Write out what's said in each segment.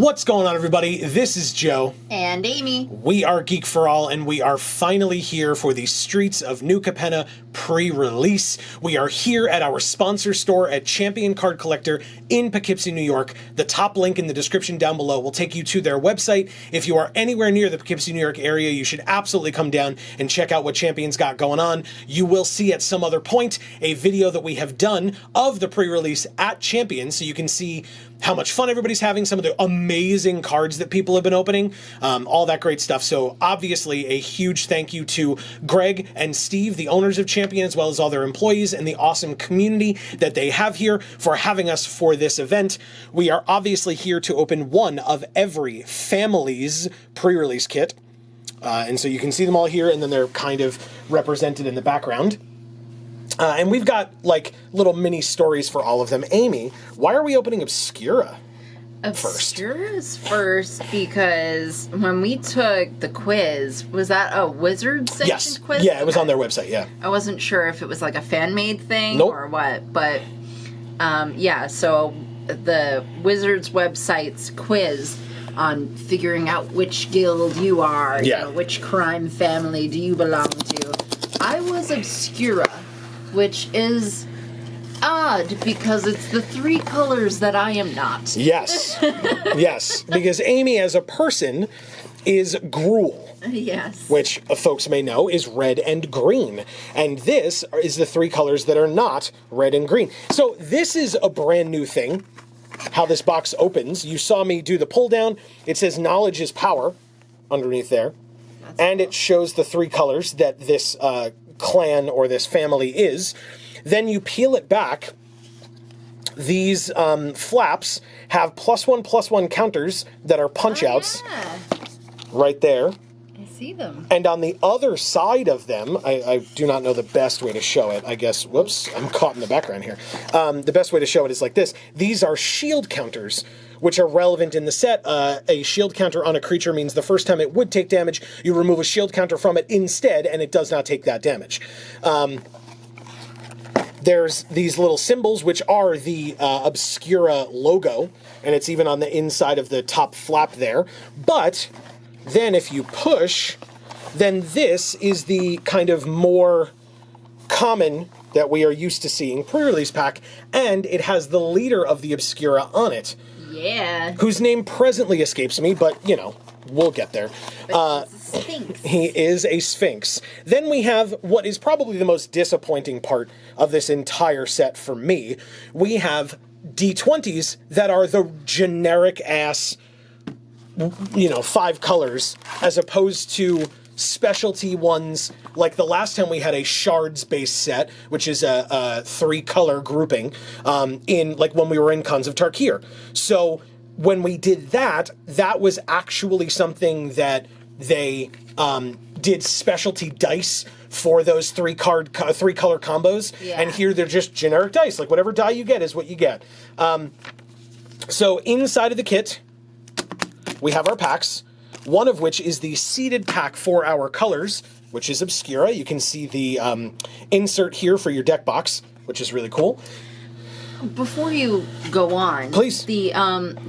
What's going on, everybody? This is Joe. And Amy. We are Geek for All, and we are finally here for the Streets of New Capenna pre-release. We are here at our sponsor store at Champion Card Collector in Poughkeepsie, New York. The top link in the description down below will take you to their website. If you are anywhere near the Poughkeepsie, New York area, you should absolutely come down and check out what Champion's got going on. You will see at some other point a video that we have done of the pre-release at Champion, so you can see how much fun everybody's having, some of the amazing cards that people have been opening, all that great stuff. So obviously a huge thank you to Greg and Steve, the owners of Champion, as well as all their employees and the awesome community that they have here for having us for this event. We are obviously here to open one of every family's pre-release kit. And so you can see them all here, and then they're kind of represented in the background. And we've got, like, little mini stories for all of them. Amy, why are we opening Obscura first? Obscura's first because when we took the quiz, was that a wizard sanctioned quiz? Yeah, it was on their website, yeah. I wasn't sure if it was like a fan-made thing or what, but yeah, so the Wizards website's quiz on figuring out which guild you are, you know, which crime family do you belong to. I was Obscura, which is odd because it's the three colors that I am not. Yes. Yes, because Amy as a person is Gruul. Yes. Which folks may know is red and green. And this is the three colors that are not red and green. So this is a brand new thing, how this box opens. You saw me do the pull down. It says knowledge is power underneath there. That's and cool. It shows the three colors that this clan or this family is. Then you peel it back. These flaps have +1/+1 counters that are punch outs right there. I see them. And on the other side of them, I do not know the best way to show it, I guess. Whoops, I'm caught in the background here. The best way to show it is like this. These are shield counters, which are relevant in the set. A shield counter on a creature means the first time it would take damage, you remove a shield counter from it instead, and it does not take that damage. There's these little symbols, which are the Obscura logo, and it's even on the inside of the top flap there. But then if you push, then this is the kind of more common that we are used to seeing pre-release pack, and it has the leader of the Obscura on it. Yeah. Whose name presently escapes me, but, you know, we'll get there. But he's a sphinx. He is a sphinx. Then we have what is probably the most disappointing part of this entire set for me. We have D20s that are the generic-ass, you know, 5 colors, as opposed to specialty ones, like the last time we had a shards-based set, which is a 3-color grouping, in, like, when we were in Khans of Tarkir. So when we did that, that was actually something that they did specialty dice for those 3-color combos, and here they're just generic dice. Like, whatever die you get is what you get. So inside of the kit, we have our packs, one of which is the seeded pack for our colors, which is Obscura. You can see the insert here for your deck box, which is really cool. Before you go on, please. The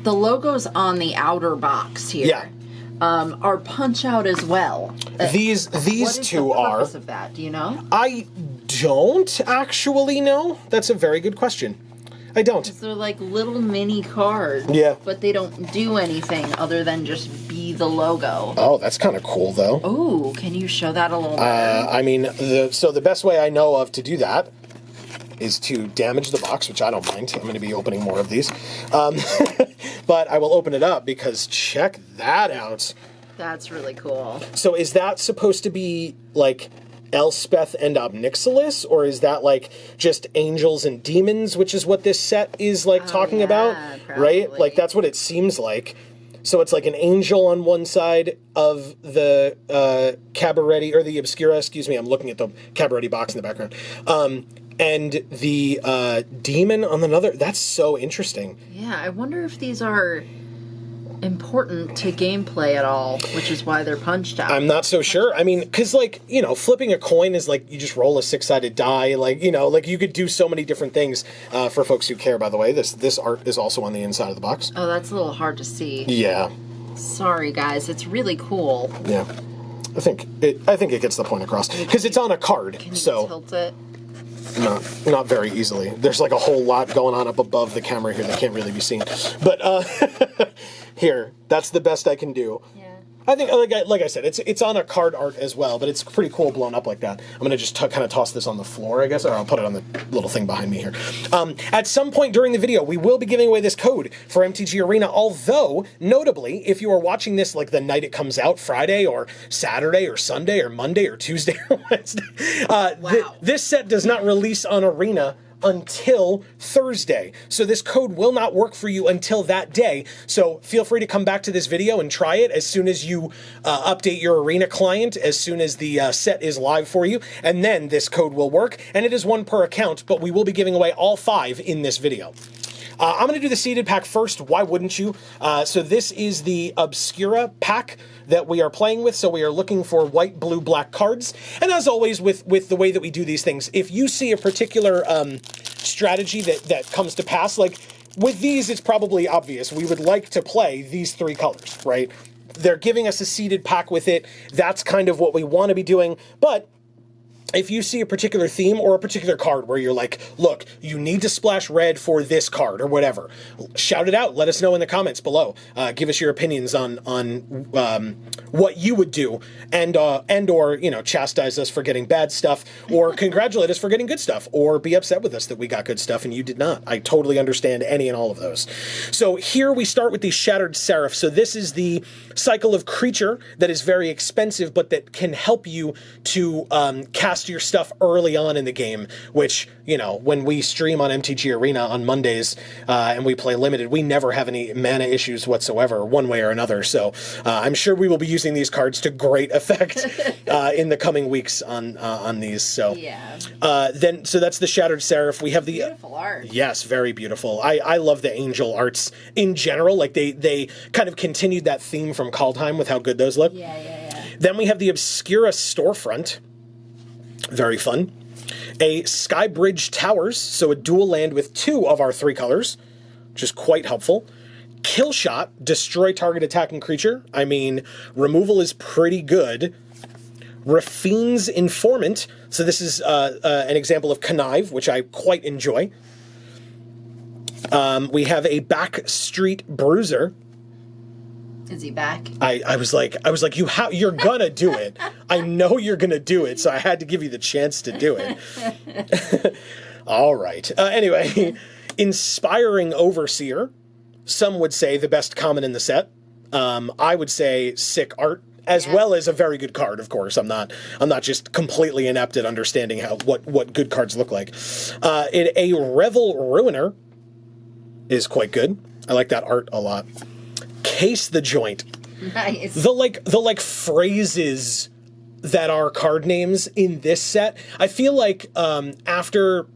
logos on the outer box here are punch out as well. These two are. What is the purpose of that? Do you know? I don't actually know. That's a very good question. I don't. They're like little mini cards. Yeah. But they don't do anything other than just be the logo. Oh, that's kind of cool, though. Oh, can you show that a little better? I mean, so the best way I know of to do that is to damage the box, which I don't mind. I'm going to be opening more of these. But I will open it up because check that out. That's really cool. So is that supposed to be, like, Elspeth and Obnixilis, or is that like just angels and demons, which is what this set is like talking about, probably. Right? Like that's what it seems like. So it's like an angel on one side of the Cabarretti, or the Obscura, excuse me, I'm looking at the Cabarretti box in the background, and the demon on another. That's so interesting. Yeah, I wonder if these are important to gameplay at all, which is why they're punched out. I'm not so sure. I mean, because, like, you know, flipping a coin is like you just roll a 6-sided die. Like, you know, like you could do so many different things. For folks who care, by the way, this art is also on the inside of the box. Oh, that's a little hard to see. Yeah. Sorry, guys. It's really cool. Yeah. I think it gets the point across. Because it's on a card, Can you so... tilt it? Not very easily. There's like a whole lot going on up above the camera here that can't really be seen. But here, that's the best I can do. Yeah. I think, like I said, it's on a card art as well, but it's pretty cool blown up like that. I'm going to just kind of toss this on the floor, I guess, or I'll put it on the little thing behind me here. At some point during the video, we will be giving away this code for MTG Arena, although, notably, if you are watching this like the night it comes out, Friday or Saturday or Sunday or Monday or Tuesday or Wednesday, wow. This set does not release on Arena until Thursday. So this code will not work for you until that day. So feel free to come back to this video and try it as soon as you update your Arena client, as soon as the set is live for you, and then this code will work. And it is 1 per account, but we will be giving away all 5 in this video. I'm going to do the seeded pack first. Why wouldn't you? So this is the Obscura Pack that we are playing with. So we are looking for white, blue, black cards. And as always, with the way that we do these things, if you see a particular strategy that comes to pass, like with these, it's probably obvious. We would like to play these 3 colors, right? They're giving us a seeded pack with it. That's kind of what we want to be doing. But if you see a particular theme or a particular card where you're like, look, you need to splash red for this card or whatever, shout it out. Let us know in the comments below. Give us your opinions on what you would do, and or you know, chastise us for getting bad stuff, or congratulate us for getting good stuff, or be upset with us that we got good stuff and you did not. I totally understand any and all of those. So here we start with the Shattered Serif. So this is the cycle of creature that is very expensive, but that can help you to cast your stuff early on in the game, which, you know, when we stream on MTG Arena on Mondays and we play limited, we never have any mana issues whatsoever, one way or another. So I'm sure we will be using these cards to great effect in the coming weeks on these. So yeah. So that's the Shattered Serif. We have the beautiful art. Yes, very beautiful. I love the angel arts in general. Like they kind of continued that theme from Kaldheim with how good those look. Yeah. Then we have the Obscura Storefront. Very fun. A Skybridge Towers, so a dual land with 2 of our 3 colors, which is quite helpful. Kill Shot, destroy target attacking creature. I mean, removal is pretty good. Rafine's Informant, so this is an example of Connive, which I quite enjoy. We have a Backstreet Bruiser. Is he back? I was like, you're gonna do it. I know you're gonna do it, so I had to give you the chance to do it. All right. Anyway, Inspiring Overseer. Some would say the best common in the set. I would say sick art, as well as a very good card. Of course, I'm not just completely inept at understanding what good cards look like. A Revel Ruiner is quite good. I like that art a lot. Case the Joint. Nice. The phrases that are card names in this set. I feel like after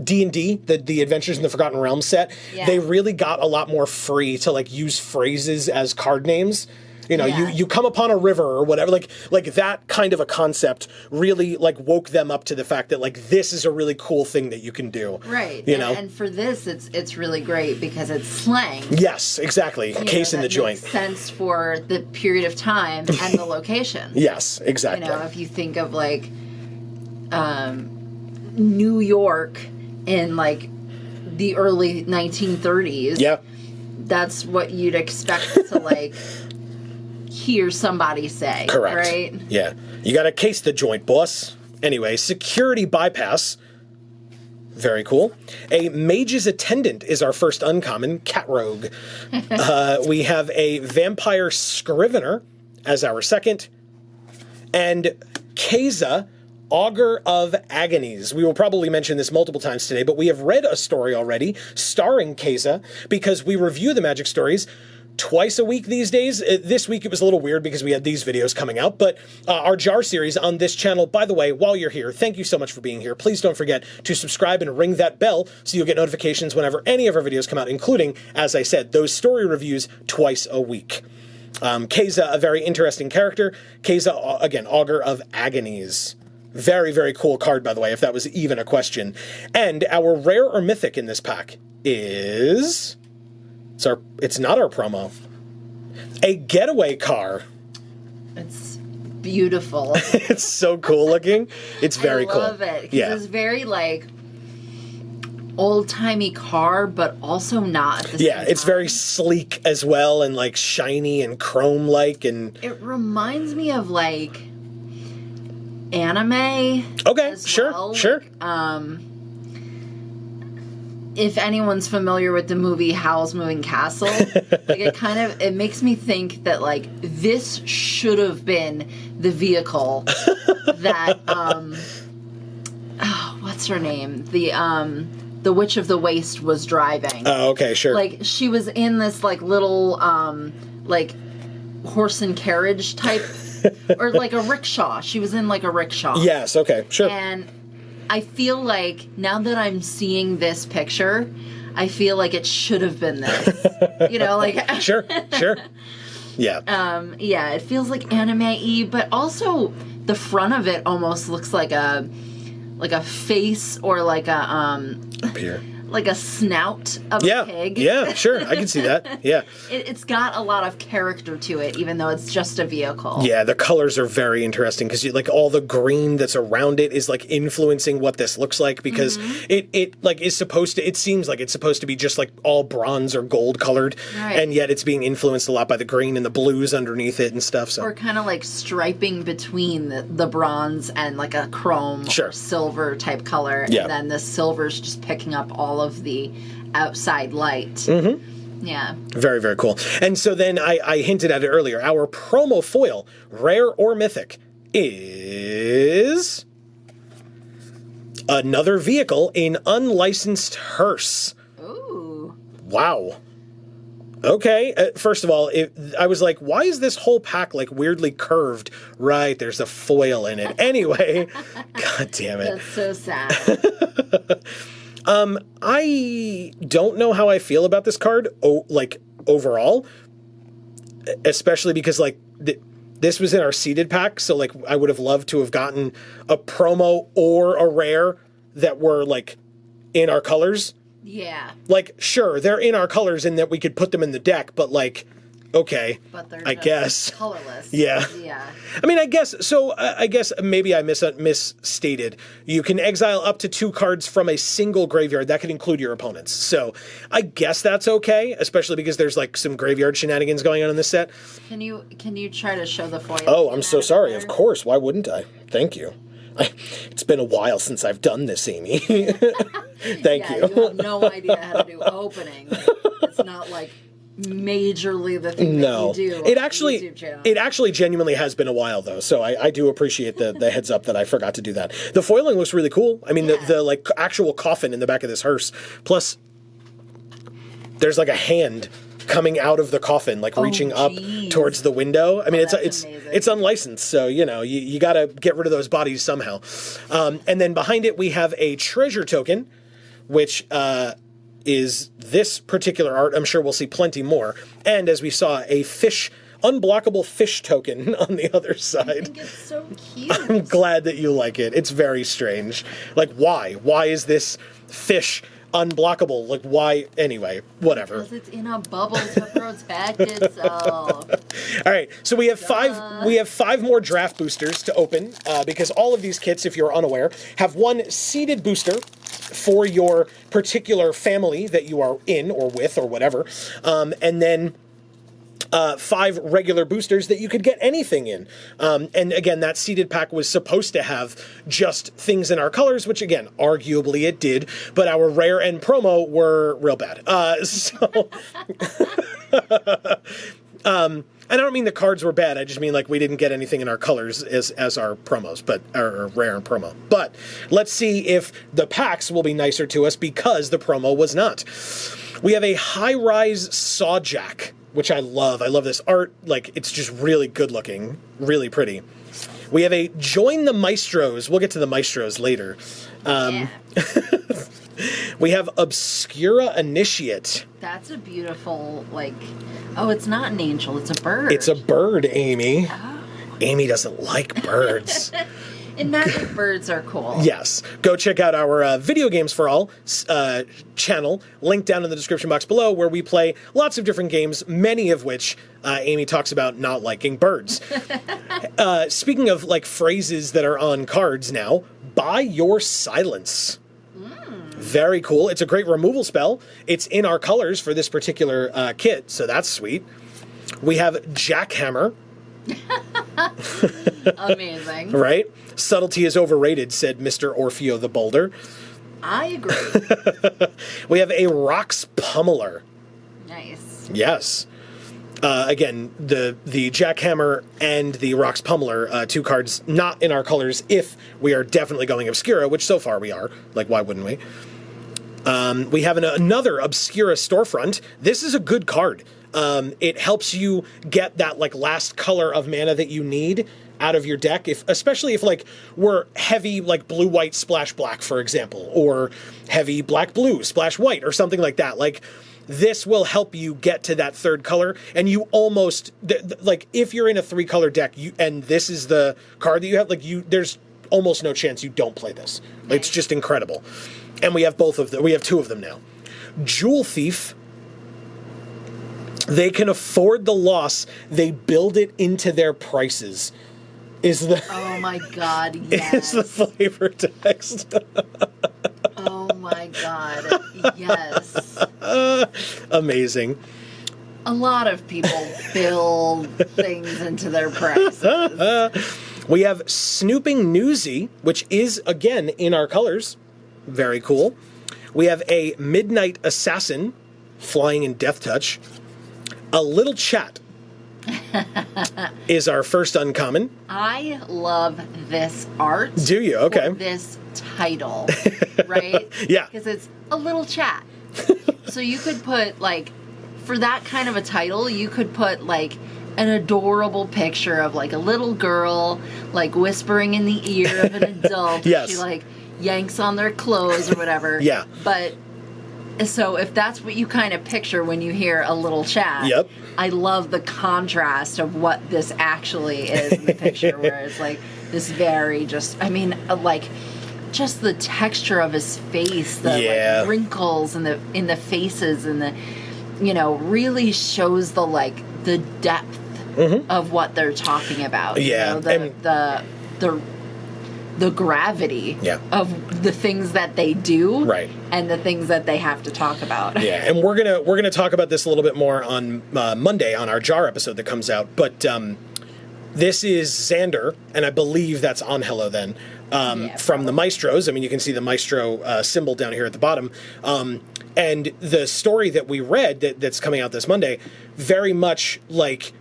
D&D, the Adventures in the Forgotten Realms set, they really got a lot more free to like use phrases as card names. You know, you come upon a river or whatever, like that kind of a concept really like woke them up to the fact that like this is a really cool thing that you can do. Right. You know? And for this it's really great because it's slang. Yes, exactly. Case in the joint. Makes sense for the period of time and the location. Yes, exactly. You know, if you think of like New York in like the early 1930s. Yeah. That's what you'd expect to like hear somebody say. Correct. Right? Yeah. You got to case the joint, boss. Anyway, Security Bypass. Very cool. A Mage's Attendant is our first uncommon, Cat Rogue. We have a Vampire Scrivener as our second. And Keza, Augur of Agonies. We will probably mention this multiple times today, but we have read a story already starring Keza because we review the Magic stories twice a week these days. This week it was a little weird because we had these videos coming out, but our jar series on this channel, by the way, while you're here, thank you so much for being here. Please don't forget to subscribe and ring that bell so you'll get notifications whenever any of our videos come out, including, as I said, those story reviews twice a week. Keza, a very interesting character. Keza, again, Augur of Agonies. Very, very cool card, by the way, if that was even a question. And our rare or mythic in this pack is... It's not our promo. A getaway car. It's beautiful. It's so cool looking. It's very cool. I love it. Yeah. It's very, like, old-timey car, but also not at the same time. It's very sleek as well, and, like, shiny and chrome-like, and... It reminds me of, like, anime. Okay, as sure, well. sure. Like, if anyone's familiar with the movie Howl's Moving Castle, like it makes me think that like this should have been the vehicle that what's her name? The Witch of the Waste was driving. Oh, okay, sure. Like she was in this like little like horse and carriage type or like a rickshaw. She was in like a rickshaw. Yes, okay, sure. And I feel like now that I'm seeing this picture, I feel like it should have been this. You know, like Sure. Yeah. Yeah, it feels like anime-y, but also the front of it almost looks like a face or like a Up here. like a snout of a pig. Yeah, sure. I can see that. Yeah. It's got a lot of character to it, even though it's just a vehicle. Yeah, the colors are very interesting because like all the green that's around it is like influencing what this looks like because it like is supposed to. It seems like it's supposed to be just like all bronze or gold colored, and yet it's being influenced a lot by the green and the blues underneath it and stuff. So or kind of like striping between the bronze and like a chrome or silver type color, and then the silver's just picking up all of the outside light. Yeah. Very, very cool. And so then I hinted at it earlier. Our promo foil, rare or mythic, is another vehicle in unlicensed hearse. Ooh. Wow. Okay. First of all, I was like, why is this whole pack like weirdly curved? Right, there's a foil in it. Anyway, god damn it. That's so sad. I don't know how I feel about this card, like, overall. Especially because, like, this was in our seeded pack, so, like, I would have loved to have gotten a promo or a rare that were, like, in our colors. Yeah. Like, sure, they're in our colors in that we could put them in the deck, but, like... Okay, but they're I guess colorless. Yeah. I mean, I guess so. I guess maybe I misstated. You can exile up to 2 cards from a single graveyard. That could include your opponents. So I guess that's okay, especially because there's like some graveyard shenanigans going on in this set. Can you try to show the foil? Oh, I'm so sorry. Of course. Why wouldn't I? Thank you. It's been a while since I've done this, Amy. Thank you. You have no idea how to do opening. It's not like majorly the thing that you do. It actually genuinely has been a while though, so I do appreciate the heads up that I forgot to do that. The foiling looks really cool. I mean, the like actual coffin in the back of this hearse. Plus, there's like a hand coming out of the coffin, like reaching up towards the window. I mean, it's unlicensed, so you know you got to get rid of those bodies somehow. And then behind it we have a treasure token, which is this particular art. I'm sure we'll see plenty more. And as we saw, a unblockable fish token on the other side. I think it's so cute. I'm glad that you like it. It's very strange. Like, why? Why is this fish unblockable? Like, why? Anyway, whatever. Because it's in a bubble to protect itself. All right, so we have five more draft boosters to open because all of these kits, if you're unaware, have one seeded booster for your particular family that you are in or with or whatever, and then 5 regular boosters that you could get anything in. And again, that seeded pack was supposed to have just things in our colors, which again, arguably it did, but our rare and promo were real bad. And I don't mean the cards were bad. I just mean like we didn't get anything in our colors as our promos, but our rare and promo. But let's see if the packs will be nicer to us because the promo was not. We have a high-rise Sawjack. which I love. I love this art. Like, it's just really good looking, really pretty. We have a Join the Maestros. We'll get to the Maestros later. We have Obscura Initiate. That's a beautiful, like, oh, it's not an angel, it's a bird. It's a bird, Amy. Oh. Amy doesn't like birds. And magic birds are cool. Yes. Go check out our Video Games for All channel, linked down in the description box below, where we play lots of different games, many of which Amy talks about not liking birds. Speaking of, like, phrases that are on cards now, buy your silence. Very cool. It's a great removal spell. It's in our colors for this particular kit, so that's sweet. We have Jackhammer. Amazing. Right? Subtlety is overrated, said Mr. Orfeo the Boulder. I agree. We have a Rocks Pummeler. Nice. Yes. Again, the Jackhammer and the Rocks Pummeler, 2 cards not in our colors if we are definitely going Obscura, which so far we are. Like, why wouldn't we? We have another Obscura Storefront. This is a good card. It helps you get that, like, last color of mana that you need out of your deck, especially if, like, we're heavy, like, blue-white splash black, for example, or heavy black-blue splash white, or something like that. Like, this will help you get to that third color, and you almost, like, if you're in a 3-color deck, and this is the card that you have, like, there's almost no chance you don't play this. Like, it's just incredible. And we have both of them. We have 2 of them now. Jewel Thief. They can afford the loss. They build it into their prices. Oh my god, yes. Is the flavor text. Oh my god, yes. Amazing. A lot of people build things into their prices. We have Snooping Newsy, which is, again, in our colors. Very cool. We have a Midnight Assassin, flying in Death Touch. A Little Chat is our first uncommon. I love this art. Do you? Okay. For this title, right? Yeah. Because it's a little chat. So you could put, like, for that kind of a title, you could put, like, an adorable picture of, like, a little girl, like, whispering in the ear of an adult. Yes. She, like, yanks on their clothes or whatever. Yeah. But so if that's what you kind of picture when you hear a little chat, yep. I love the contrast of what this actually is in the picture, where it's like this very just, I mean, like, just the texture of his face, the like, wrinkles in the faces, and the, you know, really shows the, like, the depth of what they're talking about. Yeah. You know, the gravity of the things that they do, right, and the things that they have to talk about. Yeah, and we're gonna talk about this a little bit more on Monday on our Jar episode that comes out. But this is Xander, and I believe that's Angelo then, from the Maestros. I mean, you can see the Maestro symbol down here at the bottom. And the story that we read that's coming out this Monday very much, like,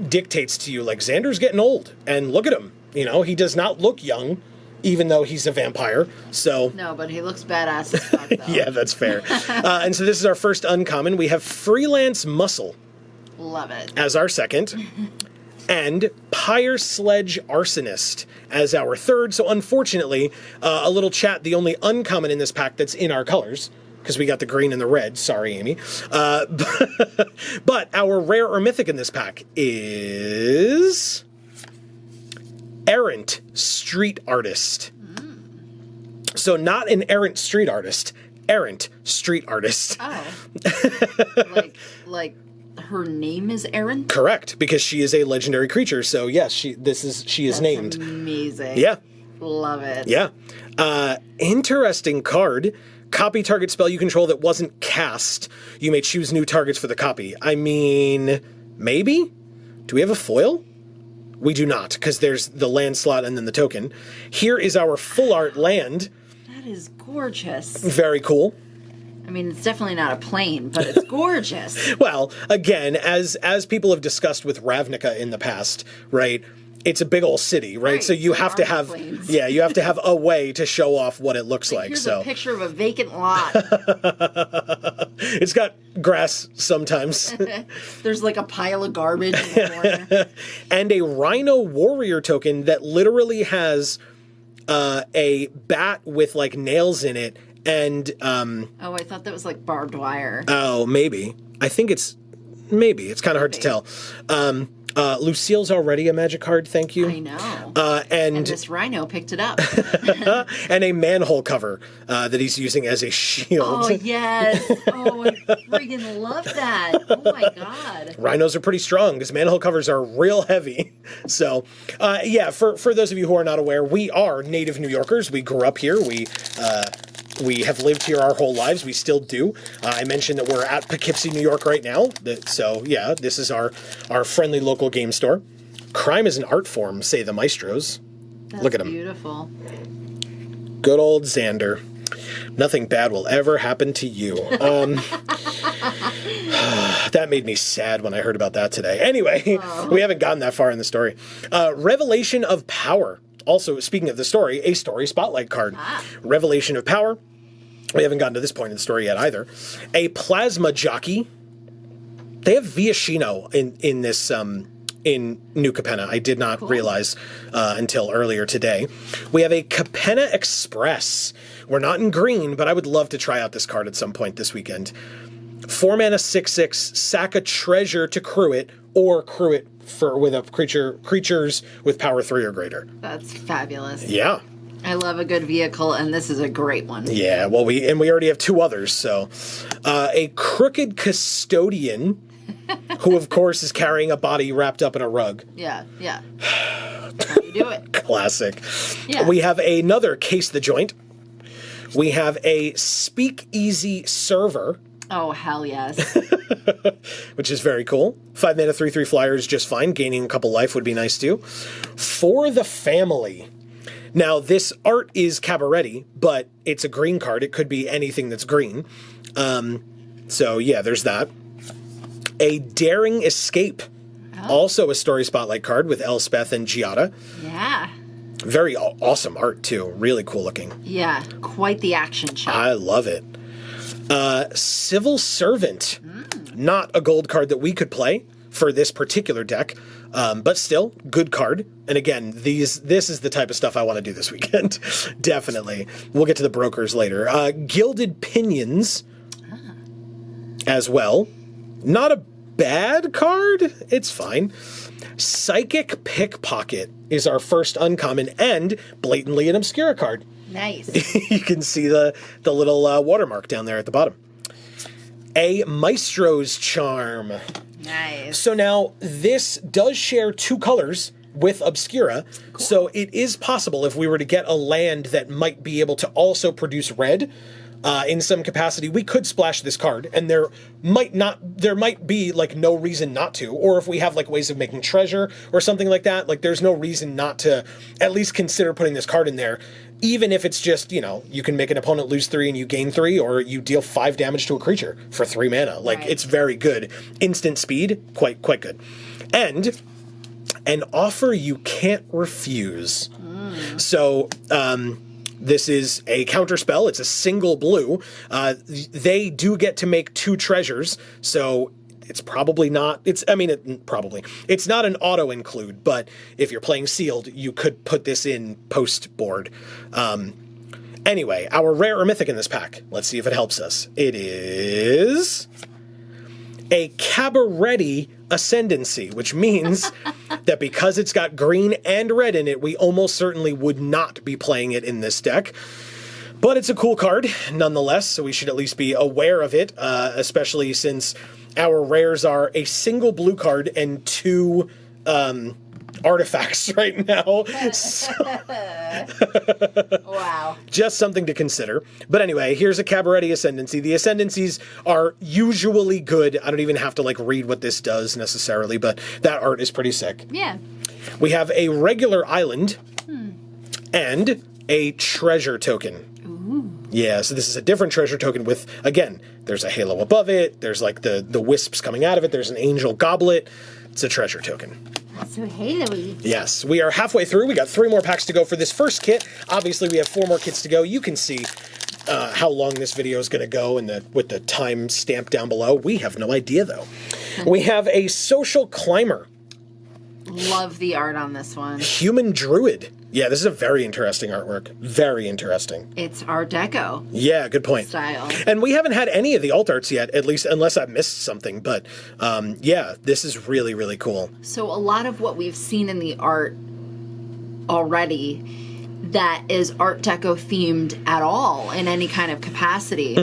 dictates to you, like, Xander's getting old, and look at him. You know, he does not look young, even though he's a vampire. So no, but he looks badass as fuck, though. Yeah, that's fair. And so this is our first uncommon. We have Freelance Muscle. Love it. As our second. And Pyre Sledge Arsonist as our third. So unfortunately, a little chat, the only uncommon in this pack that's in our colors, because we got the green and the red. Sorry, Amy. But our rare or mythic in this pack is Errant Street Artist. So not an errant street artist, errant street artist. Oh. like her name is Erin? Correct, because she is a legendary creature. So yes, she is named. Amazing. Yeah. Love it. Yeah. Interesting card. Copy target spell you control that wasn't cast. You may choose new targets for the copy. I mean, maybe? Do we have a foil? We do not, because there's the land slot and then the token. Here is our full art land. That is gorgeous. Very cool. I mean, it's definitely not a plane, but it's gorgeous. Well, again, as people have discussed with Ravnica in the past, right? it's a big old city, right? So you have to have, you have to have a way to show off what it looks like. Here's so a picture of a vacant lot. It's got grass sometimes. There's like a pile of garbage in the corner. And a Rhino Warrior token that literally has a bat with like nails in it. And oh, I thought that was like barbed wire. Oh, maybe. I think it's kind of hard to tell. Lucille's already a magic card, thank you. I know. And this rhino picked it up. And a manhole cover that he's using as a shield. Oh, yes. Oh, I friggin' love that. Oh, my God. Rhinos are pretty strong because manhole covers are real heavy. So, for those of you who are not aware, we are native New Yorkers. We grew up here. We have lived here our whole lives. We still do. I mentioned that we're at Poughkeepsie, New York right now. So, yeah, this is our friendly local game store. Crime is an art form, say the Maestros. Look at him. Beautiful. Good old Xander. Nothing bad will ever happen to you. That made me sad when I heard about that today. Anyway, we haven't gotten that far in the story. Revelation of Power. Also, speaking of the story, a story spotlight card. Revelation of Power. We haven't gotten to this point in the story yet either. A Plasma Jockey. They have Viashino in this in New Capenna. I did not realize until earlier today. We have a Capenna Express. We're not in green, but I would love to try out this card at some point this weekend. 4 mana 6/6, sack a treasure to crew it, or crew it with a creatures with power 3 or greater. That's fabulous. Yeah. I love a good vehicle, and this is a great one. Yeah, well, we already have 2 others, so. A Crooked Custodian, who, of course, is carrying a body wrapped up in a rug. Yeah. That's how you do it. Classic. Yeah. We have another Case the Joint. We have a Speakeasy Server. Oh, hell yes. Which is very cool. 5 mana 3/3 flyer is just fine. Gaining a couple life would be nice too. For the Family. Now, this art is Cabarretti, but it's a green card. It could be anything that's green. So, yeah, there's that. A Daring Escape. Also a story spotlight card with Elspeth and Giada. Yeah. Very awesome art, too. Really cool looking. Yeah, quite the action shot. I love it. Civil Servant. Not a gold card that we could play for this particular deck, but still, good card. And again, this is the type of stuff I want to do this weekend. Definitely. We'll get to the brokers later. Gilded Pinions as well. Not a bad card. It's fine. Psychic Pickpocket is our first uncommon and blatantly an Obscura card. Nice. You can see the little watermark down there at the bottom. A Maestro's Charm. Nice. So now, this does share 2 colors with Obscura, so it is possible if we were to get a land that might be able to also produce red in some capacity, we could splash this card, and there might be like no reason not to, or if we have like ways of making treasure or something like that, like there's no reason not to at least consider putting this card in there, even if it's just, you can make an opponent lose 3 and you gain 3, or you deal 5 damage to a creature for 3 mana. Like, right. It's very good. Instant speed, quite good. And an offer you can't refuse. So, this is a counter spell. It's a single blue. They do get to make 2 treasures, so it's probably not. It's not an auto include, but if you're playing sealed, you could put this in post board. Anyway, our rare or mythic in this pack. Let's see if it helps us. It is a Cabarretti Ascendancy, which means that because it's got green and red in it, we almost certainly would not be playing it in this deck. But it's a cool card, nonetheless, so we should at least be aware of it, especially since our rares are a single blue card and 2 artifacts right now. So wow. Just something to consider. But anyway, here's a Cabarretti Ascendancy. The Ascendancies are usually good. I don't even have to read what this does necessarily, but that art is pretty sick. Yeah. We have a regular island and a treasure token. Ooh. Yeah, so this is a different treasure token with, again, there's a halo above it, there's the wisps coming out of it, there's an angel goblet. It's a treasure token. So halo-y. Yes, we are halfway through. We got 3 more packs to go for this first kit. Obviously, we have 4 more kits to go. You can see how long this video is going to go with the time stamp down below. We have no idea, though. We have a Social Climber. Love the art on this one. Human Druid. Yeah, this is a very interesting artwork. Very interesting. It's Art Deco. Yeah, good point. Style. And we haven't had any of the alt arts yet, at least unless I missed something. But yeah, this is really, really cool. So a lot of what we've seen in the art already that is Art Deco themed at all in any kind of capacity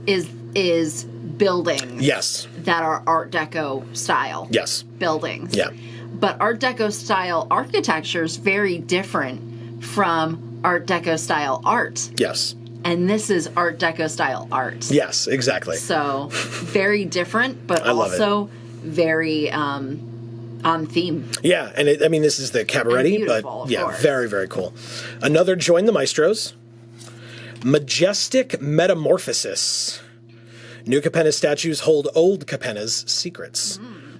is buildings. Yes. That are Art Deco style. Yes. Buildings. Yeah. But Art Deco style architecture is very different from Art Deco style art. Yes. And this is Art Deco style art. Yes, exactly. So very different, but also very on theme. Yeah, and I mean, this is the Cabarretti, but yeah, very, very cool. Another Join the Maestros. Majestic Metamorphosis. New Capenna statues hold old Capenna's secrets.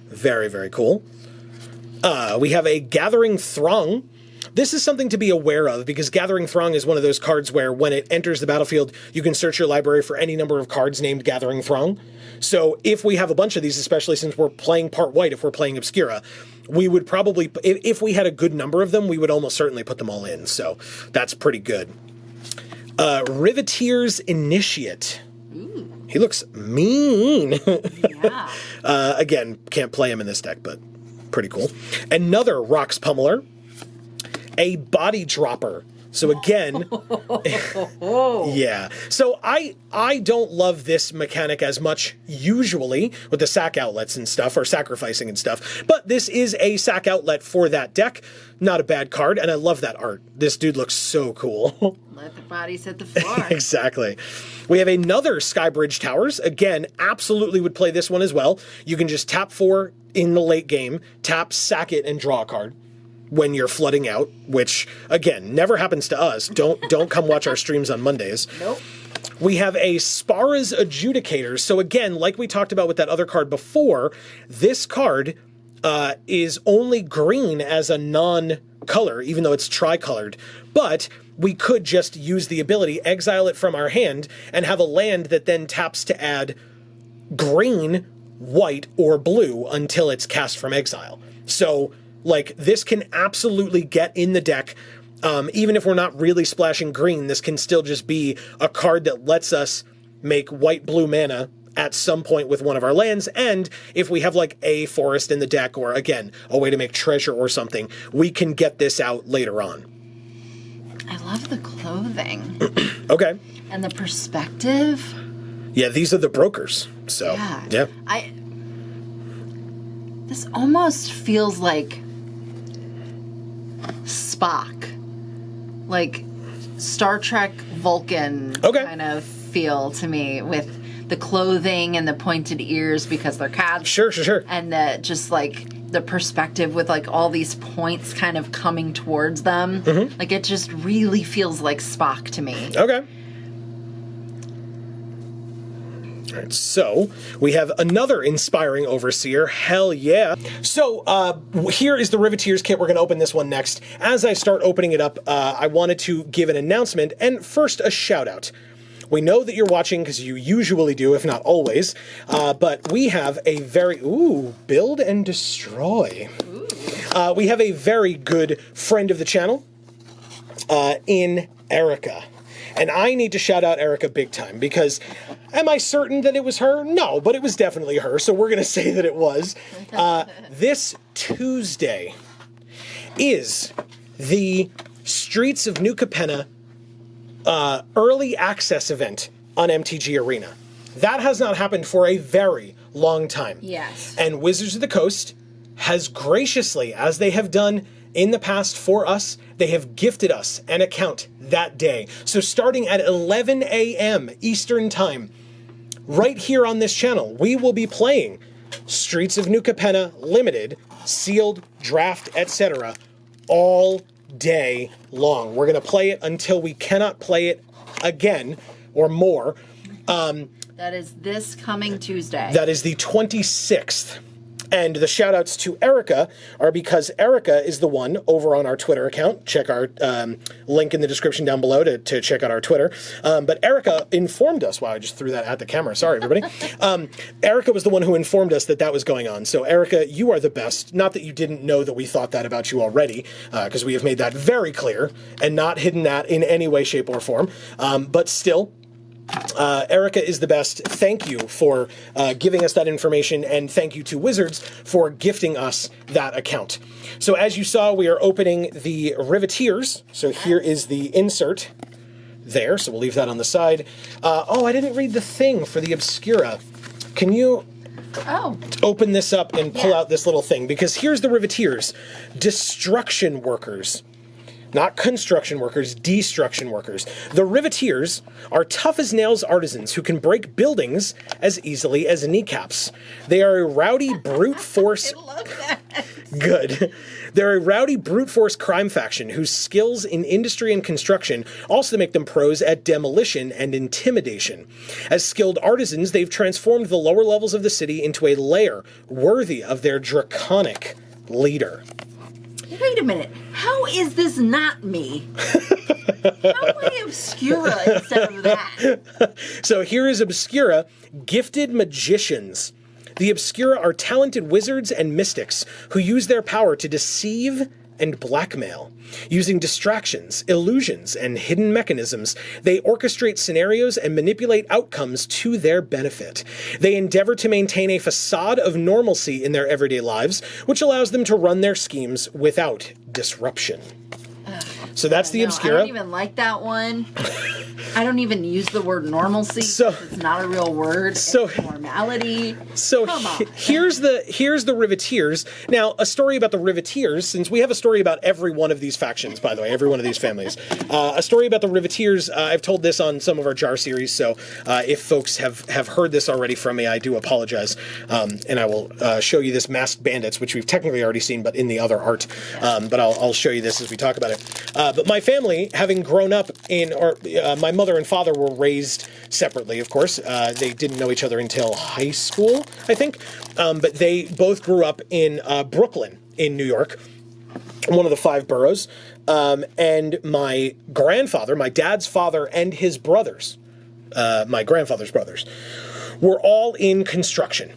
Very, very cool. We have a Gathering Throng. This is something to be aware of because Gathering Throng is one of those cards where when it enters the battlefield, you can search your library for any number of cards named Gathering Throng. So if we have a bunch of these, especially since we're playing part white, if we're playing Obscura, we would probably, if we had a good number of them, we would almost certainly put them all in. So that's pretty good. Riveteers Initiate. Ooh. He looks mean. Yeah. Again, can't play him in this deck, but pretty cool. Another Rocks Pummeler. A Body Dropper. So again, yeah. So I don't love this mechanic as much usually with the sack outlets and stuff, or sacrificing and stuff, but this is a sack outlet for that deck. Not a bad card, and I love that art. This dude looks so cool. Let the bodies hit the floor. Exactly. We have another Skybridge Towers. Again, absolutely would play this one as well. You can just tap 4 in the late game, tap, sack it, and draw a card when you're flooding out, which again never happens to us. Don't come watch our streams on Mondays. Nope. We have a Sparrow's Adjudicator. So again, like we talked about with that other card before, this card is only green as a non-color, even though it's tricolored. But we could just use the ability, exile it from our hand, and have a land that then taps to add green, white, or blue until it's cast from exile. So like, this can absolutely get in the deck. Even if we're not really splashing green, this can still just be a card that lets us make white-blue mana at some point with one of our lands. And if we have, like, a forest in the deck, or, again, a way to make treasure or something, we can get this out later on. I love the clothing. Okay. And the perspective. Yeah, these are the brokers. So, yeah. This almost feels like Spock, like Star Trek Vulcan kind of feel to me, with the clothing and the pointed ears because they're cats. Sure. And the just like the perspective with like all these points kind of coming towards them. Like it just really feels like Spock to me. Okay. All right, so we have another inspiring Overseer. Hell yeah. So here is the Riveteers kit. We're going to open this one next. As I start opening it up, I wanted to give an announcement and first a shout out. We know that you're watching because you usually do, if not always, but we have a very, Build and Destroy. We have a very good friend of the channel in Erica. And I need to shout out Erica big time because am I certain that it was her? No, but it was definitely her. So we're going to say that it was. This Tuesday is the Streets of New Capenna early access event on MTG Arena. That has not happened for a very long time. Yes. And Wizards of the Coast has graciously, as they have done in the past for us, they have gifted us an account that day. So starting at 11 a.m. Eastern Time, right here on this channel, we will be playing Streets of New Capenna Limited, Sealed, Draft, etc. all day long. We're going to play it until we cannot play it again or more. That is this coming Tuesday. That is the 26th And the shout-outs to Erica are because Erica is the one over on our Twitter account. Check our link in the description down below to check out our Twitter. But Erica informed us. Wow, I just threw that at the camera. Sorry, everybody. Erica was the one who informed us that was going on. So, Erica, you are the best. Not that you didn't know that we thought that about you already, because we have made that very clear and not hidden that in any way, shape, or form. But still, Erica is the best. Thank you for giving us that information, and thank you to Wizards for gifting us that account. So as you saw, we are opening the Riveteers. So here is the insert there. So we'll leave that on the side. Oh, I didn't read the thing for the Obscura. Can you open this up and pull out this little thing? Because here's the Riveteers. Destruction workers. Not construction workers, destruction workers. The Riveteers are tough-as-nails artisans who can break buildings as easily as kneecaps. They are a rowdy brute force... I love that. Good. They're a rowdy brute force crime faction whose skills in industry and construction also make them pros at demolition and intimidation. As skilled artisans, they've transformed the lower levels of the city into a lair worthy of their draconic leader. Wait a minute. How is this not me? How am I Obscura instead of that? So here is Obscura, gifted magicians. The Obscura are talented wizards and mystics who use their power to deceive and blackmail. Using distractions, illusions, and hidden mechanisms, they orchestrate scenarios and manipulate outcomes to their benefit. They endeavor to maintain a facade of normalcy in their everyday lives, which allows them to run their schemes without disruption. So that's the Obscura. I don't even like that one. I don't even use the word normalcy. So it's not a real word. So it's normality. So here's the Riveteers. Now, a story about the Riveteers, since we have a story about every one of these factions, by the way, every one of these families. A story about the Riveteers. I've told this on some of our Jar series, so if folks have heard this already from me, I do apologize. And I will show you this Masked Bandits, which we've technically already seen, but in the other art. But I'll show you this as we talk about it. But my family, having grown up my mother and father were raised separately, of course. They didn't know each other until high school, I think. But they both grew up in Brooklyn, in New York, one of the 5 boroughs. And my grandfather, my dad's father, and his brothers, my grandfather's brothers, were all in construction.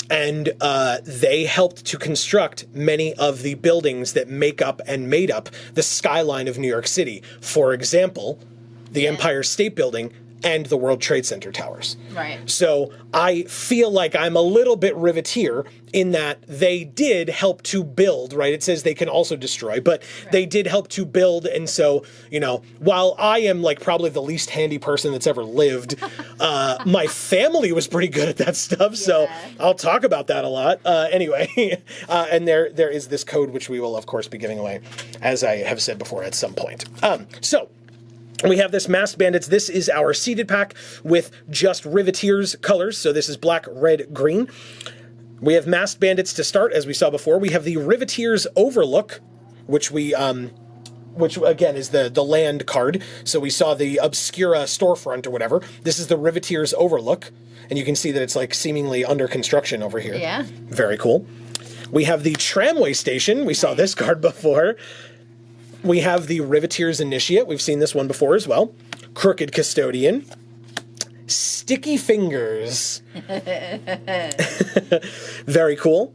And they helped to construct many of the buildings that make up and made up the skyline of New York City. For example, the Empire State Building and the World Trade Center towers. Right. So I feel like I'm a little bit Riveteer in that they did help to build, right? It says they can also destroy, but they did help to build. And so, while I am like probably the least handy person that's ever lived, my family was pretty good at that stuff. So I'll talk about that a lot. Anyway, and there is this code, which we will of course be giving away, as I have said before, at some point. So we have this Masked Bandits. This is our seeded pack with just Riveteers colors. So this is black, red, green. We have Masked Bandits to start, as we saw before. We have the Riveteers Overlook, which again is the land card. So we saw the Obscura storefront or whatever. This is the Riveteers Overlook, and you can see that it's like seemingly under construction over here. Yeah. Very cool. We have the Tramway Station. We saw this card before. We have the Riveteers Initiate. We've seen this one before as well. Crooked Custodian. Sticky Fingers. Very cool.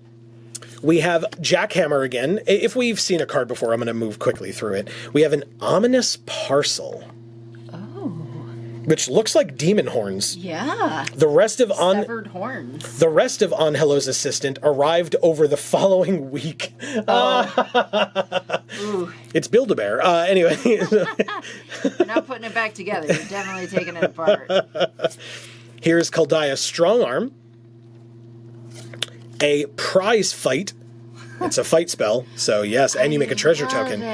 We have Jackhammer again. If we've seen a card before, I'm going to move quickly through it. We have an Ominous Parcel. Which looks like demon horns. Yeah. The rest of severed horns. The rest of Angelo's assistant arrived over the following week. It's Build-A-Bear. Anyway. You're not putting it back together. You're definitely taking it apart. Here's Kaldia's Strong Arm. A Prize Fight. It's a fight spell. So yes, and you make a treasure token.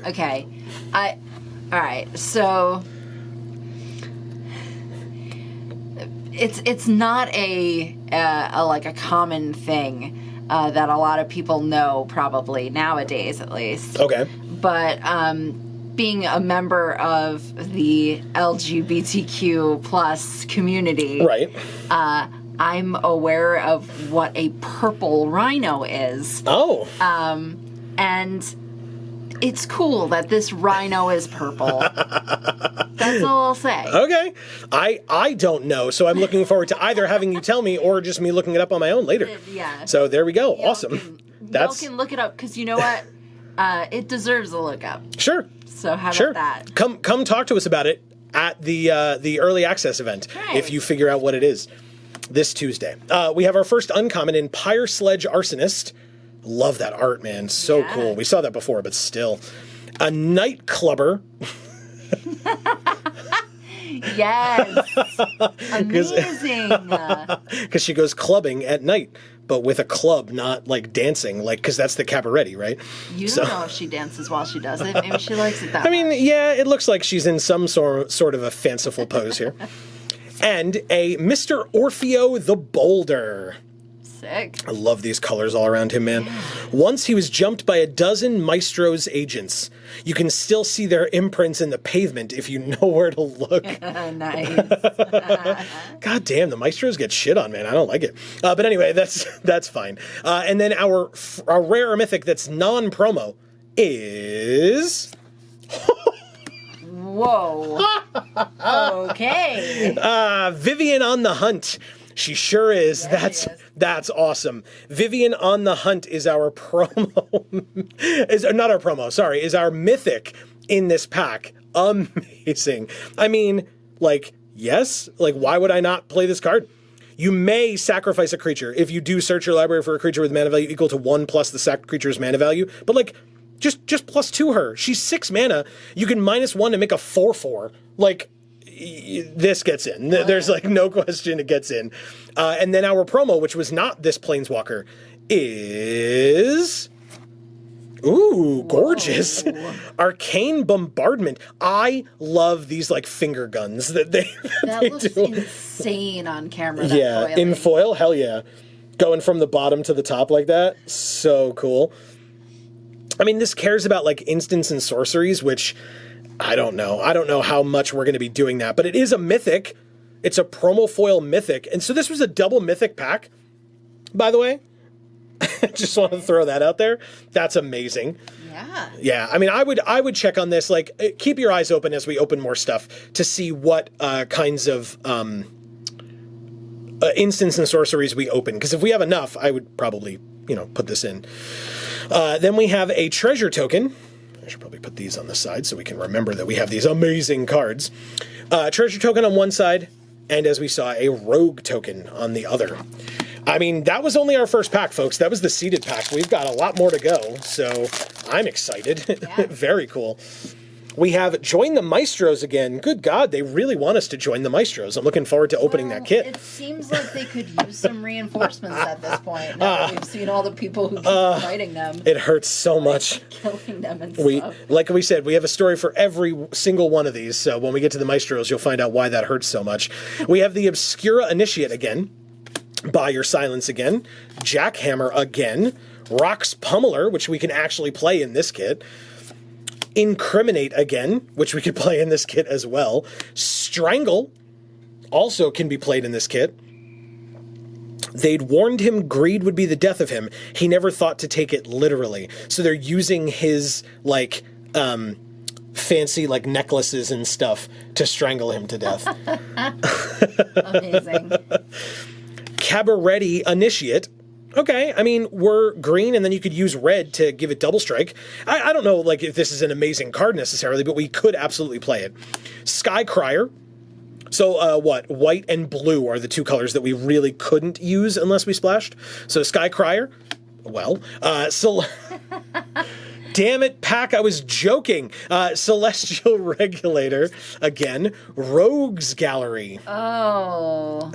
Okay. All right. So it's not a common thing that a lot of people know, probably nowadays at least. Okay. But being a member of the LGBTQ plus community, right? I'm aware of what a purple rhino is. Oh. And it's cool that this rhino is purple. That's all I'll say. Okay. I don't know, so I'm looking forward to either having you tell me or just me looking it up on my own later. Yeah. So there we go. Awesome. Y'all can look it up, because you know what? It deserves a look up. Sure. So how about that? Come talk to us about it at the early access event, if you figure out what it is, this Tuesday. We have our first uncommon in Pyre Sledge Arsonist. Love that art, man. So cool. We saw that before, but still. A Night Clubber. Yes. Amazing. Because she goes clubbing at night, but with a club, not like dancing, like, because that's the Cabarretti, right? You don't know if she dances while she does it. Maybe she likes it that way. I mean, yeah, it looks like she's in some sort of a fanciful pose here. And a Mr. Orfeo the Boulder. Sick. I love these colors all around him, man. Yeah. Once he was jumped by a dozen Maestro's agents. You can still see their imprints in the pavement if you know where to look. Nice. God damn, the Maestros get shit on, man. I don't like it. But anyway, that's fine. And then our rare or mythic that's non-promo is... Whoa. Okay. Vivian on the Hunt. She sure is. That's awesome. Vivian on the Hunt is our promo. Not our promo, sorry, is our mythic in this pack. Amazing. I mean, like, yes, like, why would I not play this card? You may sacrifice a creature if you do search your library for a creature with mana value equal to 1 plus the sacked creature's mana value, but like, just +2 her. She's 6 mana. You can -1 to make a 4/4. Like, this gets in. There's like no question it gets in. And then our promo, which was not this Planeswalker, is... Ooh, gorgeous. Whoa. Arcane Bombardment. I love these like finger guns that they looks do. Insane on camera. Yeah, in foil, hell yeah. Going from the bottom to the top like that. So cool. I mean, this cares about like instants and sorceries, which... I don't know. I don't know how much we're going to be doing that, but it is a mythic. It's a promo foil mythic. And so this was a double mythic pack, by the way. Just want to throw that out there. That's amazing. Yeah. Yeah. I mean, I would check on this. Like, keep your eyes open as we open more stuff to see what kinds of instants and sorceries we open. Because if we have enough, I would probably, put this in. Then we have a treasure token. I should probably put these on the side so we can remember that we have these amazing cards. Treasure token on one side, and as we saw, a rogue token on the other. I mean, that was only our first pack, folks. That was the seeded pack. We've got a lot more to go, so I'm excited. Yeah. Very cool. We have Join the Maestros again. Good God, they really want us to join the Maestros. I'm looking forward to opening that kit. It seems like they could use some reinforcements at this point. Now that we've seen all the people who keep fighting them. It hurts so much. Killing them and stuff. Like we said, we have a story for every single one of these, so when we get to the Maestros, you'll find out why that hurts so much. We have the Obscura Initiate again. Buy Your Silence again. Jackhammer again. Rock's Pummeler, which we can actually play in this kit. Incriminate again, which we could play in this kit as well. Strangle also can be played in this kit. They'd warned him greed would be the death of him. He never thought to take it literally. So they're using his, like, fancy, like, necklaces and stuff to strangle him to death. Amazing. Cabarretti Initiate. Okay, I mean, we're green, and then you could use red to give it double strike. I don't know, like, if this is an amazing card necessarily, but we could absolutely play it. Sky Crier. So, white and blue are the two colors that we really couldn't use unless we splashed. So, Sky Crier. Well, damn it, Pack, I was joking. Celestial Regulator, again. Rogues Gallery. Oh.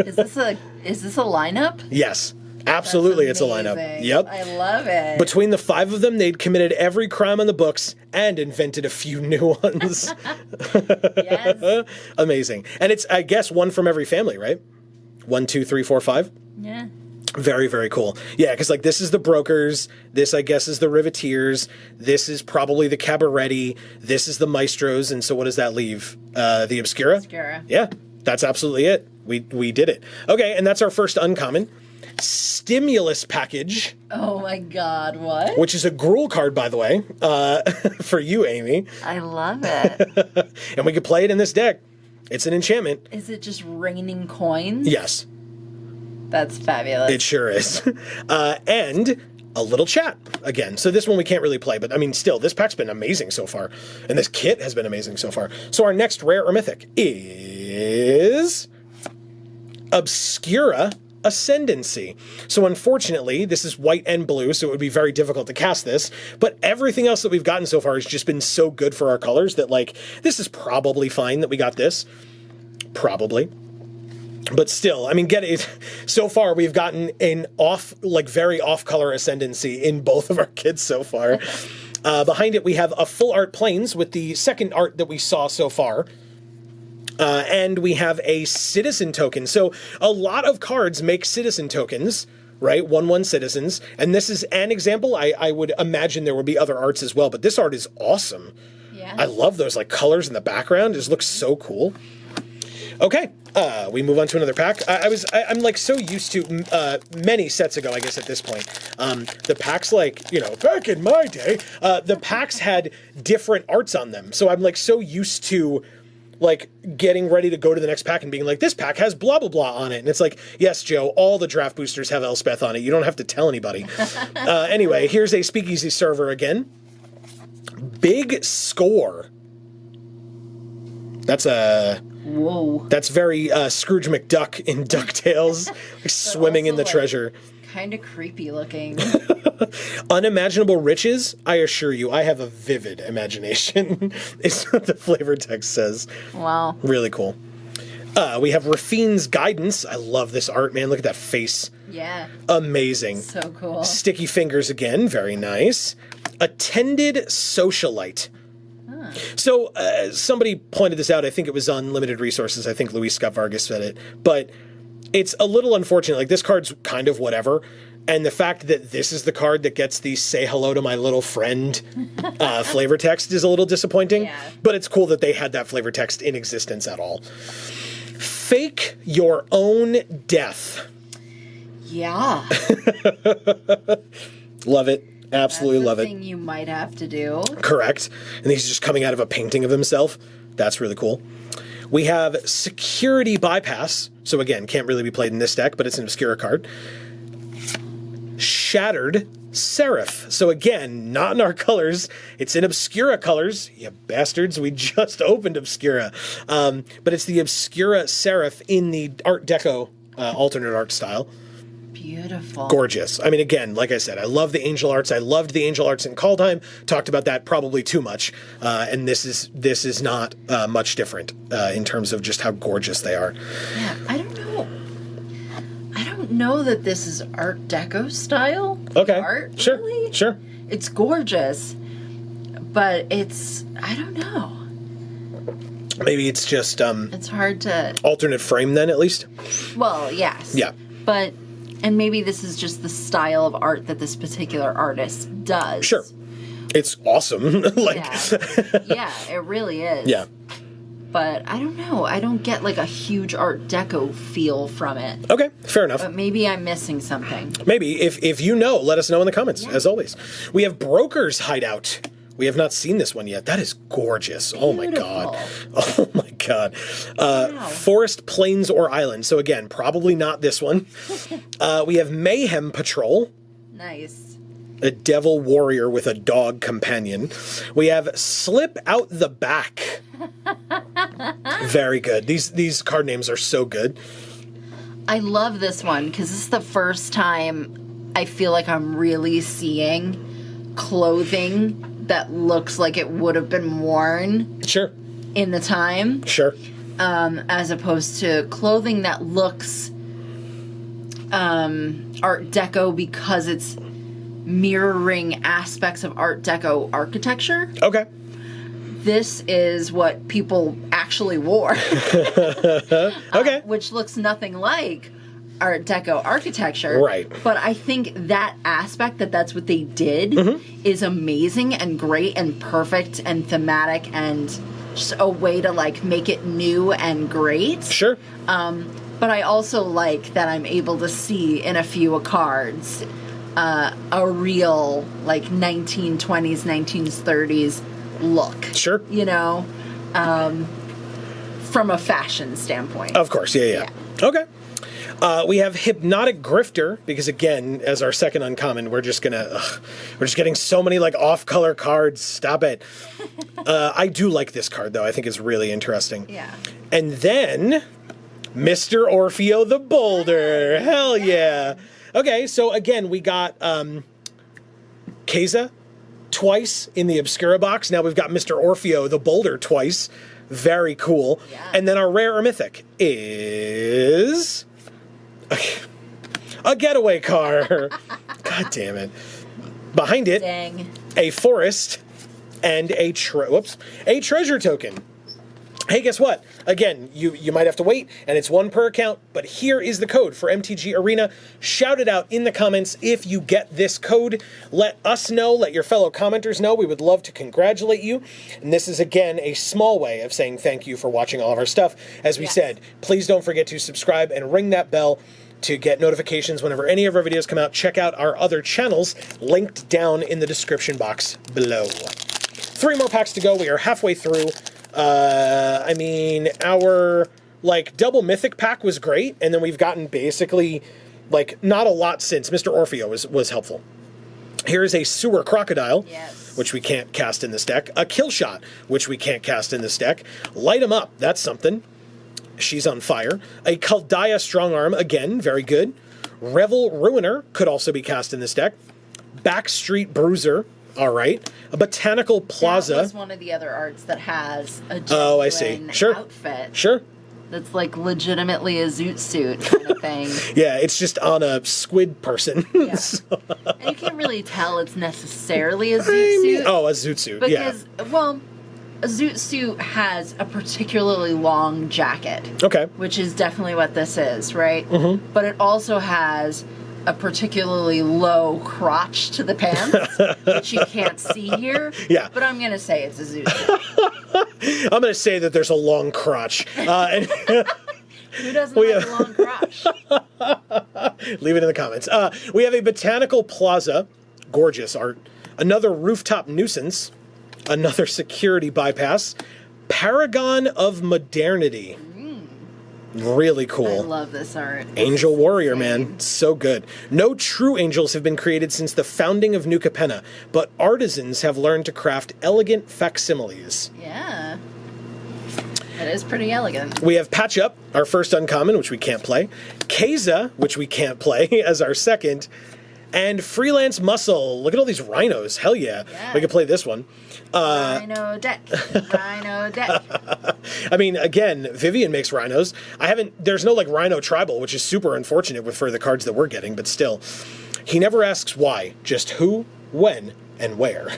Is this a lineup? Yes. Absolutely, it's a lineup. Yep. I love it. Between the 5 of them, they'd committed every crime on the books and invented a few new ones. Yes. Amazing. And it's, I guess, one from every family, right? 1, 2, 3, 4, 5? Yeah. Very, very cool. Yeah, because, like, this is the Brokers. This, I guess, is the Riveteers. This is probably the Cabarretti. This is the Maestros. And so what does that leave? The Obscura? Obscura. Yeah. That's absolutely it. We did it. Okay, and that's our first uncommon. Stimulus package. Oh my god, what? Which is a Gruul card, by the way, for you, Amy. I love it. And we could play it in this deck. It's an enchantment. Is it just raining coins? Yes. That's fabulous. It sure is. And a little chat again. So this one we can't really play, but I mean, still, this pack's been amazing so far. And this kit has been amazing so far. So our next rare or mythic is Obscura Ascendancy. So unfortunately, this is white and blue, so it would be very difficult to cast this, but everything else that we've gotten so far has just been so good for our colors that, like, this is probably fine that we got this. Probably. But still, I mean, get it. So far, we've gotten an very off-color Ascendancy in both of our kits so far. Behind it, we have a full art Plains with the second art that we saw so far. And we have a citizen token. So a lot of cards make citizen tokens, right? 1/1 citizens. And this is an example. I would imagine there would be other arts as well, but this art is awesome. Yeah. I love those like colors in the background. It just looks so cool. Okay, we move on to another pack. I'm like so used to many sets ago, I guess at this point. The packs, like, you know, back in my day, the packs had different arts on them. So I'm like so used to like getting ready to go to the next pack and being like, this pack has blah, blah, blah on it. And it's like, yes, Joe, all the draft boosters have Elspeth on it. You don't have to tell anybody. Anyway, here's a Speakeasy server again. Big Score. That's a... Whoa. That's very Scrooge McDuck in DuckTales, like swimming in the treasure. Kind of creepy looking. Unimaginable riches, I assure you, I have a vivid imagination, is what the flavor text says. Wow. Really cool. We have Rafine's Guidance. I love this art, man. Look at that face. Yeah. Amazing. So cool. Sticky Fingers again. Very nice. Attended Socialite. So somebody pointed this out. I think it was on Limited Resources. I think Luis Scott Vargas said it. But it's a little unfortunate. Like, this card's kind of whatever. And the fact that this is the card that gets the say hello to my little friend flavor text is a little disappointing. Yeah. But it's cool that they had that flavor text in existence at all. Fake your own death. Yeah. Love it. Absolutely love it. That's a thing you might have to do. Correct. And he's just coming out of a painting of himself. That's really cool. We have Security Bypass. So again, can't really be played in this deck, but it's an Obscura card. Shattered Serif. So again, not in our colors. It's in Obscura colors. You bastards. We just opened Obscura. But it's the Obscura Serif in the Art Deco alternate art style. Beautiful. Gorgeous. I mean, again, like I said, I love the angel arts. I loved the angel arts in Kaldheim. Talked about that probably too much. And this is not much different in terms of just how gorgeous they are. Yeah, I don't know. I don't know that this is Art Deco style. Okay. Art, Sure. really? Sure. It's gorgeous, but it's, I don't know. Maybe it's just It's hard to... alternate frame then, at least. Well, yes. Yeah. But, and maybe this is just the style of art that this particular artist does. Sure. It's awesome. Like, yeah, it really is. yeah. But I don't know. I don't get like a huge Art Deco feel from it. Okay, fair enough. But maybe I'm missing something. Maybe. If you know, let us know in the comments, as always. We have Broker's Hideout. We have not seen this one yet. That is gorgeous. Beautiful. Oh my god. Oh my god. Wow. Forest, Plains, or Island. So again, probably not this one. We have Mayhem Patrol. Nice. A devil warrior with a dog companion. We have Slip Out the Back. Very good. These card names are so good. I love this one because this is the first time I feel like I'm really seeing clothing that looks like it would have been worn Sure. in the time. Sure. As opposed to clothing that looks Art Deco because it's mirroring aspects of Art Deco architecture. Okay. This is what people actually wore. Okay. Which looks nothing like Art Deco architecture. Right. But I think that aspect, that's what they did, is amazing and great and perfect and thematic and just a way to like make it new and great. Sure. But I also like that I'm able to see in a few cards a real like 1920s, 1930s look. Sure. You know, from a fashion standpoint. Of course, yeah. Okay. We have Hypnotic Grifter, because again, as our second uncommon, we're just getting so many like off-color cards. Stop it. I do like this card though. I think it's really interesting. Yeah. And then Mr. Orfeo the Boulder. Hell yeah. Okay, so again, we got Keza twice in the Obscura box. Now we've got Mr. Orfeo the Boulder twice. Very cool. Yeah. And then our rare or mythic is a getaway car. God damn it. Behind it, Dang. a forest and a treasure token. Hey, guess what? Again, you might have to wait, and it's one per account, but here is the code for MTG Arena. Shout it out in the comments if you get this code. Let us know, let your fellow commenters know. We would love to congratulate you. And this is, again, a small way of saying thank you for watching all of our stuff. As we said, please don't forget to subscribe and ring that bell to get notifications whenever any of our videos come out. Check out our other channels linked down in the description box below. 3 more packs to go. We are halfway through. I mean, our like double mythic pack was great, and then we've gotten basically like not a lot since. Mr. Orfeo was helpful. Here's a Sewer Crocodile, which we can't cast in this deck. A Kill Shot, which we can't cast in this deck. Light 'em Up, that's something. She's on fire. A Kaldaya Strong Arm, again, very good. Revel Ruiner could also be cast in this deck. Backstreet Bruiser, all right. A Botanical Plaza. That was one of the other arts that has a I see. Sure. outfit. Sure. That's like legitimately a zoot suit kind of thing. Yeah, it's just on a squid person. Yeah. So, And you can't really tell it's necessarily a zoot suit. oh, a zoot suit, Because, well, a zoot suit has a particularly long jacket. Okay. Which is definitely what this is, right? Mm-hmm. But it also has a particularly low crotch to the pants, which you can't see here. Yeah. But I'm going to say it's a zoot suit. I'm going to say that there's a long crotch. And Who doesn't like a long crotch? leave it in the comments. We have a Botanical Plaza. Gorgeous art. Another Rooftop Nuisance. Another Security Bypass. Paragon of Modernity. Really cool. I love this art. Angel Warrior, man. So good. No true angels have been created since the founding of New Capenna, but artisans have learned to craft elegant facsimiles. Yeah. It is pretty elegant. We have Patch Up, our first uncommon, which we can't play. Keza, which we can't play, as our second. And Freelance Muscle. Look at all these rhinos. Hell yeah. We could play this one. Rhino deck. Rhino deck. I mean, again, Vivian makes rhinos. There's no like rhino tribal, which is super unfortunate for the cards that we're getting, but still. He never asks why, just who, when, and where.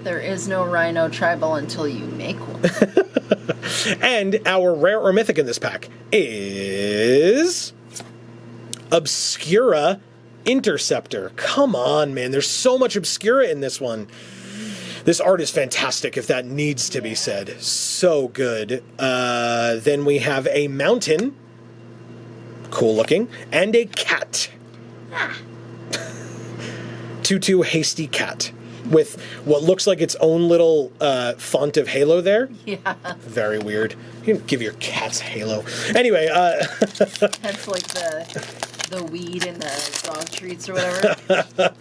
There is no rhino tribal until you make one. And our rare or mythic in this pack is Obscura Interceptor. Come on, man. There's so much Obscura in this one. This art is fantastic, if that needs to be said. So good. Then we have a mountain. Cool looking. And a cat. 2/2 Hasty Cat. With what looks like its own little font of Halo there. Yeah. Very weird. You can give your cats Halo. Anyway. That's like the weed in the dog treats or whatever.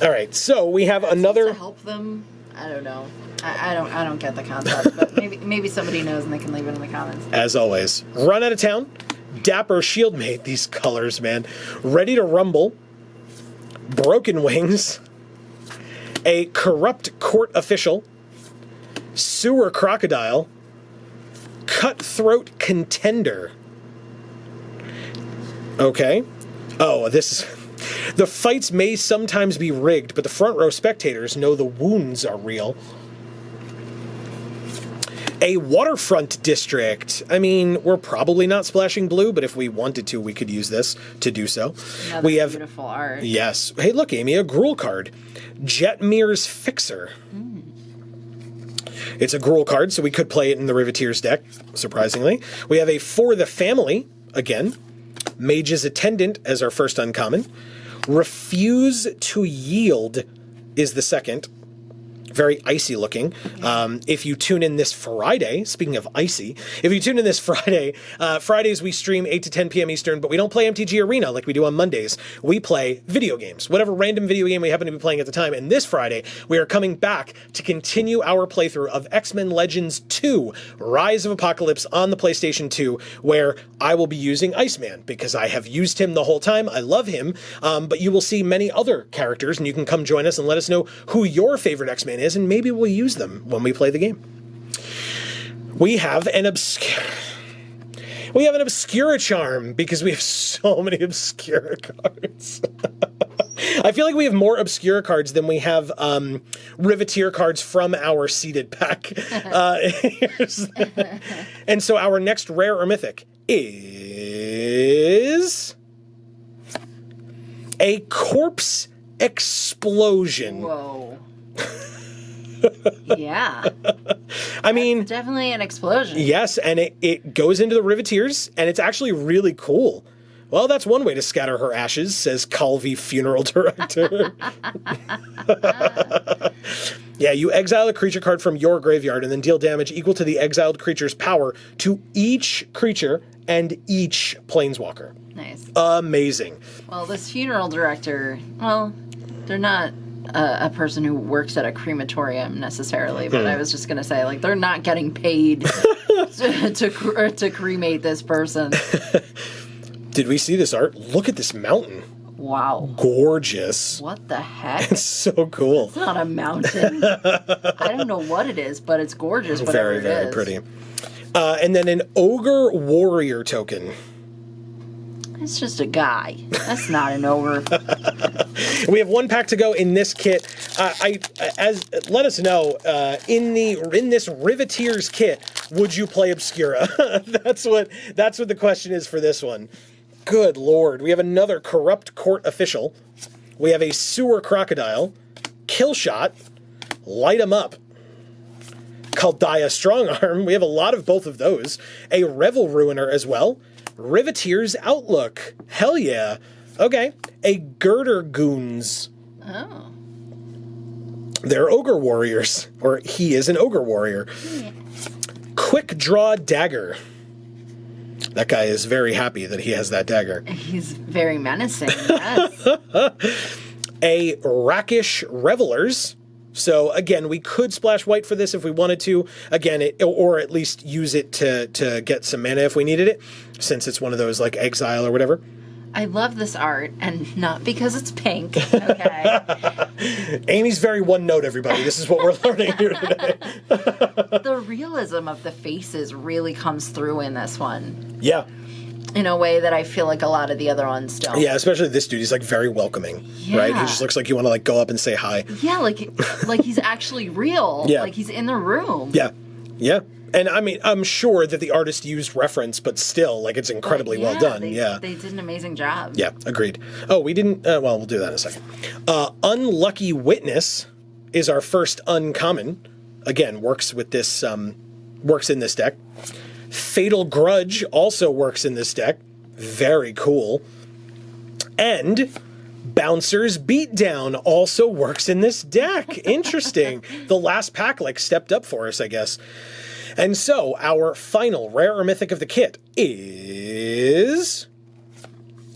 All right, so we have another. To help them, I don't know. I don't get the concept, but maybe somebody knows and they can leave it in the comments. As always, Run Out of Town, Dapper Shieldmate. These colors, man. Ready to Rumble, Broken Wings, a Corrupt Court Official, Sewer Crocodile, Cutthroat Contender. Okay. Oh, this is. The fights may sometimes be rigged, but the front row spectators know the wounds are real. A waterfront district. I mean, we're probably not splashing blue, but if we wanted to, we could use this to do so. Another we have beautiful art. Yes. Hey, look, Amy, a Gruul card. Jetmir's Fixer. It's a Gruul card, so we could play it in the Riveteers deck, surprisingly. We have a For the Family, again. Mage's Attendant as our first uncommon. Refuse to Yield is the second. Very icy looking. If you tune in this Friday, speaking of icy, if you tune in this Friday, Fridays we stream 8 to 10 p.m. Eastern, but we don't play MTG Arena like we do on Mondays. We play video games, whatever random video game we happen to be playing at the time. And this Friday, we are coming back to continue our playthrough of X-Men Legends 2, Rise of Apocalypse on the PlayStation 2, where I will be using Iceman, because I have used him the whole time. I love him, but you will see many other characters, and you can come join us and let us know who your favorite X-Man is, and maybe we'll use them when we play the game. We have an Obscura charm, because we have so many Obscura cards. I feel like we have more Obscura cards than we have Riveteer cards from our seeded pack. And so our next rare or mythic is a Corpse Explosion. Whoa. Yeah. I mean, that's definitely an explosion. Yes, and it goes into the Riveteers, and it's actually really cool. Well, that's one way to scatter her ashes, says Calvi Funeral Director. Yeah, you exile a creature card from your graveyard and then deal damage equal to the exiled creature's power to each creature and each planeswalker. Nice. Amazing. Well, this Funeral Director, well, they're not a person who works at a crematorium necessarily, but I was just going to say, like, they're not getting paid to cremate this person. Did we see this art? Look at this mountain. Wow. Gorgeous. What the heck? It's so cool. It's not a mountain. I don't know what it is, but it's gorgeous, whatever it is. Very, very pretty. And then an Ogre Warrior token. It's just a guy. That's not an ogre. We have one pack to go in this kit. Let us know in this Riveteers kit, would you play Obscura? That's what the question is for this one. Good Lord, we have another Corrupt Court Official. We have a Sewer Crocodile, Killshot, Light 'em Up, Kaldaya Strongarm. We have a lot of both of those. A Revel Ruiner as well. Riveteers Outlook. Hell yeah. Okay. A Girder Goons. Oh. They're Ogre Warriors. Or he is an Ogre Warrior. Yeah. Quick Draw Dagger. That guy is very happy that he has that dagger. He's very menacing, yes. A Rakish Revelers. So again, we could splash white for this if we wanted to. Again, or at least use it to get some mana if we needed it, since it's one of those like exile or whatever. I love this art, and not because it's pink, okay? Amy's very one note, everybody. This is what we're learning here today. The realism of the faces really comes through in this one. Yeah. In a way that I feel like a lot of the other ones don't. Yeah, especially this dude. He's like very welcoming, right? He just looks like you want to like go up and say hi. Yeah, like he's actually real. Yeah. Like he's in the room. Yeah, yeah. And I mean, I'm sure that the artist used reference, but still, like, it's incredibly well done. They did an amazing job. Yeah, agreed. Oh, we didn't, well, we'll do that in a second. Unlucky Witness is our first uncommon. Again, works with this, works in this deck. Fatal Grudge also works in this deck. Very cool. And Bouncer's Beatdown also works in this deck. Interesting. The last pack, like, stepped up for us, I guess. And so, our final rare or mythic of the kit is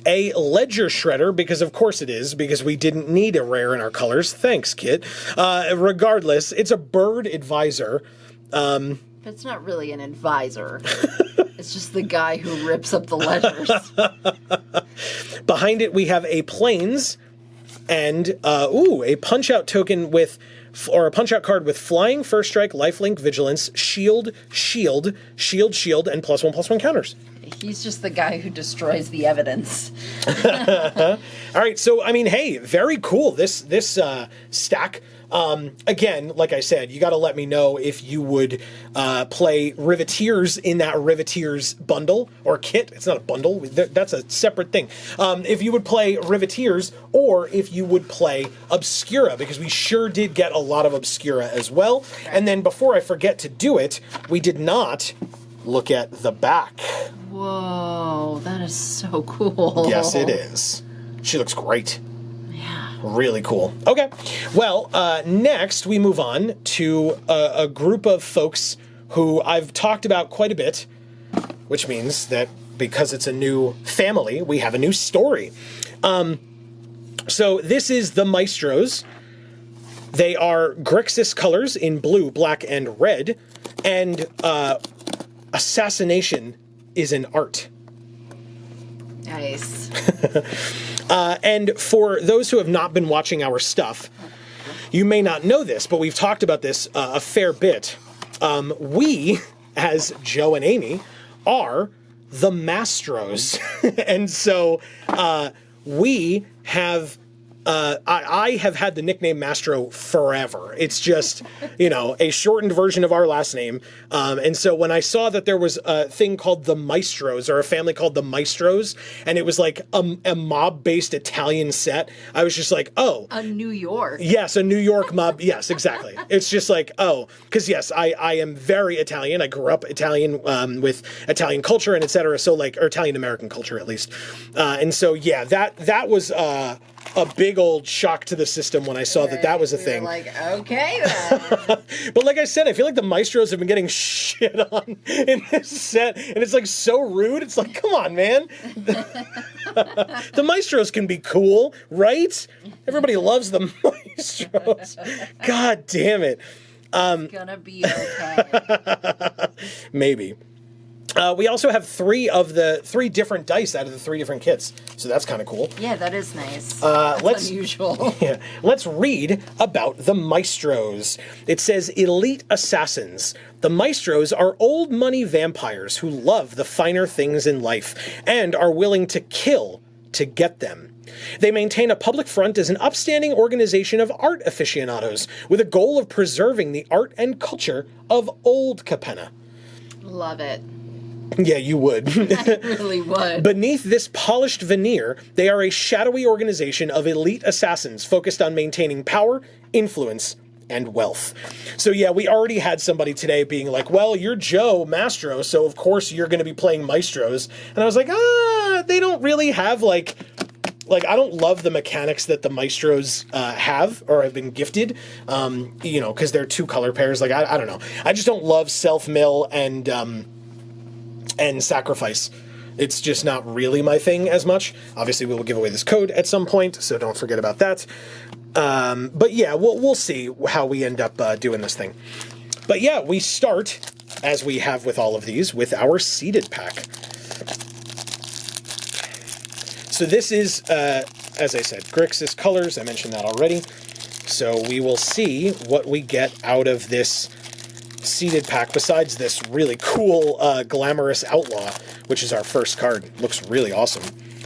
a Ledger Shredder, because of course it is, because we didn't need a rare in our colors. Thanks, kit. Regardless, it's a Bird Advisor. It's not really an advisor. It's just the guy who rips up the ledgers. Behind it, we have a Plains and, a Punch-Out token with... or a Punch-Out card with Flying, First Strike, Lifelink, Vigilance, Shield, Shield, Shield, Shield, and +1/+1 counters. He's just the guy who destroys the evidence. All right, so, I mean, hey, very cool. This stack Again, like I said, you got to let me know if you would play Riveteers in that Riveteers bundle or kit. It's not a bundle. That's a separate thing. If you would play Riveteers or if you would play Obscura, because we sure did get a lot of Obscura as well. And then before I forget to do it, we did not look at the back. Whoa, that is so cool. Yes, it is. She looks great. Yeah. Really cool. Okay. Well, next we move on to a group of folks who I've talked about quite a bit, which means that because it's a new family, we have a new story. So this is the Maestros. They are Grixis colors in blue, black, and red, and assassination is an art. Nice. And for those who have not been watching our stuff, you may not know this, but we've talked about this a fair bit. We, as Joe and Amy, are the Maestros. And so we have... I have had the nickname Maestro forever. It's just, a shortened version of our last name. And so when I saw that there was a thing called the Maestros, or a family called the Maestros, and it was like a mob-based Italian set, I was just like, oh. A New York. Yes, a New York mob. Yes, exactly. It's just like, oh, because yes, I am very Italian. I grew up Italian with Italian culture and et cetera. So or Italian-American culture at least. And so, yeah, that was... a big old shock to the system when I saw that was a thing. Like, okay then. But like I said, I feel like the Maestros have been getting shit on in this set, and it's like so rude. It's like, come on, man. The Maestros can be cool, right? Everybody loves the Maestros. God damn it. It's gonna be okay. Maybe. We also have three different dice out of the 3 different kits, so that's kind of cool. Yeah, that is nice. That's unusual. Yeah, let's read about the Maestros. It says, Elite Assassins. The Maestros are old money vampires who love the finer things in life and are willing to kill to get them. They maintain a public front as an upstanding organization of art aficionados with a goal of preserving the art and culture of old Capenna. Love it. Yeah, you would. I really would. Beneath this polished veneer, they are a shadowy organization of elite assassins focused on maintaining power, influence, and wealth. So yeah, we already had somebody today being like, well, you're Joe Maestro, so of course you're going to be playing Maestros. And I was like, they don't really have like I don't love the mechanics that the Maestros have or have been gifted, because they're 2 color pairs. Like, I don't know. I just don't love self-mill and sacrifice. It's just not really my thing as much. Obviously, we will give away this code at some point, so don't forget about that. But yeah, we'll see how we end up doing this thing. But yeah, we start, as we have with all of these, with our seeded pack. So this is, as I said, Grixis colors. I mentioned that already. So we will see what we get out of this seeded pack, besides this really cool Glamorous Outlaw, which is our first card. Looks really awesome.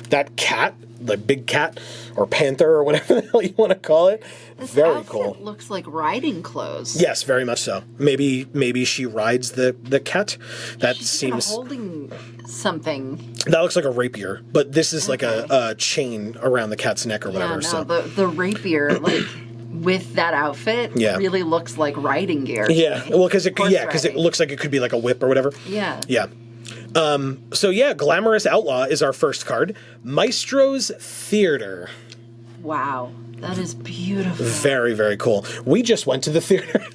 That cat, the big cat, or panther, or whatever the hell you want to call it, this very cool. Looks like riding clothes. Yes, very much so. Maybe she rides the cat. That She's seems holding something. That looks like a rapier, but this is like a chain around the cat's neck or whatever. Yeah, no, so the rapier, like with that outfit, really looks like riding gear. Yeah, well, because it looks like it could be like a whip or whatever. Yeah. Yeah. So yeah, Glamorous Outlaw is our first card. Maestro's Theater. Wow, that is beautiful. Very, very cool. We just went to the theater.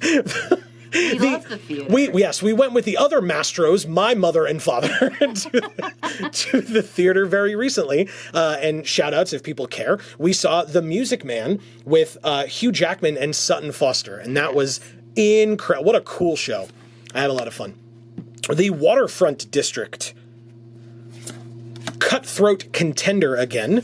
We love the theater. We went with the other Maestros, my mother and father, to the theater very recently. And shout outs if people care. We saw The Music Man with Hugh Jackman and Sutton Foster, and that was incredible. What a cool show. I had a lot of fun. The Waterfront District. Cutthroat Contender again.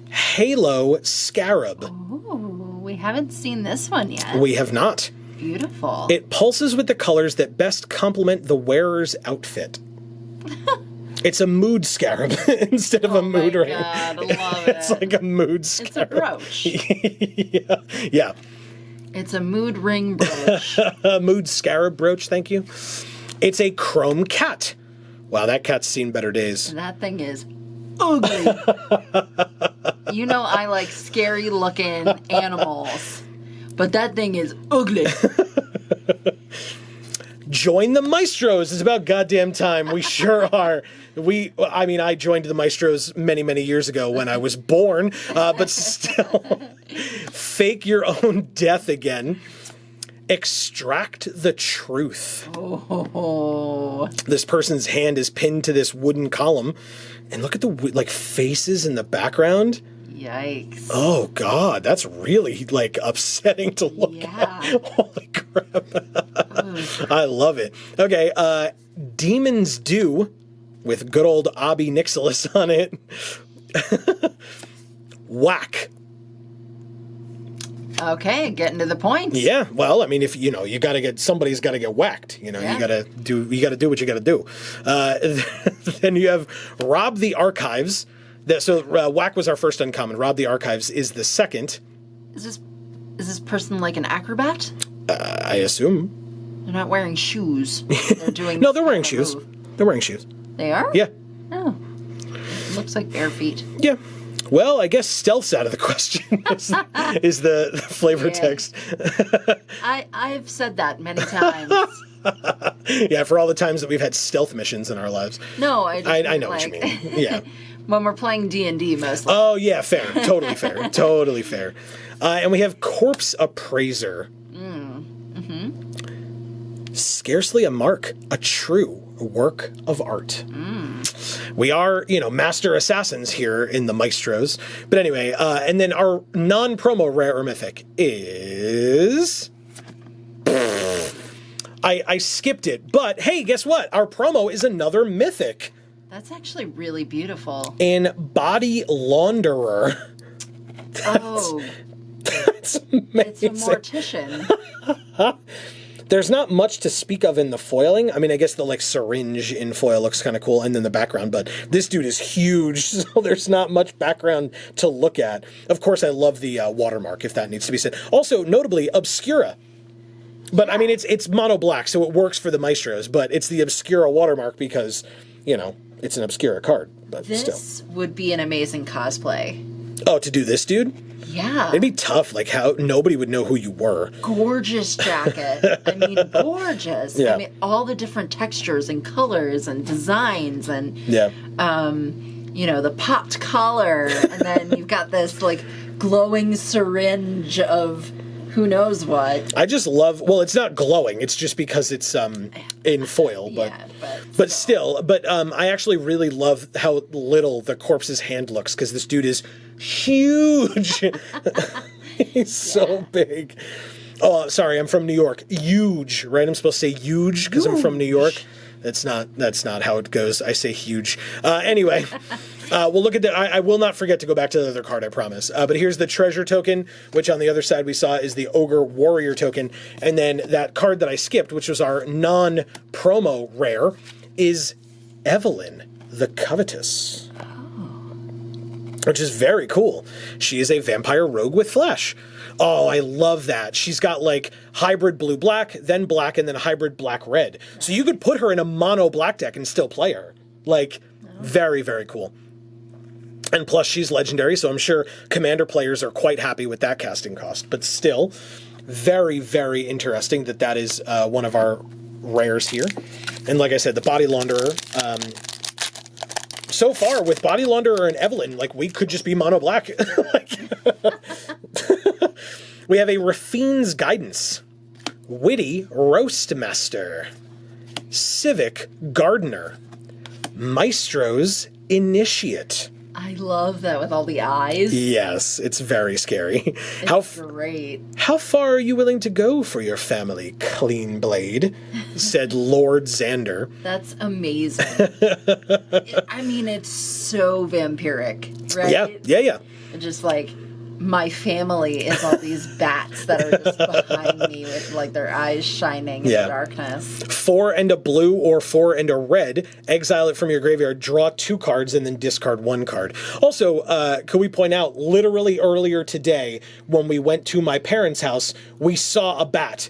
Halo Scarab. Ooh, we haven't seen this one yet. We have not. Beautiful. It pulses with the colors that best complement the wearer's outfit. It's a mood scarab instead of a mood ring. God, I love it. It's like a mood scarab. It's a brooch. Yeah. It's a mood ring brooch. A mood scarab brooch, thank you. It's a chrome cat. Wow, that cat's seen better days. That thing is ugly. You know I like scary-looking animals, but that thing is ugly. Join the Maestros. It's about goddamn time. We sure are. I joined the Maestros many, many years ago when I was born, but still, fake your own death again. Extract the truth. Oh. This person's hand is pinned to this wooden column, and look at the faces in the background. Yikes. Oh God, that's really upsetting to look at. Holy crap. I love it. Okay, Demons Do with good old Abi Nixilis on it. Whack. Okay, getting to the point. Yeah, well, I mean, if you gotta somebody's gotta get whacked. You gotta do what you gotta do. Then you have Rob the Archives. Whack was our first uncommon. Rob the Archives is the second. Is this person like an acrobat? I assume. They're not wearing shoes. They're doing No, they're wearing shoes. They're wearing shoes. They are? Yeah. Oh. Looks like bare feet. Yeah. Well, I guess stealth's out of the question is the flavor text. I've said that many times. Yeah, for all the times that we've had stealth missions in our lives. No, I know what you mean. Yeah. When we're playing D&D mostly. Oh, yeah, fair. Totally fair. Totally fair. And we have Corpse Appraiser. Scarcely a mark, a true work of art. We are, master assassins here in the Maestros. But anyway, and then our non-promo rare or mythic is... I skipped it, but hey, guess what? Our promo is another mythic. That's actually really beautiful. In Body Launderer. That's amazing. It's a mortician. There's not much to speak of in the foiling. I mean, I guess the syringe in foil looks kind of cool, and then the background, but this dude is huge, so there's not much background to look at. Of course, I love the watermark, if that needs to be said. Also, notably, Obscura. But, I mean, it's mono black, so it works for the Maestros, but it's the Obscura watermark because, it's an Obscura card, but this would be an amazing cosplay. Oh, to do this, dude? Yeah. It'd be tough, how nobody would know who you were. Gorgeous jacket. I mean, gorgeous. Yeah. I mean, all the different textures and colors and designs and, the popped collar. And then you've got this, glowing syringe of who knows what. I just love, well, it's not glowing. It's just because it's in foil, but still. But I actually really love how little the corpse's hand looks because this dude is huge. He's so big. Oh, sorry, I'm from New York. Huge, right? I'm supposed to say huge because I'm from New York. That's not how it goes. I say huge. Anyway, we'll look at the... I will not forget to go back to the other card, I promise. But here's the treasure token, which on the other side we saw is the Ogre Warrior token. And then that card that I skipped, which was our non-promo rare, is Evelyn the Covetous. Which is very cool. She is a vampire rogue with flash. Oh, I love that. She's got hybrid blue-black, then black, and then hybrid black-red. So you could put her in a mono black deck and still play her. Very, very cool. And plus, she's legendary, so I'm sure Commander players are quite happy with that casting cost. But still, very, very interesting that is one of our rares here. And like I said, the Body Launderer... so far, with Body Launderer and Evelyn, we could just be mono black. We have a Rafine's Guidance, Witty Roastmaster, Civic Gardener, Maestro's Initiate. I love that with all the eyes. Yes, it's very scary. It's great. How far are you willing to go for your family, Clean Blade? Said Lord Xander. That's amazing. I mean, it's so vampiric, right? Yeah. Just my family is all these bats that are just behind me with like their eyes shining in the darkness. 4 and a blue or 4 and a red. Exile it from your graveyard, draw 2 cards, and then discard 1 card. Also, could we point out, literally earlier today, when we went to my parents' house, we saw a bat.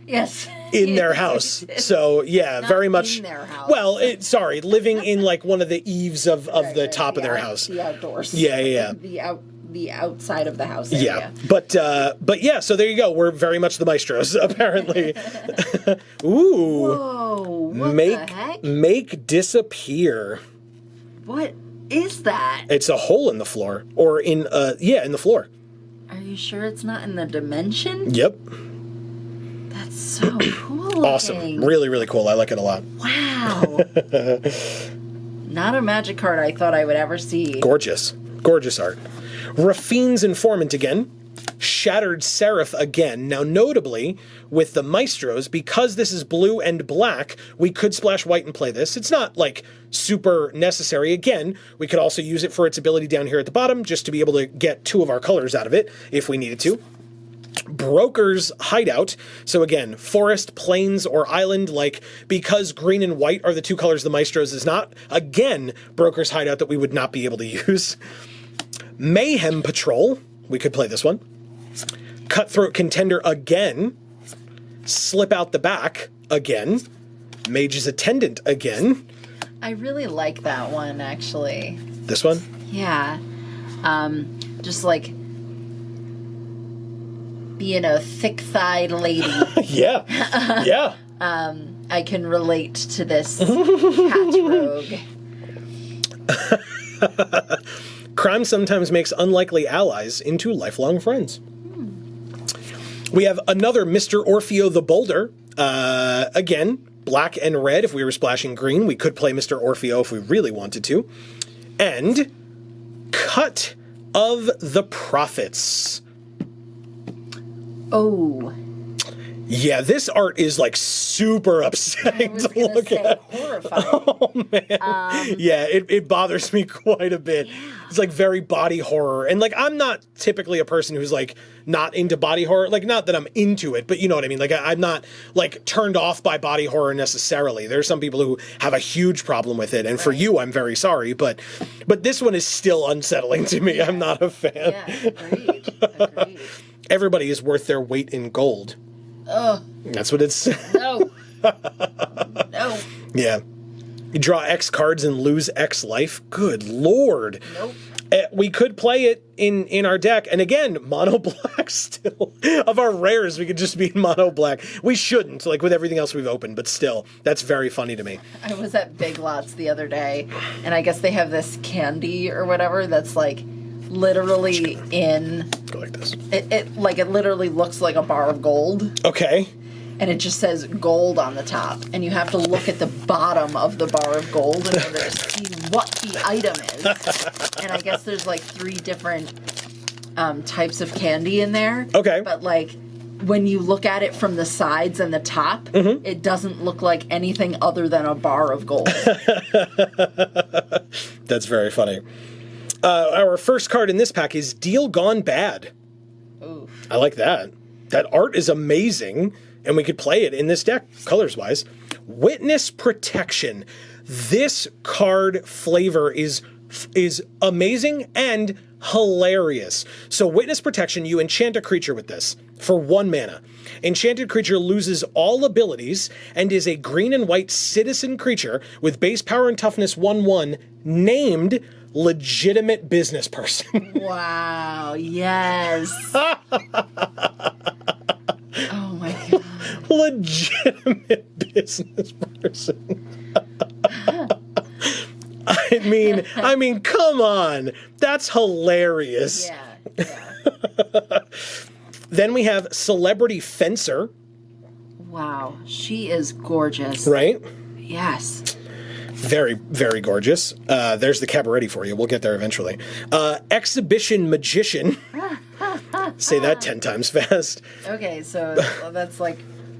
Yes. In their house. So, yeah, very much. In their house. Well, living in like one of the eaves of the top of their house. The outdoors. Yeah. The outside of the house area. Yeah. But yeah, so there you go. We're very much the Maestros, apparently. Ooh. Whoa. What the heck? Make disappear. What is that? It's a hole in the floor. Or in the floor. Are you sure it's not in the dimension? Yep. That's so cool. Awesome. Really, really cool. I like it a lot. Wow. Not a magic card I thought I would ever see. Gorgeous. Gorgeous art. Rafine's Informant again. Shattered Serif again. Now, notably, with the Maestros, because this is blue and black, we could splash white and play this. It's not, like, super necessary. Again, we could also use it for its ability down here at the bottom, just to be able to get 2 of our colors out of it, if we needed to. Broker's Hideout. So again, forest, plains, or island, like, because green and white are the 2 colors the Maestros is not, again, Broker's Hideout that we would not be able to use. Mayhem Patrol. We could play this one. Cutthroat Contender again. Slip Out the Back again. Mage's Attendant again. I really like that one, actually. This one? Yeah. Just like being a thick-thighed lady. Yeah. Yeah. I can relate to this cat rogue. Crime sometimes makes unlikely allies into lifelong friends. We have another Mr. Orfeo the Boulder. Again, black and red. If we were splashing green, we could play Mr. Orfeo if we really wanted to. And Cut of the Prophets. Oh. Yeah, this art is like super upsetting to look at. Horrifying. Oh man. Yeah, it bothers me quite a bit. Yeah. It's like very body horror. And like I'm not typically a person who's like not into body horror. Like not that I'm into it, but you know what I mean? Like I'm not like turned off by body horror necessarily. There's some people who have a huge problem with it. And for you, I'm very sorry, but this one is still unsettling to me. Yeah. I'm not a fan. Yeah, agreed. Everybody is worth their weight in gold. Oh. That's what it's. No. No. Yeah. You draw X cards and lose X life. Good Lord. Nope. We could play it in our deck. And again, mono black still. Of our rares, we could just be in mono black. We shouldn't, like with everything else we've opened, but still, that's very funny to me. I was at Big Lots the other day, and I guess they have this candy or whatever that's like literally in. Go like this. It literally looks like a bar of gold. Okay. And it just says gold on the top, and you have to look at the bottom of the bar of gold in order to see what the item is. And I guess there's like 3 different types of candy in there. Okay. But like when you look at it from the sides and the top, it doesn't look like anything other than a bar of gold. That's very funny. Our first card in this pack is Deal Gone Bad. Ooh. I like that. That art is amazing, and we could play it in this deck, colors-wise. Witness Protection. This card flavor is amazing and hilarious. So Witness Protection, you enchant a creature with this for 1 mana. Enchanted creature loses all abilities and is a green and white citizen creature with base power and toughness 1/1 named Legitimate Business Person. Wow, yes. Oh my god. Legitimate Business Person. I mean, come on. That's hilarious. Yeah. Then we have Celebrity Fencer. Wow, she is gorgeous. Right? Yes. Very, very gorgeous. There's the Cabarretti for you. We'll get there eventually. Exhibition Magician. Say that 10 times fast. Okay, so that's like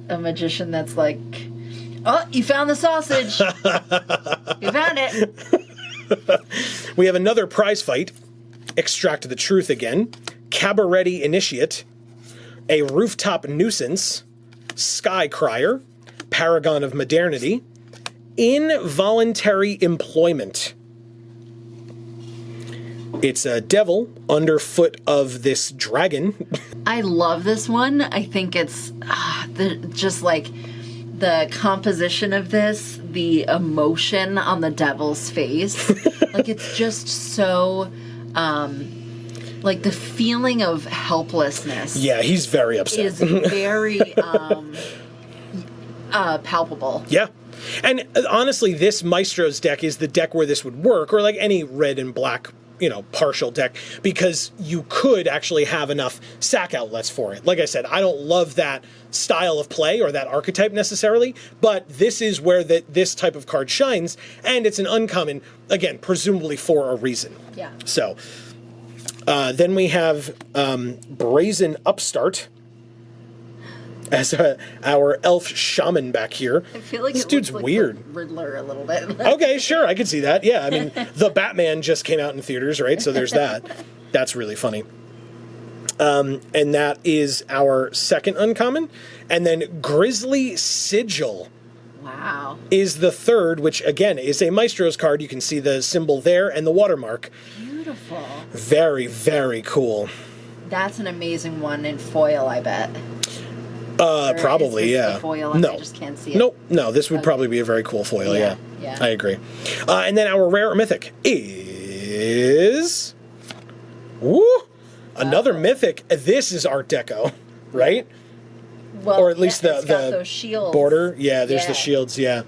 a magician that's like, oh, you found the sausage. You found it. We have another prize fight. Extract the Truth again. Cabarretti Initiate, a Rooftop Nuisance, Sky Crier, Paragon of Modernity, Involuntary Employment. It's a devil underfoot of this dragon. I love this one. I think it's just like the composition of this, the emotion on the devil's face. Like, it's just so, like, the feeling of helplessness. Yeah, he's very upset. Is very palpable. Yeah. And honestly, this Maestro's deck is the deck where this would work, or like any red and black, partial deck, because you could actually have enough sack outlets for it. Like I said, I don't love that style of play or that archetype necessarily, but this is where this type of card shines, and it's an uncommon, again, presumably for a reason. Yeah. So, then we have Brazen Upstart as our elf shaman back here. I feel like this dude's like weird. Riddler a little bit. Okay, sure, I could see that. Yeah, I mean, the Batman just came out in theaters, right? So there's that. That's really funny. And that is our second uncommon. And then Grizzly Sigil. Wow. Is the third, which again is a Maestro's card. You can see the symbol there and the watermark. Beautiful. Very, very cool. That's an amazing one in foil, I bet. Probably, yeah. Foil, no, I just can't see it. Nope, no. This would probably be a very cool foil. Yeah, I agree. And then our rare or mythic is another mythic. This is Art Deco, right? Well, or at least the those shields. Border. Yeah, there's the shields. Yeah,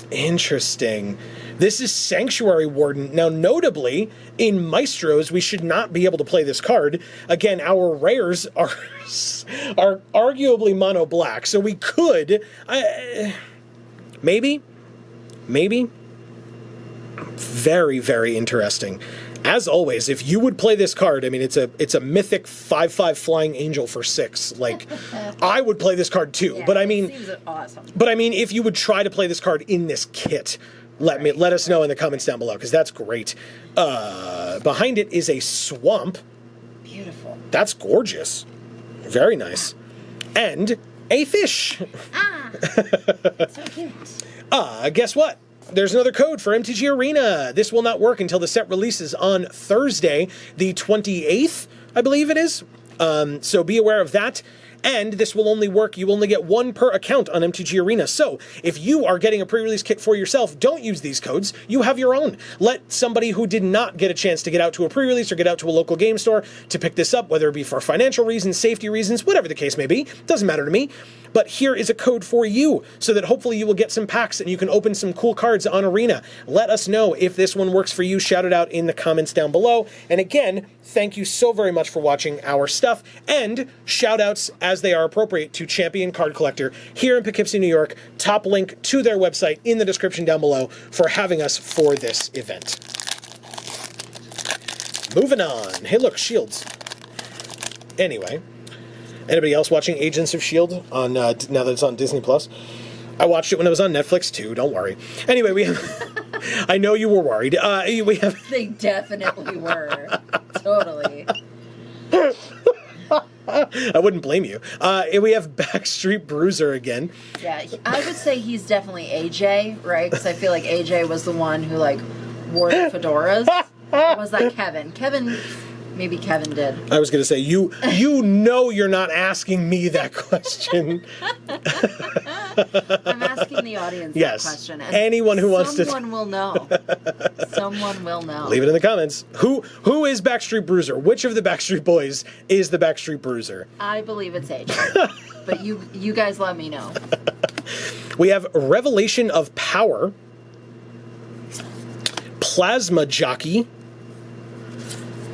interesting. This is Sanctuary Warden. Now, notably, in Maestros, we should not be able to play this card. Again, our rares are arguably mono black, so we could, maybe. Very, very interesting. As always, if you would play this card, I mean, it's a mythic 5/5 flying angel for 6. Like, I would play this card too. Yeah, but I mean, it seems awesome. But I mean, if you would try to play this card in this kit, let us know in the comments down below, because that's great. Behind it is a swamp. Beautiful. That's gorgeous. Very nice. And a fish. So cute. Guess what? There's another code for MTG Arena. This will not work until the set releases on Thursday, the 28th, I believe it is. So be aware of that. And this will only work, you only get one per account on MTG Arena. So if you are getting a pre-release kit for yourself, don't use these codes. You have your own. Let somebody who did not get a chance to get out to a pre-release or get out to a local game store to pick this up, whether it be for financial reasons, safety reasons, whatever the case may be. Doesn't matter to me. But here is a code for you so that hopefully you will get some packs and you can open some cool cards on Arena. Let us know if this one works for you. Shout it out in the comments down below. And again, thank you so very much for watching our stuff, and shout outs as they are appropriate to Champion Card Collector here in Poughkeepsie, New York. Top link to their website in the description down below for having us for this event. Moving on. Hey, look, shields. Anyway, anybody else watching Agents of S.H.I.E.L.D. on now that it's on Disney Plus? I watched it when it was on Netflix too. Don't worry. Anyway, we have. I know you were worried. We have. They definitely were. Totally. I wouldn't blame you. We have Backstreet Bruiser again. Yeah, I would say he's definitely AJ, right? Because I feel like AJ was the one who wore the fedoras. Or was that Kevin? Maybe Kevin did. I was going to say, you know you're not asking me that question. I'm asking the audience that question. And anyone who wants to... Someone will know. Someone will know. Leave it in the comments. Who is Backstreet Bruiser? Which of the Backstreet Boys is the Backstreet Bruiser? I believe it's AJ. But you guys let me know. We have Revelation of Power, Plasma Jockey,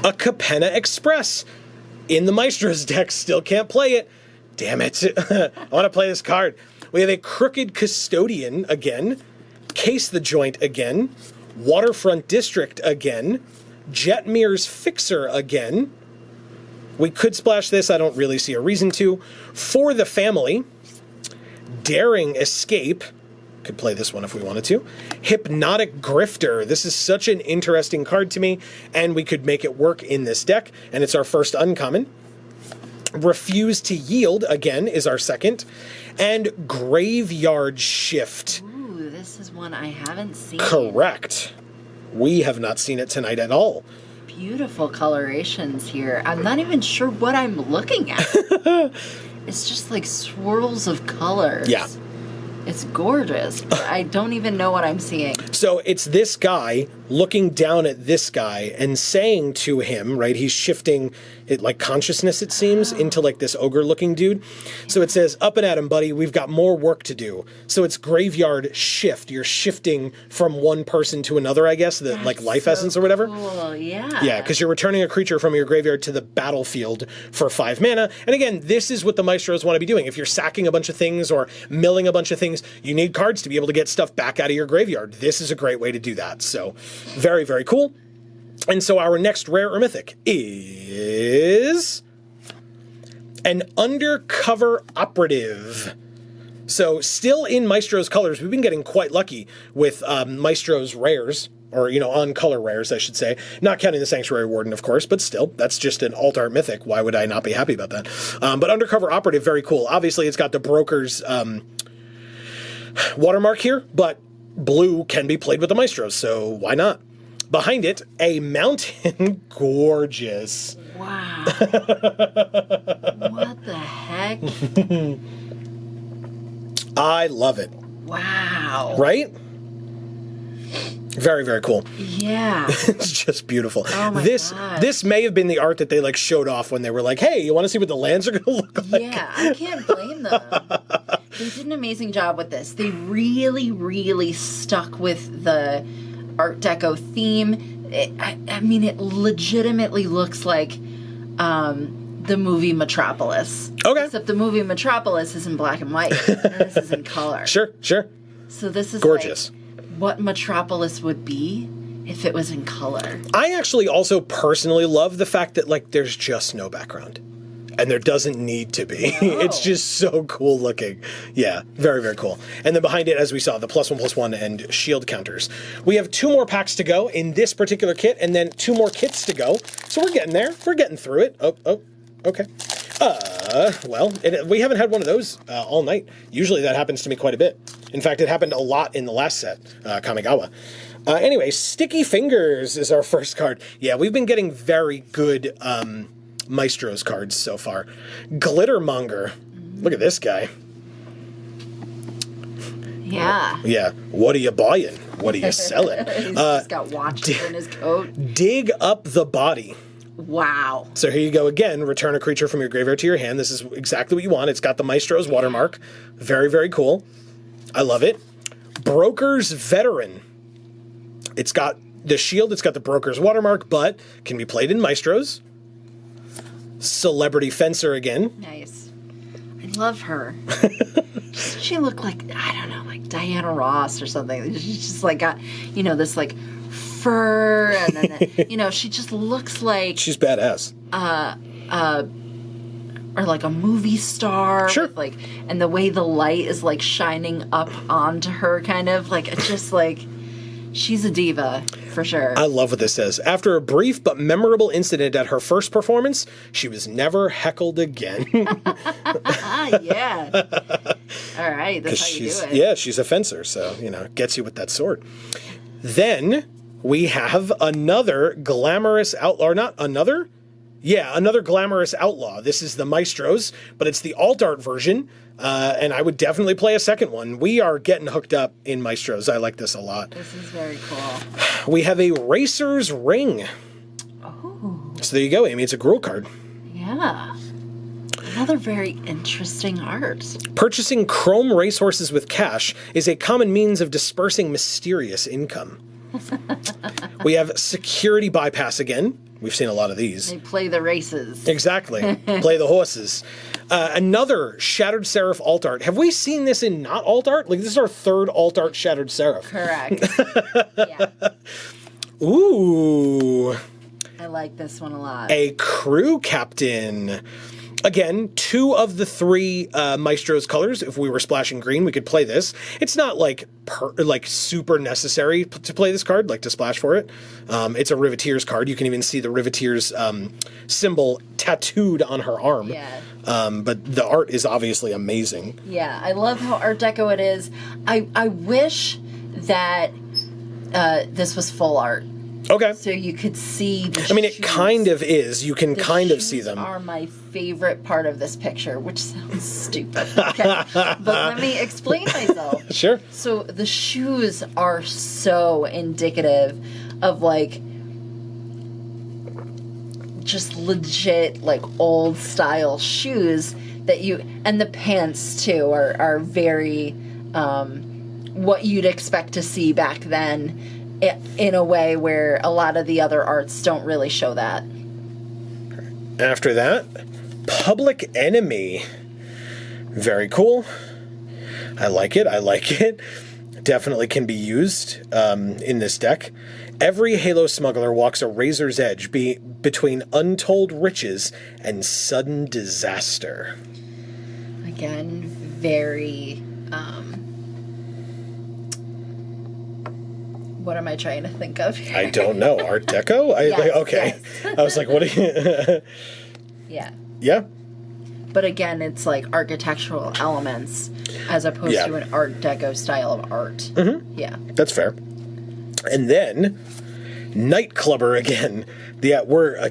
a Capenna Express. In the Maestro's deck, still can't play it. Damn it. I want to play this card. We have a Crooked Custodian again, Case the Joint again, Waterfront District again, Jetmir's Fixer again. We could splash this, I don't really see a reason to. For the Family, Daring Escape, Could play this one if we wanted to. Hypnotic Grifter. This is such an interesting card to me, and we could make it work in this deck, and it's our first uncommon. Refuse to Yield, again, is our second. And Graveyard Shift. Ooh, this is one I haven't seen. Correct. We have not seen it tonight at all. Beautiful colorations here. I'm not even sure what I'm looking at. It's just like swirls of colors. Yeah. It's gorgeous, but I don't even know what I'm seeing. So it's this guy looking down at this guy and saying to him, right, he's shifting it like consciousness, it seems, into like this ogre-looking dude. So it says, up and at him, buddy, we've got more work to do. So it's graveyard shift. You're shifting from one person to another, I guess, the like life essence or whatever. Cool, yeah. Yeah, because you're returning a creature from your graveyard to the battlefield for 5 mana. And again, this is what the Maestros want to be doing. If you're sacking a bunch of things or milling a bunch of things, you need cards to be able to get stuff back out of your graveyard. This is a great way to do that. So very, very cool. And so our next rare or mythic is an Undercover Operative. So still in Maestro's colors, we've been getting quite lucky with Maestro's rares, or, you know, on color rares, I should say. Not counting the Sanctuary Warden, of course, but still, that's just an alt art mythic. Why would I not be happy about that? But Undercover Operative, very cool. Obviously, it's got the Broker's watermark here, but blue can be played with the Maestros, so why not? Behind it, a Mountain. Gorgeous. Wow. What the heck? I love it. Wow. Right? Very, very cool. Yeah. It's just beautiful. Oh my God. This may have been the art that they like showed off when they were like, hey, you want to see what the lands are going to look like? Yeah, I can't blame them. They did an amazing job with this. They really, really stuck with the Art Deco theme. I mean, it legitimately looks like the movie Metropolis. Okay. Except the movie Metropolis is in black and white, and this is in color. Sure. So this is gorgeous. Like what Metropolis would be if it was in color. I actually also personally love the fact that, like, there's just no background. And there doesn't need to be. No. It's just so cool looking. Yeah, very, very cool. And then behind it, as we saw, the +1/+1 and shield counters. We have 2 more packs to go in this particular kit, and then 2 more kits to go. So we're getting there. We're getting through it. Oh, okay. Well, we haven't had one of those all night. Usually that happens to me quite a bit. In fact, it happened a lot in the last set, Kamigawa. Anyway, Sticky Fingers is our first card. Yeah, we've been getting very good Maestro's cards so far. Glittermonger. Look at this guy. Yeah. Yeah. What are you buying? What are you selling? He's just got watches in his coat. Dig Up the Body. Wow. So here you go again. Return a creature from your graveyard to your hand. This is exactly what you want. It's got the Maestro's watermark. Very, very cool. I love it. Broker's Veteran. It's got the shield. It's got the Broker's watermark, but can be played in Maestros. Celebrity Fencer again. Nice. I love her. She looked like, I don't know, like Diana Ross or something. She's just like got, you know, this like fur, and then, you know, she just looks like... She's badass. Or like a movie star. Sure. With like, and the way the light is like shining up onto her, kind of like, it's just like, she's a diva for sure. I love what this says. After a brief but memorable incident at her first performance, she was never heckled again. Yeah. All right, that's how you do it. Yeah, she's a fencer, so, you know, gets you with that sword. Then we have another glamorous outlaw. Not another? Yeah, another glamorous outlaw. This is the Maestros, but it's the alt art version, and I would definitely play a second one. We are getting hooked up in Maestros. I like this a lot. This is very cool. We have a Racer's Ring. Oh. So there you go, Amy. It's a Gruul card. Yeah. Another very interesting art. Purchasing chrome racehorses with cash is a common means of dispersing mysterious income. We have Security Bypass again. We've seen a lot of these. They play the races. Exactly. Play the horses. Another Shattered Serif alt art. Have we seen this in not alt art? Like, this is our third alt art Shattered Serif. Correct. Yeah. Ooh. I like this one a lot. A Crew Captain. Again, 2 of the 3 Maestro's colors. If we were splashing green, we could play this. It's not like super necessary to play this card, like to splash for it. It's a Riveteers card. You can even see the Riveteers symbol tattooed on her arm. Yeah. But the art is obviously amazing. Yeah, I love how Art Deco it is. I wish that this was full art. Okay. So you could see the I mean, it shoes. kind of is. You can kind of see them. Are my favorite part of this picture, which sounds stupid. Okay. But let me explain myself. Sure. So the shoes are so indicative of like just legit like old style shoes that you, and the pants too are very what you'd expect to see back then, in a way where a lot of the other arts don't really show that. After that, Public Enemy. Very cool. I like it. I like it. Definitely can be used in this deck. Every Halo smuggler walks a razor's edge between untold riches and sudden disaster. Again, very... what am I trying to think of here? I don't know. Art Deco? Yes, okay. yes. I was like, what are you... Yeah. Yeah. But again, it's like architectural elements as opposed to an Art Deco style of art. Mm-hmm. Yeah. That's fair. And then, Nightclubber again. Yeah, we're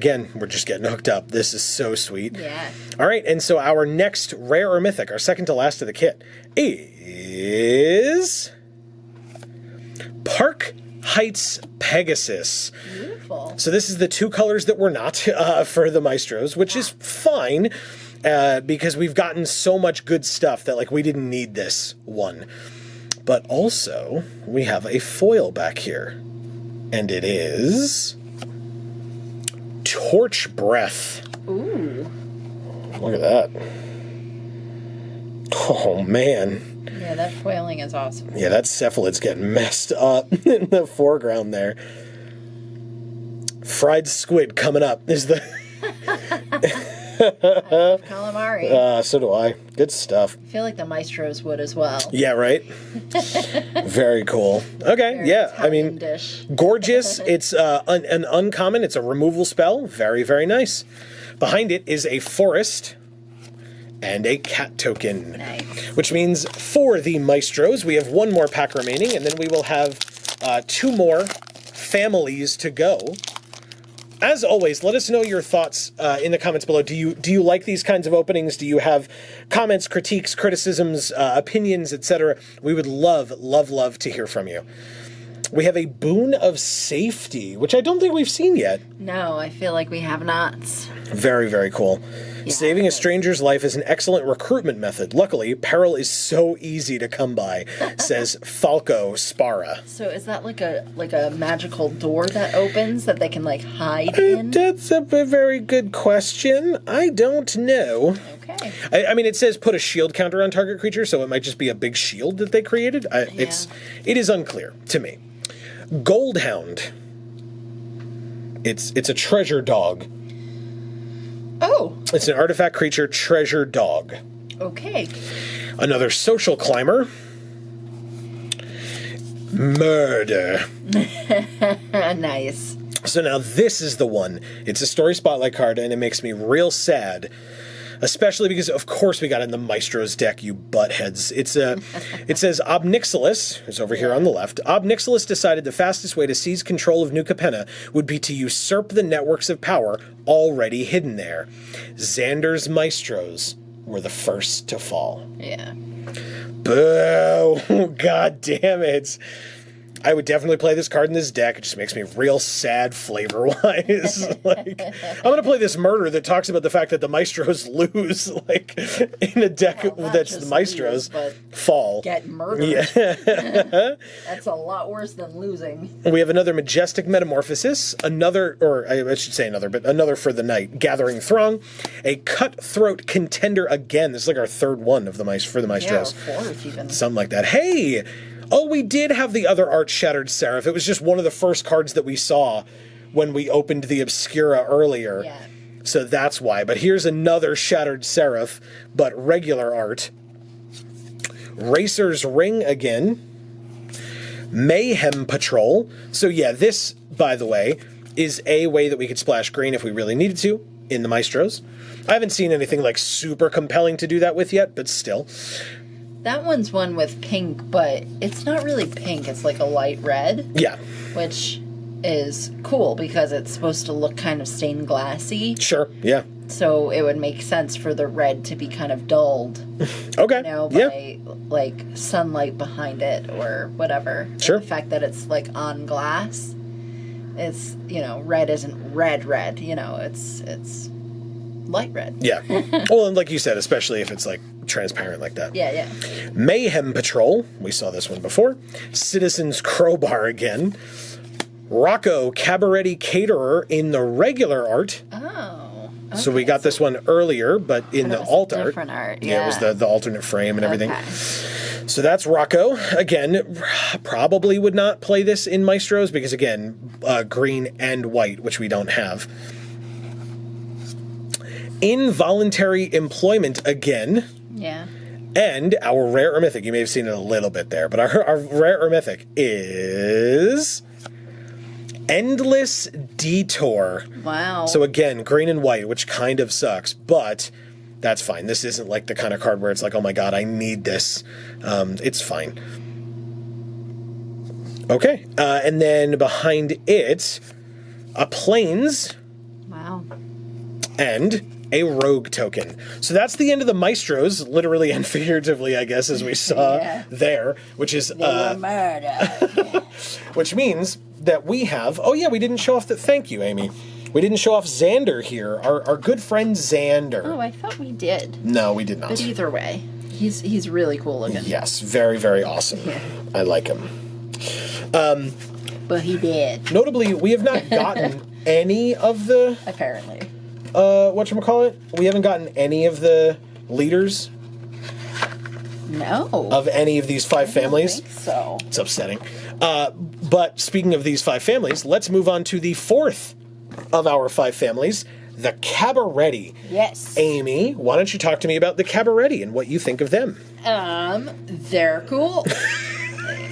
just getting hooked up. This is so sweet. Yeah. All right, and so our next rare or mythic, our second to last of the kit, is Park Heights Pegasus. Beautiful. So this is the 2 colors that were not for the Maestros, which is fine because we've gotten so much good stuff that like we didn't need this one. But also, we have a foil back here, and it is Torch Breath. Ooh. Look at that. Oh, man. Yeah, that foiling is awesome. Yeah, that cephalid's getting messed up in the foreground there. Fried squid coming up is the... Calamari. So do I. Good stuff. I feel like the Maestros would as well. Yeah, right? Very cool. Okay, Very yeah. I Italian mean, dish. gorgeous. It's an uncommon. It's a removal spell. Very, very nice. Behind it is a forest and a cat token. Nice. Which means for the Maestros, we have 1 more pack remaining, and then we will have 2 more families to go. As always, let us know your thoughts in the comments below. Do you like these kinds of openings? Do you have comments, critiques, criticisms, opinions, etc.? We would love, love, love to hear from you. We have a Boon of Safety, which I don't think we've seen yet. No, I feel like we have not. Very, very cool. Yeah, Saving a stranger's life is an excellent recruitment method. Luckily, peril is so easy to come by, says Falco Sparrow. So is that like a magical door that opens that they can like hide in? That's a very good question. I don't know. Okay. I mean, it says put a shield counter on target creature, so it might just be a big shield that they created. It is unclear to me. Goldhound. It's a treasure dog. Oh. It's an artifact creature treasure dog. Okay. Another social climber. Murder. Nice. So now this is the one. It's a story spotlight card, and it makes me real sad. Especially because, of course, we got in the Maestro's deck, you buttheads. It says, Obnixilis, who's over here on the left, Obnixilis decided the fastest way to seize control of New Capenna would be to usurp the networks of power already hidden there. Xander's Maestros were the first to fall. Yeah. Boo! God damn it. I would definitely play this card in this deck. It just makes me real sad flavor-wise. Like, I'm going to play this murder that talks about the fact that the Maestros lose, like, in a deck that's the Maestros fall. Get murdered. Yeah. That's a lot worse than losing. We have another Majestic Metamorphosis, another for the night, Gathering Throng, a Cutthroat Contender again. This is like our 3rd one of the for the Maestros. Yeah, or 4th even. Something like that. Hey! Oh, we did have the other art Shattered Serif. It was just one of the first cards that we saw when we opened the Obscura earlier. Yeah. So that's why. But here's another Shattered Serif, but regular art. Racer's Ring again. Mayhem Patrol. So yeah, this, by the way, is a way that we could splash green if we really needed to in the Maestros. I haven't seen anything like super compelling to do that with yet, but still. That one's one with pink, but it's not really pink. It's like a light red. Yeah. Which is cool because it's supposed to look kind of stained glassy. Sure, yeah. So it would make sense for the red to be kind of dulled. Okay, you know, by like sunlight behind it or whatever. Sure. And the fact that it's like on glass, it's, you know, red isn't red, you know, it's light red. Yeah. Well, and like you said, especially if it's like transparent like that. Yeah. Mayhem Patrol, we saw this one before. Citizen's Crowbar again. Rocco Cabarretti Caterer in the regular art. Oh. Okay. So we got this one earlier, but in the alt art. Different art. Yeah, it was the alternate frame and everything. Okay. So that's Rocco. Again, probably would not play this in Maestros because, again, green and white, which we don't have. Involuntary Employment again. Yeah. And our rare or mythic. You may have seen it a little bit there, but our rare or mythic is Endless Detour. Wow. So again, green and white, which kind of sucks, but that's fine. This isn't like the kind of card where it's like, oh my god, I need this. It's fine. Okay, and then behind it, a Plains. Wow. And a Rogue token. So that's the end of the Maestros, literally and figuratively, I guess, as we saw there, which is... They were murdered. Which means that we have... Oh yeah, we didn't show off the... Thank you, Amy. We didn't show off Xander here, our good friend Xander. Oh, I thought we did. No, we did not. But either way, he's really cool looking. Yes, very, very awesome. I like him. But he did. Notably, we have not gotten any of the... Apparently. Whatchamacallit? We haven't gotten any of the leaders. No. Of any of these 5 families. I don't think so. It's upsetting. But speaking of these 5 families, let's move on to the 4th of our 5 families, the Cabarretti. Yes. Amy, why don't you talk to me about the Cabarretti and what you think of them? They're cool.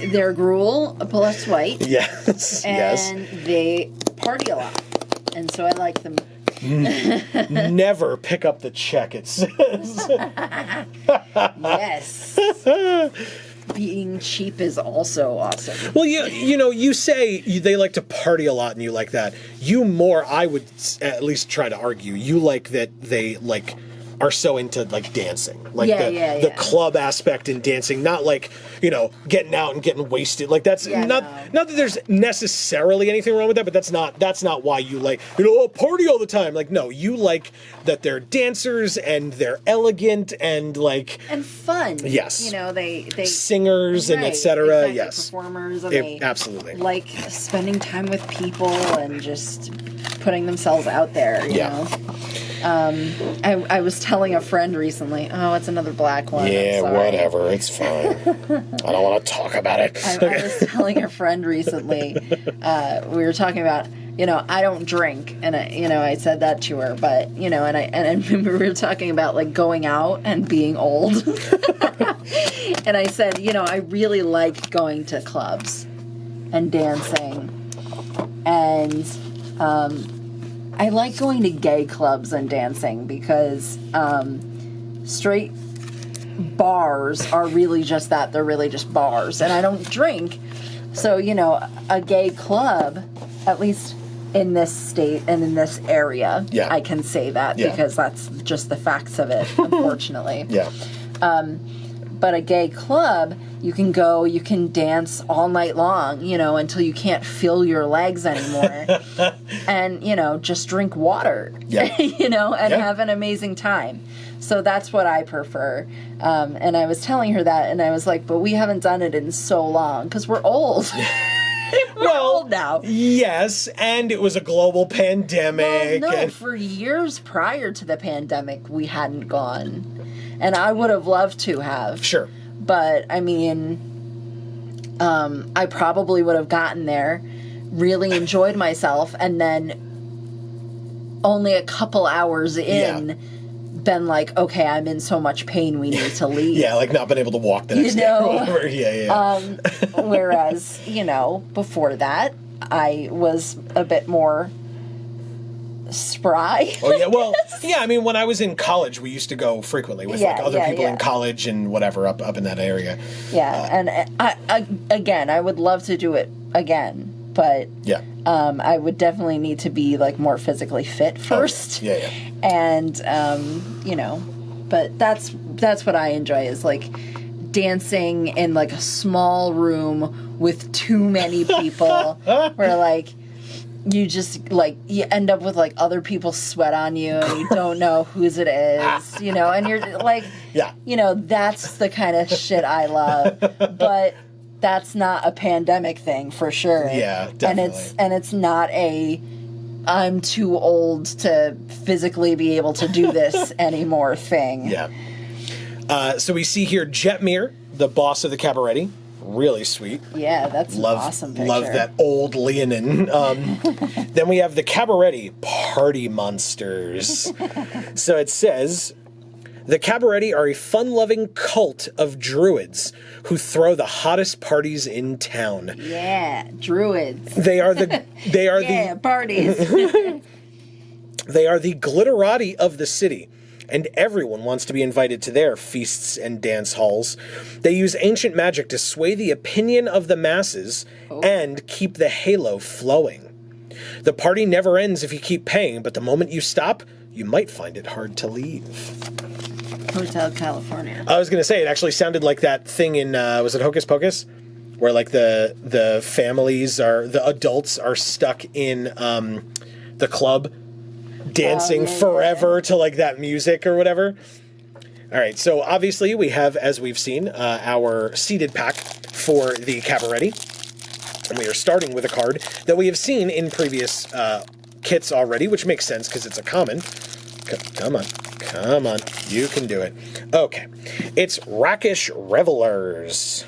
They're gruel plus white. Yes. And they party a lot. And so I like them. Never pick up the check, it says. Yes. Being cheap is also awesome. Well, you know, you say they like to party a lot and you like that. You more, I would at least try to argue, you like that they, like, are so into, like, dancing. Like, the club aspect in dancing, not like, you know, getting out and getting wasted. Like, that's not that there's necessarily anything wrong with that, but that's not why you like, you know, party all the time. Like, no, you like that they're dancers and they're elegant and, like... And fun. Yes. You know, they singers and etc. Exactly. Yes. Performers. And they absolutely. Like spending time with people and just putting themselves out there, you know? I was telling a friend recently, it's another black one. Yeah, whatever, it's fine. I don't want to talk about it. I was telling a friend recently, we were talking about, you know, I don't drink, and I said that to her, but, you know, and we were talking about, like, going out and being old. And I said, you know, I really like going to clubs and dancing, and I like going to gay clubs and dancing because straight bars are really just that. They're really just bars. And I don't drink. So, you know, a gay club, at least in this state and in this area, I can say that because that's just the facts of it, unfortunately. But a gay club, you can go, you can dance all night long, you know, until you can't feel your legs anymore. And, you know, just drink water, you know, and have an amazing time. So that's what I prefer. And I was telling her that, and I was like, but we haven't done it in so long, because we're old. We're old now. Yes, and it was a global pandemic. Well, no, for years prior to the pandemic, we hadn't gone. And I would have loved to have. Sure. But, I mean, I probably would have gotten there, really enjoyed myself, and then only a couple hours in been like, okay, I'm in so much pain, we need to leave. Yeah, like not been able to walk the next day or whatever. Yeah. Whereas, before that, I was a bit more spry. Oh yeah, well, yeah. I mean, when I was in college, we used to go frequently with like other people in college and whatever up in that area. Yeah, and I would love to do it again, but I would definitely need to be like more physically fit first. Yeah. And but that's what I enjoy is like dancing in like a small room with too many people, where like. You just, like, you end up with, like, other people's sweat on you, and you don't know whose it is, and you're, like, that's the kind of shit I love. But that's not a pandemic thing, for sure. Yeah, definitely. And it's not I'm too old to physically be able to do this anymore thing. Yeah. So we see here Jetmir, the boss of the Cabarretti. Really sweet. Yeah, that's an awesome picture. Love that old Leonin. Then we have the Cabarretti Party Monsters. So it says, the Cabarretti are a fun-loving cult of druids who throw the hottest parties in town. Yeah, druids. They are the parties. They are the glitterati of the city, and everyone wants to be invited to their feasts and dance halls. They use ancient magic to sway the opinion of the masses and keep the halo flowing. The party never ends if you keep paying, but the moment you stop, you might find it hard to leave. Hotel California. I was going to say, it actually sounded like that thing in, was it Hocus Pocus? Where, like, the families the adults are stuck in the club, dancing forever to like that music or whatever. All right, so obviously we have, as we've seen, our seeded pack for the Cabarretti, and we are starting with a card that we have seen in previous kits already, which makes sense because it's a common. Come on, you can do it. Okay, it's Rakish Revelers.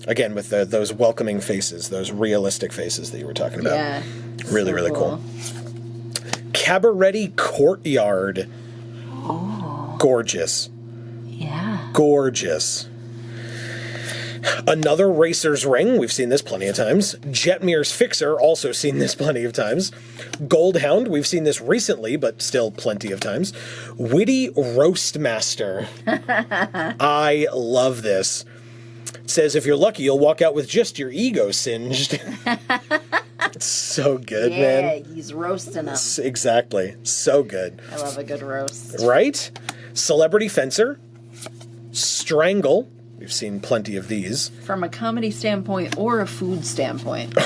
Again, with those welcoming faces, those realistic faces that you were talking about. Yeah, really cool. Cabarretti Courtyard. Oh. Gorgeous. Yeah. Gorgeous. Another Racer's Ring. We've seen this plenty of times. Jetmir's Fixer. Also seen this plenty of times. Goldhound. We've seen this recently, but still plenty of times. Witty Roast Master. I love this. It says, if you're lucky, you'll walk out with just your ego singed. It's so good, man. Yeah, he's roasting them. Exactly. So good. I love a good roast. Right? Celebrity Fencer. Strangle. We've seen plenty of these. From a comedy standpoint or a food standpoint.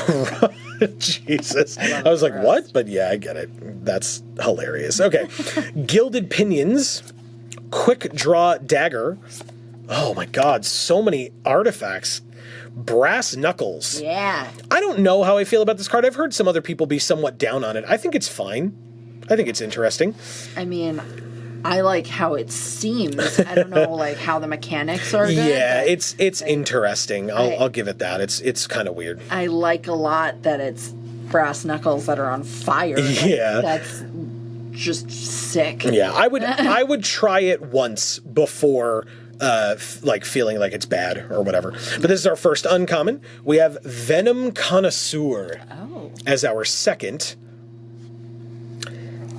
Jesus. I was like, what? But yeah, I get it. That's hilarious. Okay. Gilded Pinions. Quick Draw Dagger. Oh my god, so many artifacts. Brass Knuckles. Yeah. I don't know how I feel about this card. I've heard some other people be somewhat down on it. I think it's fine. I think it's interesting. I mean, I like how it seems. I don't know like how the mechanics are good. Yeah, it's interesting. I'll give it that. It's kind of weird. I like a lot that it's brass knuckles that are on fire. Yeah. That's just sick. Yeah, I would try it once before like feeling like it's bad or whatever. But this is our first uncommon. We have Venom Connoisseur as our second.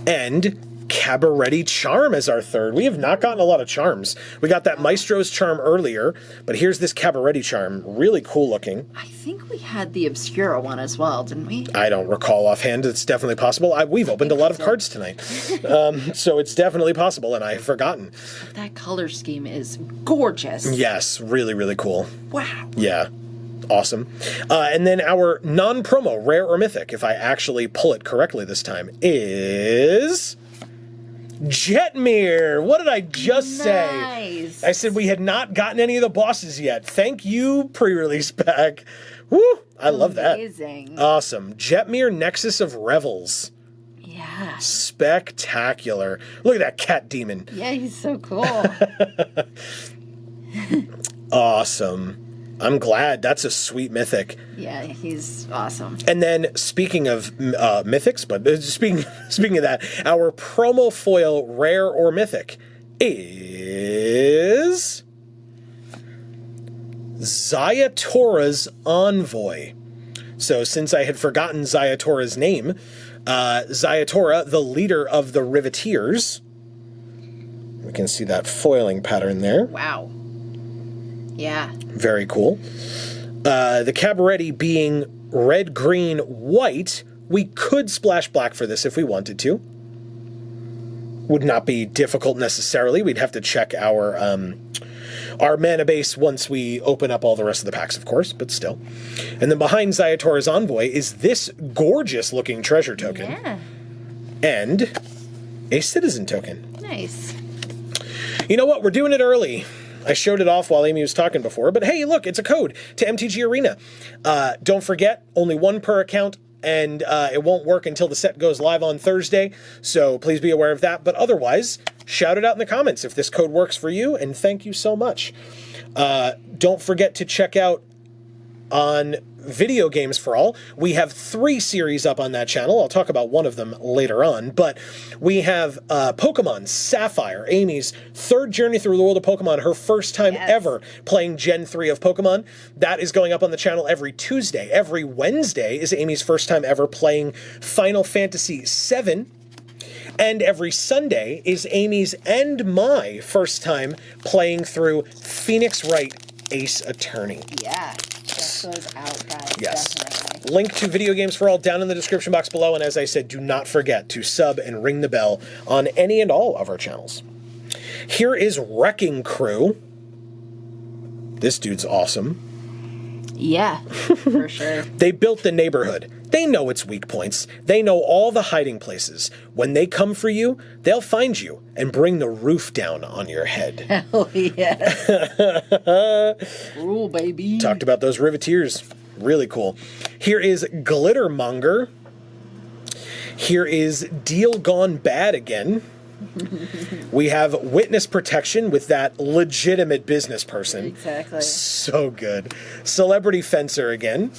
And Cabarretti Charm as our third. We have not gotten a lot of charms. We got that Maestro's Charm earlier, but here's this Cabarretti Charm. Really cool looking. I think we had the Obscura one as well, didn't we? I don't recall offhand. It's definitely possible. We've opened a lot of cards tonight. So it's definitely possible, and I have forgotten. That color scheme is gorgeous. Yes, really, really cool. Wow. Yeah. Awesome. And then our non-promo, rare or mythic, if I actually pull it correctly this time, is Jetmir. What did I just say? I said we had not gotten any of the bosses yet. Thank you, pre-release pack. Woo! I love that. Amazing. Awesome. Jetmir Nexus of Revels. Yeah. Spectacular. Look at that cat demon. Yeah, he's so cool. Awesome. I'm glad. That's a sweet mythic. Yeah, he's awesome. And then, speaking of mythics, but speaking of that, our promo foil rare or mythic is Zayatora's Envoy. So, since I had forgotten Zayatora's name, Zayatora, the leader of the Riveteers. We can see that foiling pattern there. Wow. Yeah. Very cool. The Cabarretti being red, green, white. We could splash black for this if we wanted to. Would not be difficult necessarily. We'd have to check our mana base once we open up all the rest of the packs, of course, but still. And then behind Zayatora's Envoy is this gorgeous looking treasure token. Yeah. And a citizen token. Nice. You know what? We're doing it early. I showed it off while Amy was talking before, but hey, look, it's a code to MTG Arena. Don't forget, only one per account, and it won't work until the set goes live on Thursday, so please be aware of that. But otherwise, shout it out in the comments if this code works for you, and thank you so much. Don't forget to check out on Video Games for All. We have 3 series up on that channel. I'll talk about one of them later on, but we have Pokemon Sapphire, Amy's 3rd journey through the world of Pokemon, her first time ever playing Gen 3 of Pokemon. That is going up on the channel every Tuesday. Every Wednesday is Amy's first time ever playing Final Fantasy VII. And every Sunday is Amy's and my first time playing through Phoenix Wright Ace Attorney. Yeah. Check those out, guys. Yes. Definitely. Link to Video Games for All down in the description box below. And as I said, do not forget to sub and ring the bell on any and all of our channels. Here is Wrecking Crew. This dude's awesome. Yeah, for sure. They built the neighborhood. They know its weak points. They know all the hiding places. When they come for you, they'll find you and bring the roof down on your head. Hell yeah. Cool, baby. Talked about those Riveteers. Really cool. Here is Glittermonger. Here is Deal Gone Bad again. We have Witness Protection with that legitimate business person. Exactly. So good. Celebrity Fencer again.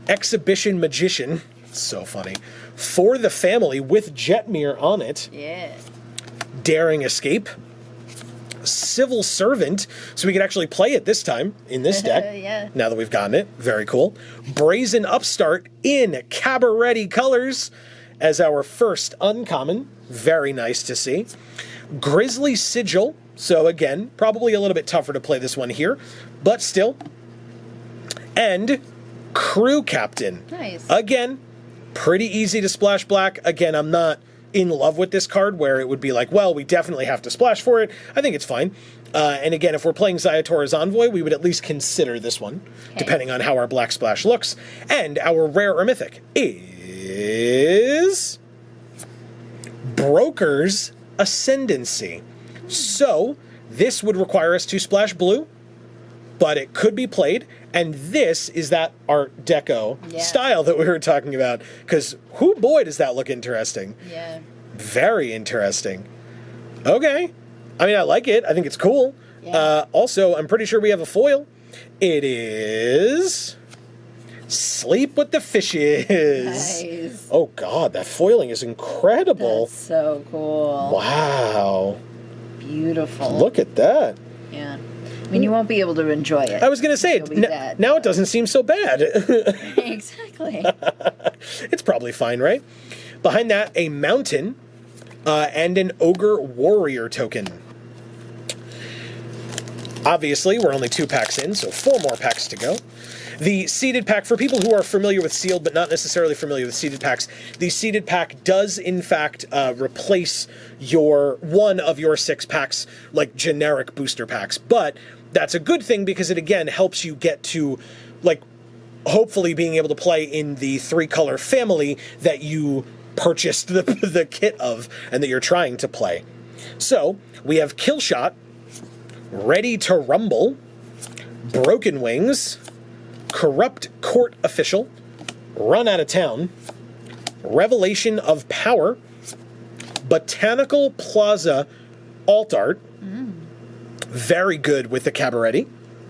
Exhibition Magician. So funny. For the Family with Jetmir on it. Yeah. Daring Escape. Civil Servant. So we can actually play it this time in this deck. Yeah. Now that we've gotten it. Very cool. Brazen Upstart in Cabarretti colors as our first uncommon. Very nice to see. Grizzly Sigil. So again, probably a little bit tougher to play this one here, but still. And Crew Captain. Nice. Again, pretty easy to splash black. Again, I'm not in love with this card where it would be like, well, we definitely have to splash for it. I think it's fine. And again, if we're playing Zayatora's Envoy, we would at least consider this one, depending on how our black splash looks. And our rare or mythic is Broker's Ascendancy. So this would require us to splash blue, but it could be played. And this is that Art Deco style that we were talking about. Because, whoo boy, does that look interesting. Yeah. Very interesting. Okay. I mean, I like it. I think it's cool. Yeah. Also, I'm pretty sure we have a foil. It is Sleep with the Fishes. Nice. Oh, God, that foiling is incredible. That's so cool. Wow. Beautiful. Look at that. Yeah. I mean, you won't be able to enjoy it. I was going to say, now it doesn't seem so bad. Exactly. It's probably fine, right? Behind that, a mountain and an Ogre Warrior token. Obviously, we're only 2 packs in, so 4 more packs to go. The seeded pack, for people who are familiar with sealed but not necessarily familiar with seeded packs, the seeded pack does in fact replace one of your 6 packs, like generic booster packs. But that's a good thing because it again helps you get to, like, hopefully being able to play in the 3-color family that you purchased the kit of and that you're trying to play. So we have Killshot, Ready to Rumble, Broken Wings, Corrupt Court Official, Run Out of Town, Revelation of Power, Botanical Plaza Alt Art, very good with the Cabarretti,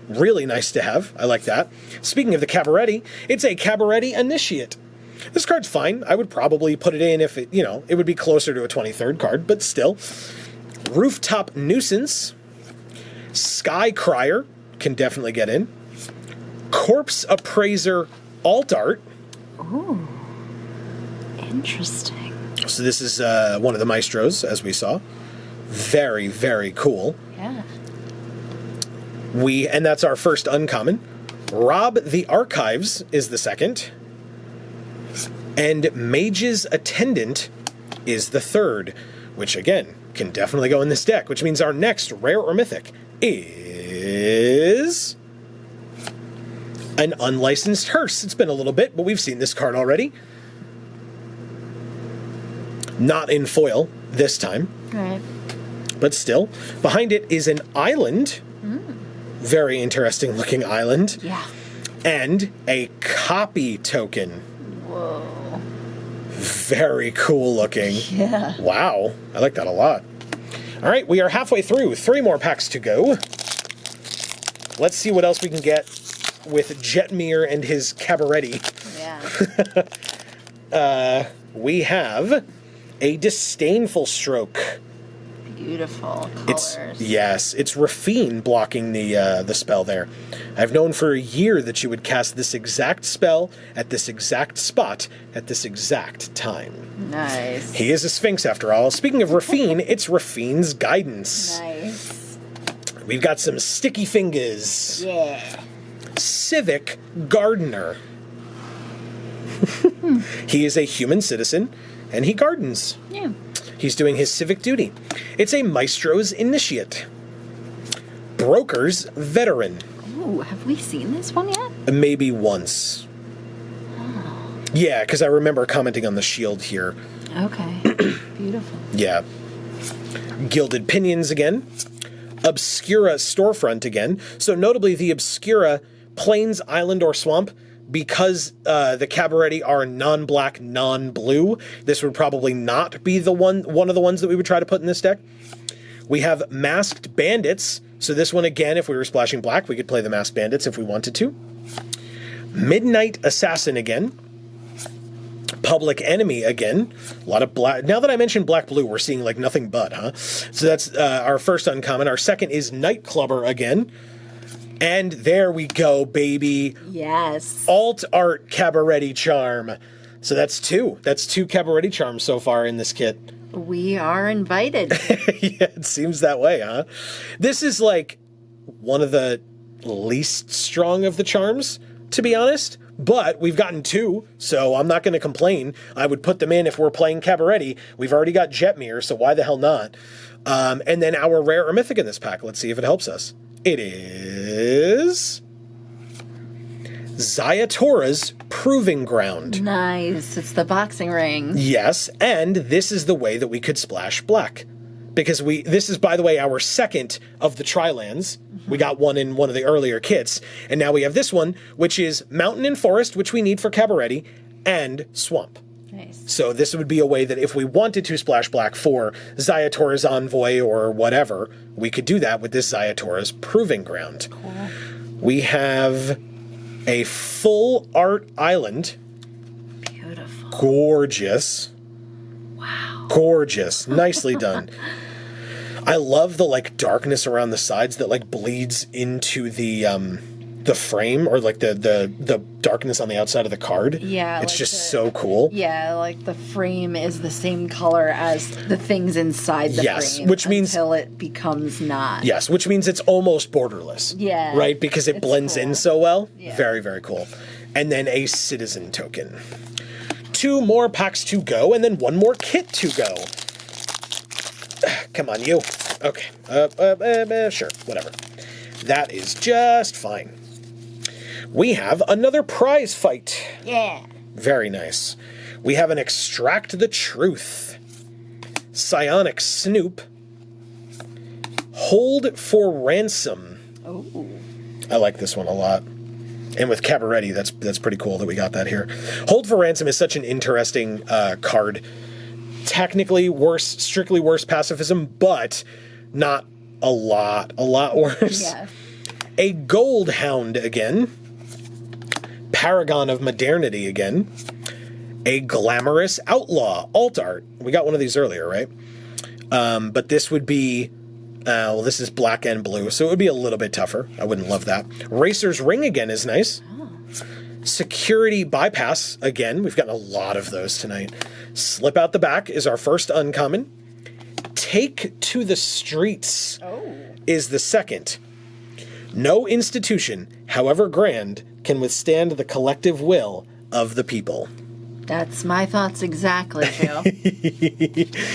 Really nice to have. I like that. Speaking of the Cabarretti, it's a Cabarretti Initiate. This card's fine. I would probably put it in if it, it would be closer to a 23rd card, but still. Rooftop Nuisance. Sky Crier can definitely get in. Corpse Appraiser Alt Art. Ooh. Interesting. So this is one of the Maestros, as we saw. Very, very cool. Yeah. And that's our first uncommon. Rob the Archives is the second. And Mage's Attendant is the third, which again, can definitely go in this deck, which means our next rare or mythic is an Unlicensed Hearse. It's been a little bit, but we've seen this card already. Not in foil this time. Right. But still. Behind it is an island. Very interesting looking island. Yeah. And a copy token. Whoa. Very cool looking. Yeah. Wow. I like that a lot. All right, we are halfway through. 3 more packs to go. Let's see what else we can get with Jetmir and his Cabarretti. Yeah. We have a Disdainful Stroke. Beautiful colors. It's Rafine blocking the spell there. I've known for a year that you would cast this exact spell at this exact spot at this exact time. Nice. He is a Sphinx after all. Speaking of Rafine, it's Rafine's Guidance. Nice. We've got some Sticky Fingers. Yeah. Civic Gardener. He is a human citizen, and he gardens. Yeah. He's doing his civic duty. It's a Maestro's Initiate. Broker's Veteran. Ooh, have we seen this one yet? Maybe once. Oh. Yeah, because I remember commenting on the shield here. Okay. Beautiful. Yeah. Gilded Pinions again. Obscura Storefront again. So notably the Obscura Plains, Island, or Swamp, because the Cabarretti are non-black, non-blue, this would probably not be one of the ones that we would try to put in this deck. We have Masked Bandits. So this one, again, if we were splashing black, we could play the Masked Bandits if we wanted to. Midnight Assassin again. Public Enemy again. A lot of black. Now that I mentioned black-blue, we're seeing like nothing but, huh? So that's our first uncommon. Our second is Nightclubber again. And there we go, baby. Yes. Alt Art Cabarretti Charm. So that's 2. That's 2 Cabarretti Charms so far in this kit. We are invited. Yeah, it seems that way, huh? This is like one of the least strong of the charms, to be honest. But we've gotten 2, so I'm not going to complain. I would put them in if we're playing Cabarretti. We've already got Jetmir, so why the hell not? And then our rare or mythic in this pack. Let's see if it helps us. It is Zayatora's Proving Ground. Nice. It's the boxing ring. Yes, and this is the way that we could splash black. Because this is, by the way, our second of the Tri-Lands. We got one in one of the earlier kits. And now we have this one, which is Mountain and Forest, which we need for Cabarretti, and Swamp. Nice. So this would be a way that if we wanted to splash black for Zayatora's Envoy or whatever, we could do that with this Zayatora's Proving Ground. Cool. We have a full art island. Beautiful. Gorgeous. Wow. Gorgeous. Nicely done. I love the like darkness around the sides that like bleeds into the frame, or like the darkness on the outside of the card. Yeah. It's like just so cool. Yeah, like the frame is the same color as the things inside the frame. Which means until it becomes not. Yes, which means it's almost borderless. Yeah. Right? Because it blends cool. in so well. Yeah. Very, very cool. And then a citizen token. 2 more packs to go, and then 1 more kit to go. Come on, you. Okay. Sure. Whatever. That is just fine. We have another prize fight. Yeah. Very nice. We have an Extract the Truth. Psionic Snoop. Hold for Ransom. Oh. I like this one a lot. And with Cabarretti, that's pretty cool that we got that here. Hold for Ransom is such an interesting card. Technically strictly worse pacifism, but not a lot worse. Yeah. A Gold Hound again. Paragon of Modernity again. A Glamorous Outlaw, alt art. We got one of these earlier, right? But this would be, well, this is black and blue, so it would be a little bit tougher. I wouldn't love that. Racer's Ring again is nice. Oh. Security Bypass again. We've gotten a lot of those tonight. Slip Out the Back is our first uncommon. Take to the Streets is the second. No institution, however grand, can withstand the collective will of the people. That's my thoughts exactly, Joe.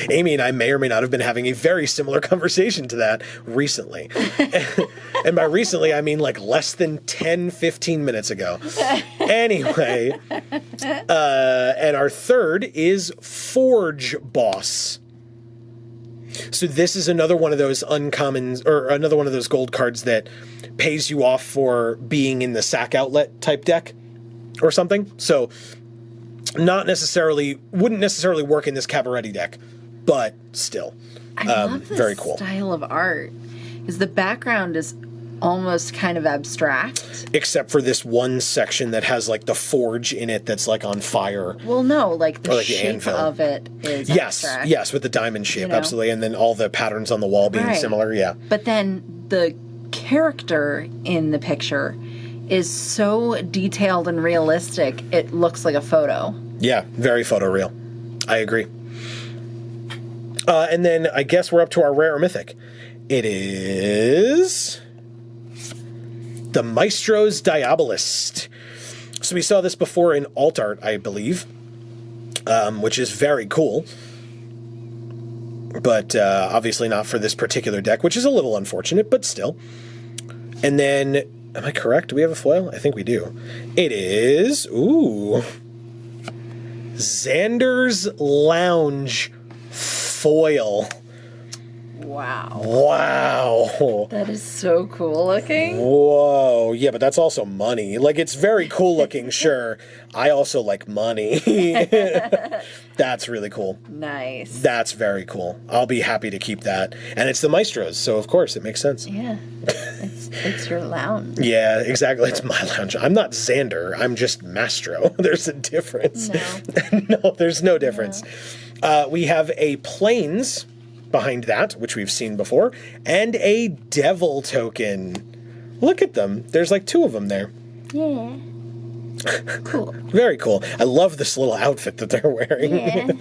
Amy and I may or may not have been having a very similar conversation to that recently. And by recently, I mean like less than 10, 15 minutes ago. Anyway, and our third is Forge Boss. So this is another one of those uncommons, or another one of those gold cards that pays you off for being in the sack outlet type deck or something. So wouldn't necessarily work in this Cabarretti deck, but still, I love this very cool style of art. Because the background is almost kind of abstract, except for this one section that has like the forge in it that's like on fire. Well, no, like the shape of it is abstract. Yes, with the diamond shape, absolutely, and then all the patterns on the wall being similar. Yeah, but then the character in the picture is so detailed and realistic, it looks like a photo. Yeah, very photoreal. I agree. And then I guess we're up to our rare or mythic. It is the Maestro's Diabolist. So we saw this before in alt art, I believe, which is very cool. But obviously not for this particular deck, which is a little unfortunate, but still. And then, am I correct? Do we have a foil? I think we do. It is, Xander's Lounge foil. Wow. That is so cool looking. Whoa. Yeah, but that's also money. Like, it's very cool looking, sure. I also like money. That's really cool. Nice. That's very cool. I'll be happy to keep that. And it's the Maestro's, so of course it makes sense. Yeah. It's your lounge. Yeah, exactly. It's my lounge. I'm not Xander. I'm just Maestro. There's a difference. No. No, there's no difference. No. We have a Plains behind that, which we've seen before, and a Devil token. Look at them. There's like two of them there. Yeah. Cool. Very cool. I love this little outfit that they're wearing. Yeah.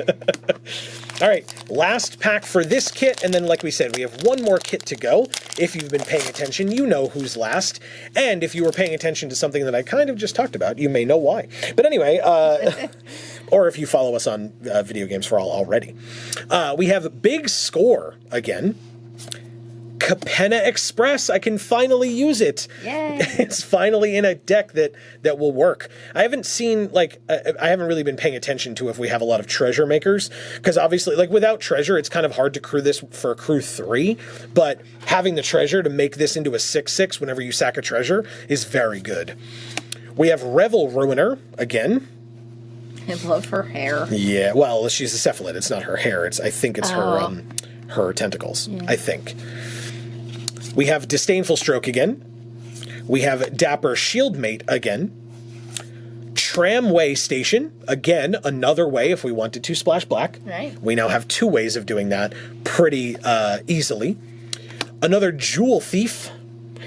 All right, last pack for this kit, and then like we said, we have one more kit to go. If you've been paying attention, you know who's last. And if you were paying attention to something that I kind of just talked about, you may know why. But anyway, or if you follow us on Video Games for All already. We have Big Score again. Capenna Express. I can finally use it. Yay. It's finally in a deck that will work. I haven't seen, like, I haven't really been paying attention to if we have a lot of treasure makers, because obviously, like, without treasure, it's kind of hard to crew this for crew 3, but having the treasure to make this into a 6/6 whenever you sack a treasure is very good. We have Revel Ruiner again. I love her hair. Yeah, well, she's a cephalid. It's not her hair. I think it's her tentacles. Yeah. I think. We have Disdainful Stroke again. We have Dapper Shieldmate again. Tramway Station, again, another way if we wanted to splash black. Right. We now have 2 ways of doing that pretty easily. Another Jewel Thief.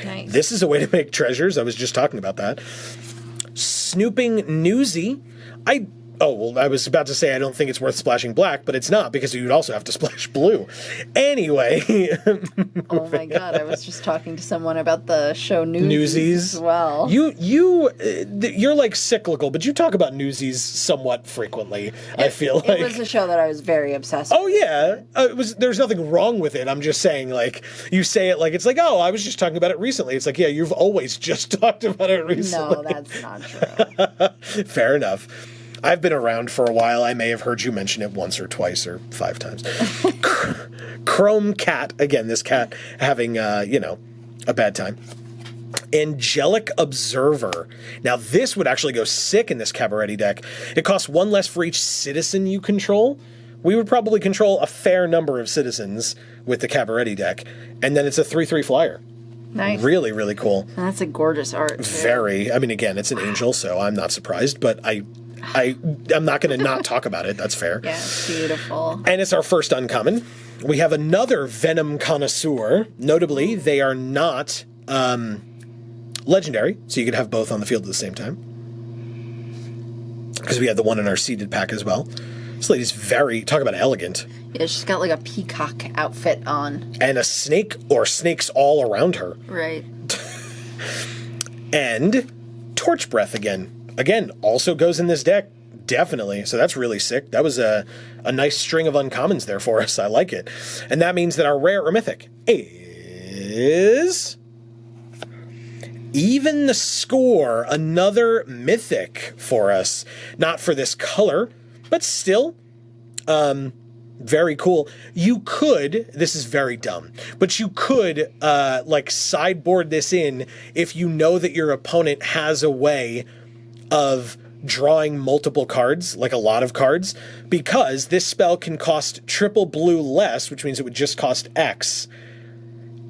Nice. This is a way to make treasures. I was just talking about that. Snooping Newsy. I was about to say I don't think it's worth splashing black, but it's not, because you'd also have to splash blue. Anyway. Oh my god, I was just talking to someone about the show Newsies as well. You're like cyclical, but you talk about Newsies somewhat frequently, I feel like. It was a show that I was very obsessed with. Oh yeah. There's nothing wrong with it. I'm just saying, like, you say it like it's like, oh, I was just talking about it recently. It's like, yeah, you've always just talked about it recently. No, that's not true. Fair enough. I've been around for a while. I may have heard you mention it once or twice or 5 times. Chrome Cat. Again, this cat having, a bad time. Angelic Observer. Now, this would actually go sick in this Cabarretti deck. It costs 1 less for each citizen you control. We would probably control a fair number of citizens with the Cabarretti deck. And then it's a 3/3 flyer. Nice. Really, really cool. That's a gorgeous art, too. Very. I mean, again, it's an angel, so I'm not surprised, but I'm not going to not talk about it. That's fair. Yeah, it's beautiful. And it's our first uncommon. We have another Venom Connoisseur. Notably, they are not legendary, so you could have both on the field at the same time. Because we had the one in our seeded pack as well. This lady's talk about elegant. Yeah, she's got like a peacock outfit on. And a snake or snakes all around her. Right. And Torch Breath again. Again, also goes in this deck. Definitely. So that's really sick. That was a nice string of uncommons there for us. I like it. And that means that our rare or mythic is... Even the Score, another mythic for us. Not for this color, but still, very cool. You could, this is very dumb, but you could, like, sideboard this in if you know that your opponent has a way of drawing multiple cards, like a lot of cards, because this spell can cost triple blue less, which means it would just cost X,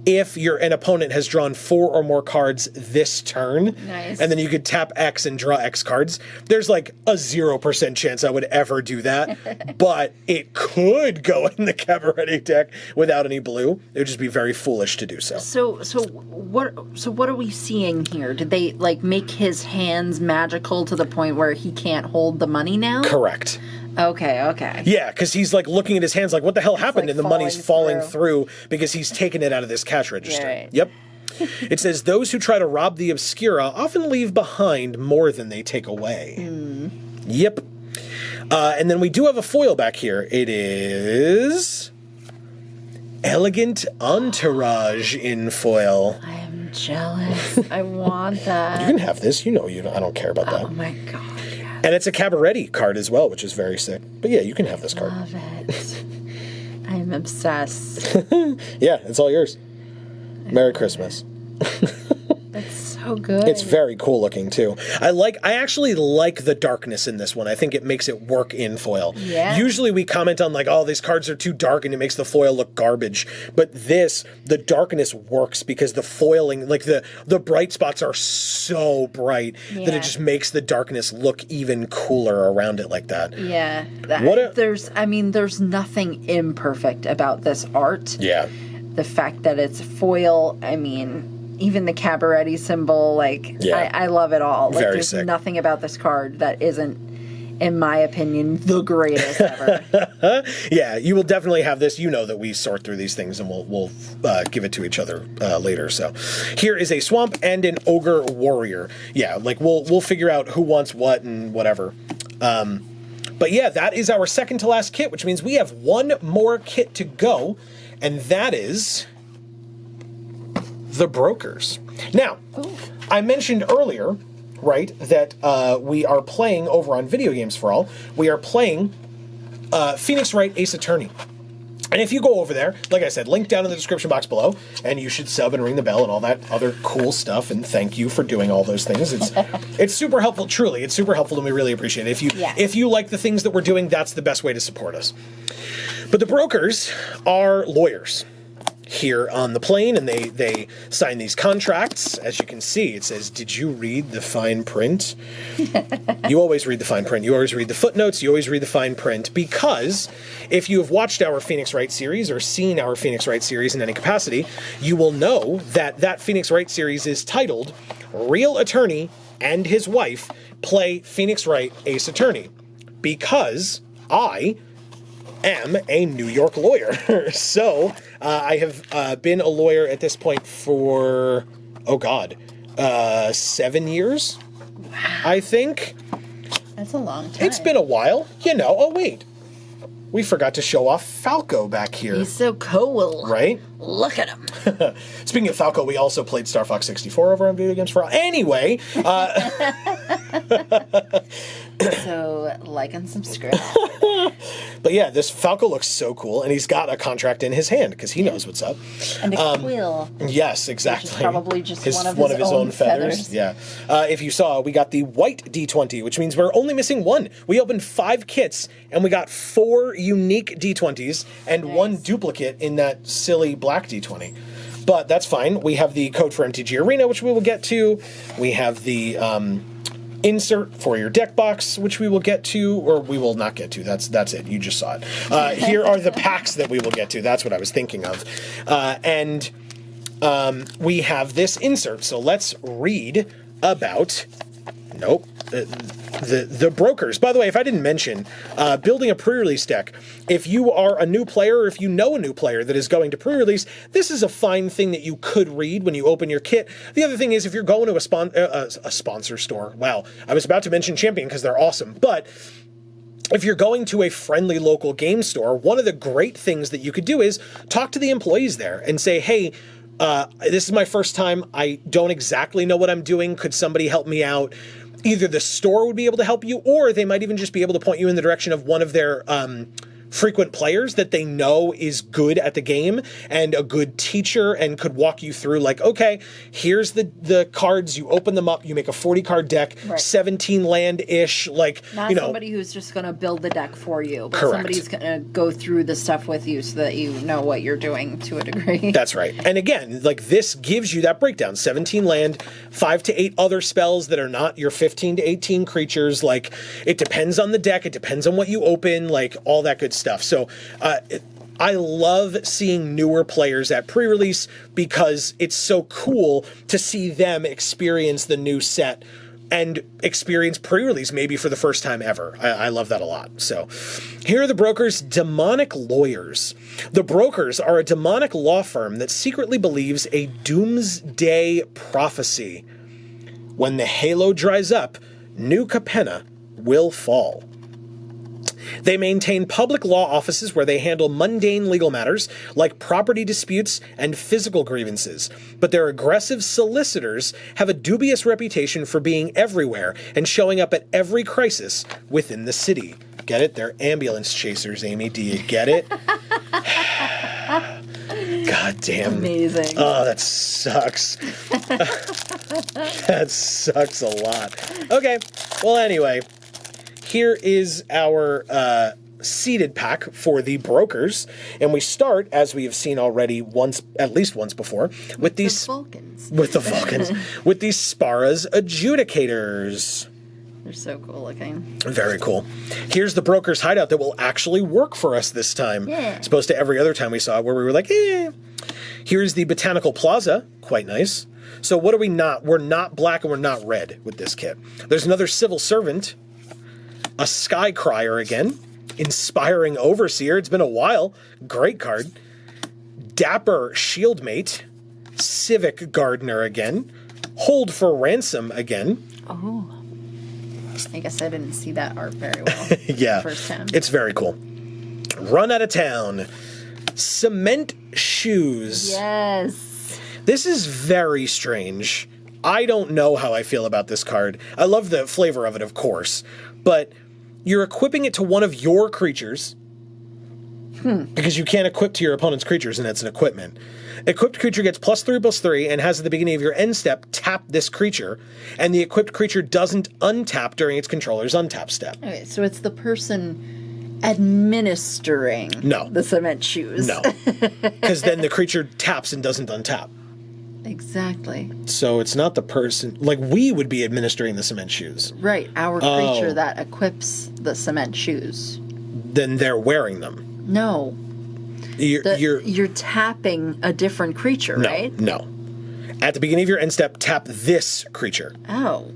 if an opponent has drawn 4 or more cards this turn. Nice. And then you could tap X and draw X cards. There's like a 0% chance I would ever do that, but it could go in the Cabarretti deck without any blue. It would just be very foolish to do so. So what are we seeing here? Did they like make his hands magical to the point where he can't hold the money now? Correct. Okay. Yeah, because he's like looking at his hands like, what the hell happened? like And the money's falling through. because he's taken it out of this cash register. Right. Yep. It says, those who try to rob the Obscura often leave behind more than they take away. Yep. And then we do have a foil back here. It is Elegant Entourage in foil. I am jealous. I want that. You can have this. You know I don't care about that. Oh my god. And it's a Cabarretti card as well, which is very sick. But yeah, you can have this card. Love it. I'm obsessed. Yeah, it's all yours. Merry Christmas. That's so good. It's very cool looking too. I actually like the darkness in this one. I think it makes it work in foil. Yeah. Usually we comment on like, oh, these cards are too dark and it makes the foil look garbage. But the darkness works because the foiling, like the bright spots are so bright that it just makes the darkness look even cooler around it like that. Yeah. There's nothing imperfect about this art. Yeah. The fact that it's foil, even the Cabarretti symbol, I love it all. Like, Very there's sick. nothing about this card that isn't, in my opinion, the greatest ever. Yeah, you will definitely have this. You know that we sort through these things and we'll give it to each other later. So here is a Swamp and an Ogre Warrior. Yeah, like we'll figure out who wants what and whatever. But yeah, that is our second to last kit, which means we have one more kit to go, and that is the Brokers. Now, I mentioned earlier, right, that we are playing over on Video Games for All. We are playing Phoenix Wright Ace Attorney. And if you go over there, like I said, link down in the description box below, and you should sub and ring the bell and all that other cool stuff, and thank you for doing all those things. It's super helpful, truly. It's super helpful, and we really appreciate it. If you like the things that we're doing, that's the best way to support us. But the Brokers are lawyers here on the plane, and they sign these contracts. As you can see, it says, did you read the fine print? You always read the fine print. You always read the footnotes. You always read the fine print, because if you have watched our Phoenix Wright series or seen our Phoenix Wright series in any capacity, you will know that Phoenix Wright series is titled Real Attorney and His Wife Play Phoenix Wright Ace Attorney, because I am a New York lawyer. So I have been a lawyer at this point for, 7 years, I think. That's a long time. It's been a while. Oh, wait. We forgot to show off Falco back here. He's so cool. Right? Look at him. Speaking of Falco, we also played Star Fox 64 over on Video Games for All. Anyway. So, like and subscribe. But yeah, this Falco looks so cool, and he's got a contract in his hand because he knows what's up. And a quill. Yes, exactly. Which is probably just one of his own feathers. Yeah. If you saw, we got the white D20, which means we're only missing one. We opened 5 kits, and we got 4 unique D20s and 1 duplicate in that silly black D20. but that's fine. We have the code for MTG Arena, which we will get to. We have the insert for your deck box, which we will get to, or we will not get to. That's it. You just saw it. Here are the packs that we will get to. That's what I was thinking of. And we have this insert. So let's read about... Nope. The brokers. By the way, if I didn't mention, building a pre-release deck, if you are a new player, or if you know a new player that is going to pre-release, this is a fine thing that you could read when you open your kit. The other thing is, if you're going to a sponsor store, wow, I was about to mention Champion because they're awesome, but if you're going to a friendly local game store, one of the great things that you could do is talk to the employees there and say, hey, this is my first time. I don't exactly know what I'm doing. Could somebody help me out? Either the store would be able to help you, or they might even just be able to point you in the direction of one of their frequent players that they know is good at the game and a good teacher and could walk you through, like, okay, here's the cards, you open them up, you make a 40-card deck, right. 17 land-ish, like, not you know. Somebody who's just going to build the deck for you, but correct. Somebody's going to go through the stuff with you so that you know what you're doing to a degree. That's right. And again, like, this gives you that breakdown. 17 land, 5 to 8 other spells that are not your 15 to 18 creatures. Like, it depends on the deck, it depends on what you open, like, all that good stuff. So I love seeing newer players at pre-release because it's so cool to see them experience the new set and experience pre-release maybe for the first time ever. I love that a lot. So here are the brokers, Demonic Lawyers. The brokers are a demonic law firm that secretly believes a doomsday prophecy. When the halo dries up, New Capenna will fall. They maintain public law offices where they handle mundane legal matters like property disputes and physical grievances, but their aggressive solicitors have a dubious reputation for being everywhere and showing up at every crisis within the city. Get it? They're ambulance chasers, Amy. Do you get it? God damn. Amazing. Oh, that sucks. That sucks a lot. Okay, well, anyway, here is our seeded pack for the brokers, and we start, as we have seen already at least once before, with these Vulcans. With the Vulcans, with these Sparrow's Adjudicators. They're so cool looking. Very cool. Here's the broker's hideout that will actually work for us this time. Yeah. As opposed to every other time we saw it where we were like, eh. Here's the Botanical Plaza. Quite nice. So what are we not? We're not black and we're not red with this kit. There's another Civil Servant. A Sky Crier again. Inspiring Overseer. It's been a while. Great card. Dapper Shieldmate. Civic Gardener again. Hold for Ransom again. Oh. I guess I didn't see that art very well. Yeah. First time. It's very cool. Run Out of Town. Cement Shoes. Yes. This is very strange. I don't know how I feel about this card. I love the flavor of it, of course. But you're equipping it to one of your creatures. Because you can't equip to your opponent's creatures, and it's an equipment. Equipped creature gets +3/+3 and has at the beginning of your end step tap this creature, and the equipped creature doesn't untap during its controller's untap step. Okay, so it's the person administering the cement shoes. No. Because then the creature taps and doesn't untap. Exactly. So it's not the person, like we would be administering the cement shoes. Right, our creature that equips the cement shoes. Then they're wearing them. No. You're tapping a different creature, right? No. At the beginning of your end step, tap this creature. Oh.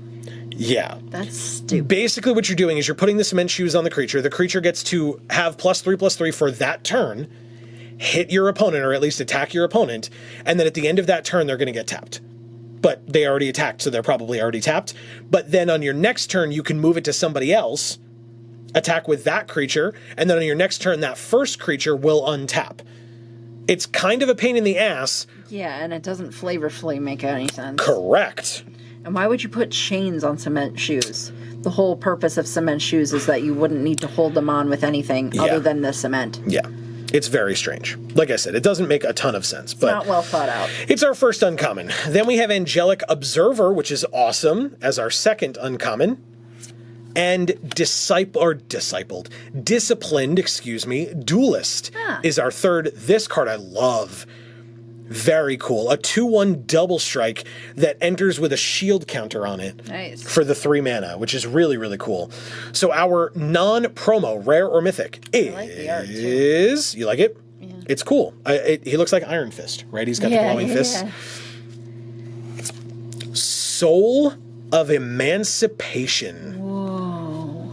Yeah. That's stupid. Basically what you're doing is you're putting the cement shoes on the creature. The creature gets to have +3/+3 for that turn, hit your opponent, or at least attack your opponent, and then at the end of that turn, they're going to get tapped. But they already attacked, so they're probably already tapped. But then on your next turn, you can move it to somebody else, attack with that creature, and then on your next turn, that first creature will untap. It's kind of a pain in the ass. Yeah, and it doesn't flavorfully make any sense. Correct. And why would you put chains on cement shoes? The whole purpose of cement shoes is that you wouldn't need to hold them on with anything other than the cement. Yeah. It's very strange. Like I said, it doesn't make a ton of sense. But not well thought out. It's our first uncommon. Then we have Angelic Observer, which is awesome, as our second uncommon. And Disciplined, Duelist is our third. This card I love. Very cool. A 2/1 double strike that enters with a shield counter on it. Nice. For the 3 mana, which is really, really cool. So our non-promo, rare or mythic, is... I like the art, too. You like it? Yeah. It's cool. He looks like Iron Fist, right? He's got the glowing fists. Yeah. Soul of Emancipation. Whoa.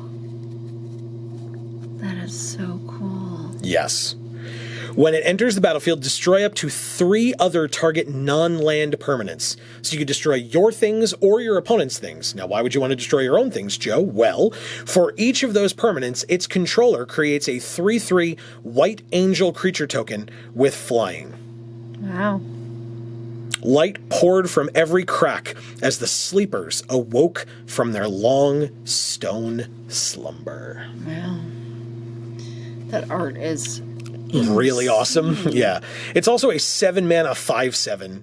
That is so cool. Yes. When it enters the battlefield, destroy up to 3 other target non-land permanents. So you can destroy your things or your opponent's things. Now, why would you want to destroy your own things, Joe? Well, for each of those permanents, its controller creates a 3/3 white angel creature token with flying. Wow. Light poured from every crack as the sleepers awoke from their long stone slumber. Wow. That art is really awesome. Yeah. It's also a 7 mana 5/7.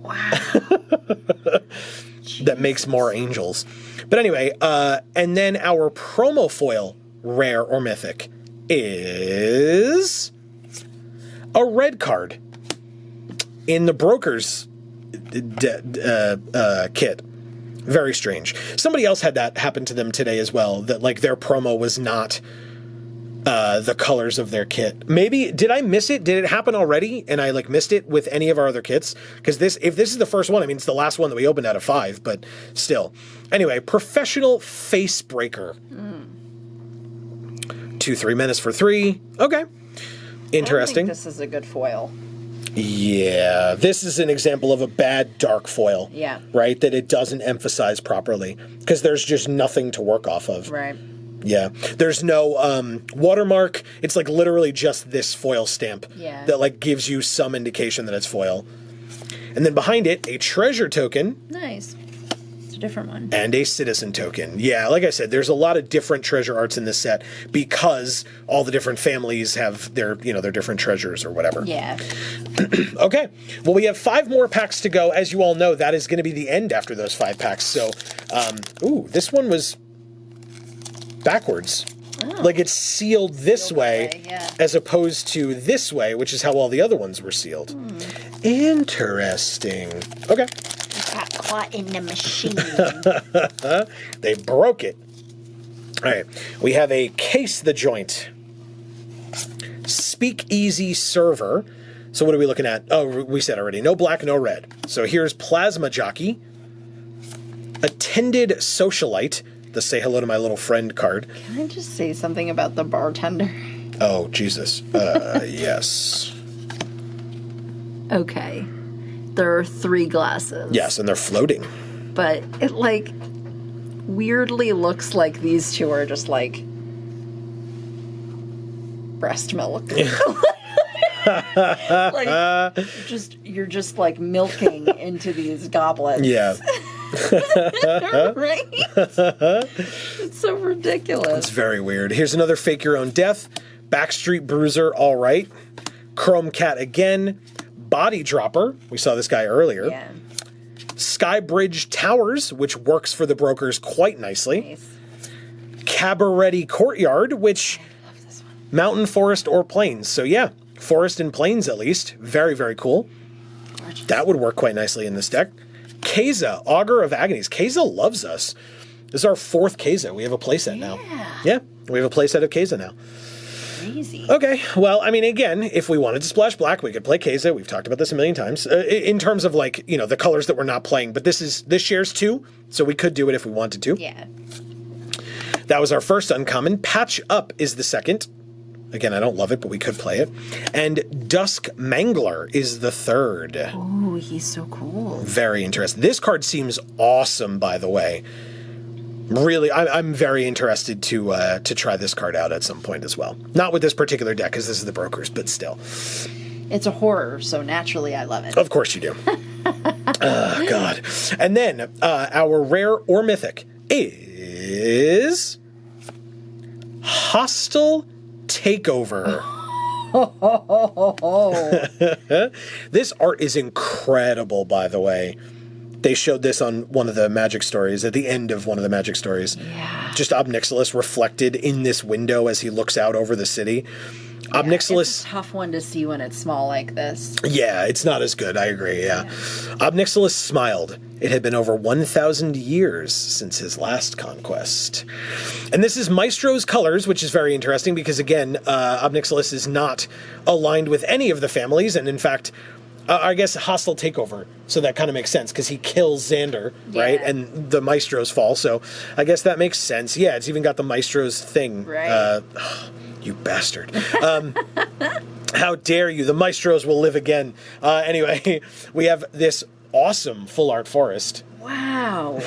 wow. That makes more angels. But anyway, and then our promo foil, rare or mythic, is a red card in the Broker's kit. Very strange. Somebody else had that happen to them today as well, that like their promo was not the colors of their kit. Maybe, did I miss it? Did it happen already and I like missed it with any of our other kits? Because if this is the first one, I mean, it's the last one that we opened out of 5, but still. Anyway, Professional Face Breaker. 2/3 menace for 3. Okay. Interesting. I think this is a good foil. Yeah, this is an example of a bad dark foil. Yeah. Right? That it doesn't emphasize properly. Because there's just nothing to work off of. Right. Yeah. There's no watermark. It's like literally just this foil stamp. Yeah. That like gives you some indication that it's foil. And then behind it, a treasure token. Nice. It's a different one. And a citizen token. Yeah, like I said, there's a lot of different treasure arts in this set because all the different families have their different treasures or whatever. Yeah. Okay. Well, we have 5 more packs to go. As you all know, that is going to be the end after those 5 packs. So, this one was backwards. Oh. Like it's sealed this way yeah. as opposed to this way, which is how all the other ones were sealed. Interesting. Okay. Got caught in the machine. They broke it. All right. We have a Case the Joint. Speakeasy Server. So what are we looking at? Oh, we said already. No black, no red. So here's Plasma Jockey. Attended Socialite. The Say Hello to My Little Friend card. Can I just say something about the bartender? Oh, Jesus. Yes. Okay. There are 3 glasses. Yes, and they're floating. But it, like, weirdly looks like these 2 are just, like, breast milk. Like, you're just, like, milking into these goblets. Yeah. Right? It's so ridiculous. It's very weird. Here's another Fake Your Own Death. Backstreet Bruiser, all right. Chrome Cat again. Body Dropper. We saw this guy earlier. Yeah. Skybridge Towers, which works for the brokers quite nicely. Nice. Cabarretti Courtyard, which... I love this one. Mountain, forest, or plains. So yeah, forest and plains at least. Very, very cool. Gorgeous. That would work quite nicely in this deck. Keza, Augur of Agonies. Keza loves us. This is our 4th Keza. We have a playset now. Yeah, we have a playset of Keza now. Crazy. Okay, well, I mean, again, if we wanted to splash black, we could play Keza. We've talked about this a million times. In terms of, like, the colors that we're not playing. But this shares 2, so we could do it if we wanted to. Yeah. That was our first uncommon. Patch Up is the second. Again, I don't love it, but we could play it. And Dusk Mangler is the third. Oh, he's so cool. Very interesting. This card seems awesome, by the way. Really, I'm very interested to try this card out at some point as well. Not with this particular deck, because this is the brokers, but still. It's a horror, so naturally I love it. Of course you do. Oh, God. And then our rare or mythic is Hostile Takeover. This art is incredible, by the way. They showed this on one of the Magic stories, at the end of one of the Magic stories. Yeah. Just Ob Nixilis reflected in this window as he looks out over the city. Obnixilis. It's a tough one to see when it's small like this. Yeah, it's not as good. I agree, yeah. Obnixilis smiled. It had been over 1,000 years since his last conquest. And this is Maestro's colors, which is very interesting because, again, Obnixilis is not aligned with any of the families, and in fact, I guess hostile takeover, so that kind of makes sense because he kills Xander, right? And the Maestros fall, so I guess that makes sense. Yeah, it's even got the Maestros thing. Right. You bastard. How dare you? The Maestros will live again. Anyway, we have this awesome full art forest. Wow.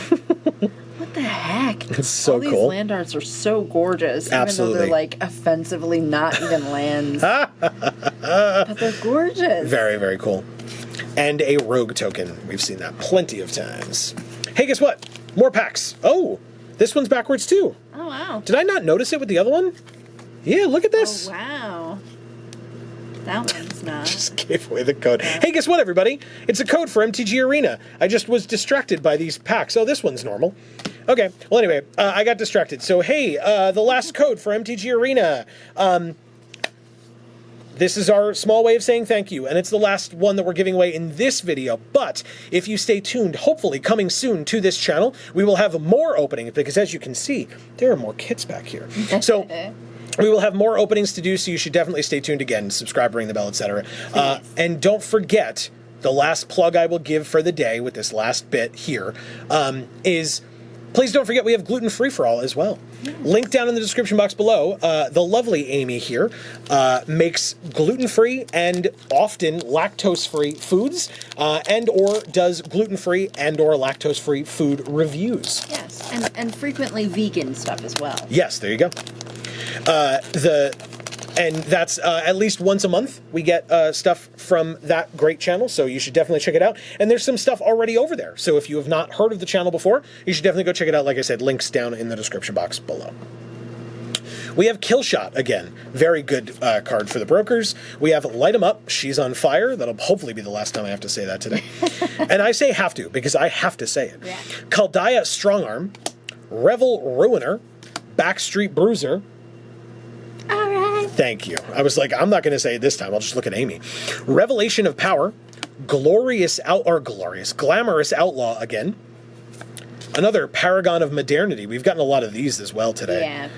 What the heck? It's so All cool. These land arts are so gorgeous. Absolutely. Even though they're like offensively not even lands. But they're gorgeous. Very, very cool. And a rogue token. We've seen that plenty of times. Hey, guess what? More packs. Oh, this one's backwards too. Oh, wow. Did I not notice it with the other one? Yeah, look at this. Oh, wow. That one's not. Just gave away the code. Hey, guess what, everybody? It's a code for MTG Arena. I just was distracted by these packs. Oh, this one's normal. Okay. Well, anyway, I got distracted. So, hey, the last code for MTG Arena. This is our small way of saying thank you, and it's the last one that we're giving away in this video. But if you stay tuned, hopefully coming soon to this channel, we will have more openings because, as you can see, there are more kits back here. So we will have more openings to do, so you should definitely stay tuned again, subscribe, ring the bell, etc. And don't forget, the last plug I will give for the day with this last bit here is please don't forget we have Gluten Free for All as well. Yes. Link down in the description box below. The lovely Amy here makes gluten-free and often lactose-free foods and or does gluten-free and or lactose-free food reviews. Yes, and frequently vegan stuff as well. Yes, there you go. And that's at least once a month we get stuff from that great channel, so you should definitely check it out. And there's some stuff already over there, so if you have not heard of the channel before, you should definitely go check it out. Like I said, links down in the description box below. We have Killshot again. Very good card for the brokers. We have Light 'em Up. She's on fire. That'll hopefully be the last time I have to say that today. And I say have to, because I have to say it. Yeah. Kaldaya Strongarm, Revel Ruiner, Backstreet Bruiser. All right. Thank you. I was like, I'm not going to say it this time. I'll just look at Amy. Revelation of Power, Glamorous Outlaw again. Another Paragon of Modernity. We've gotten a lot of these as well today. Yeah.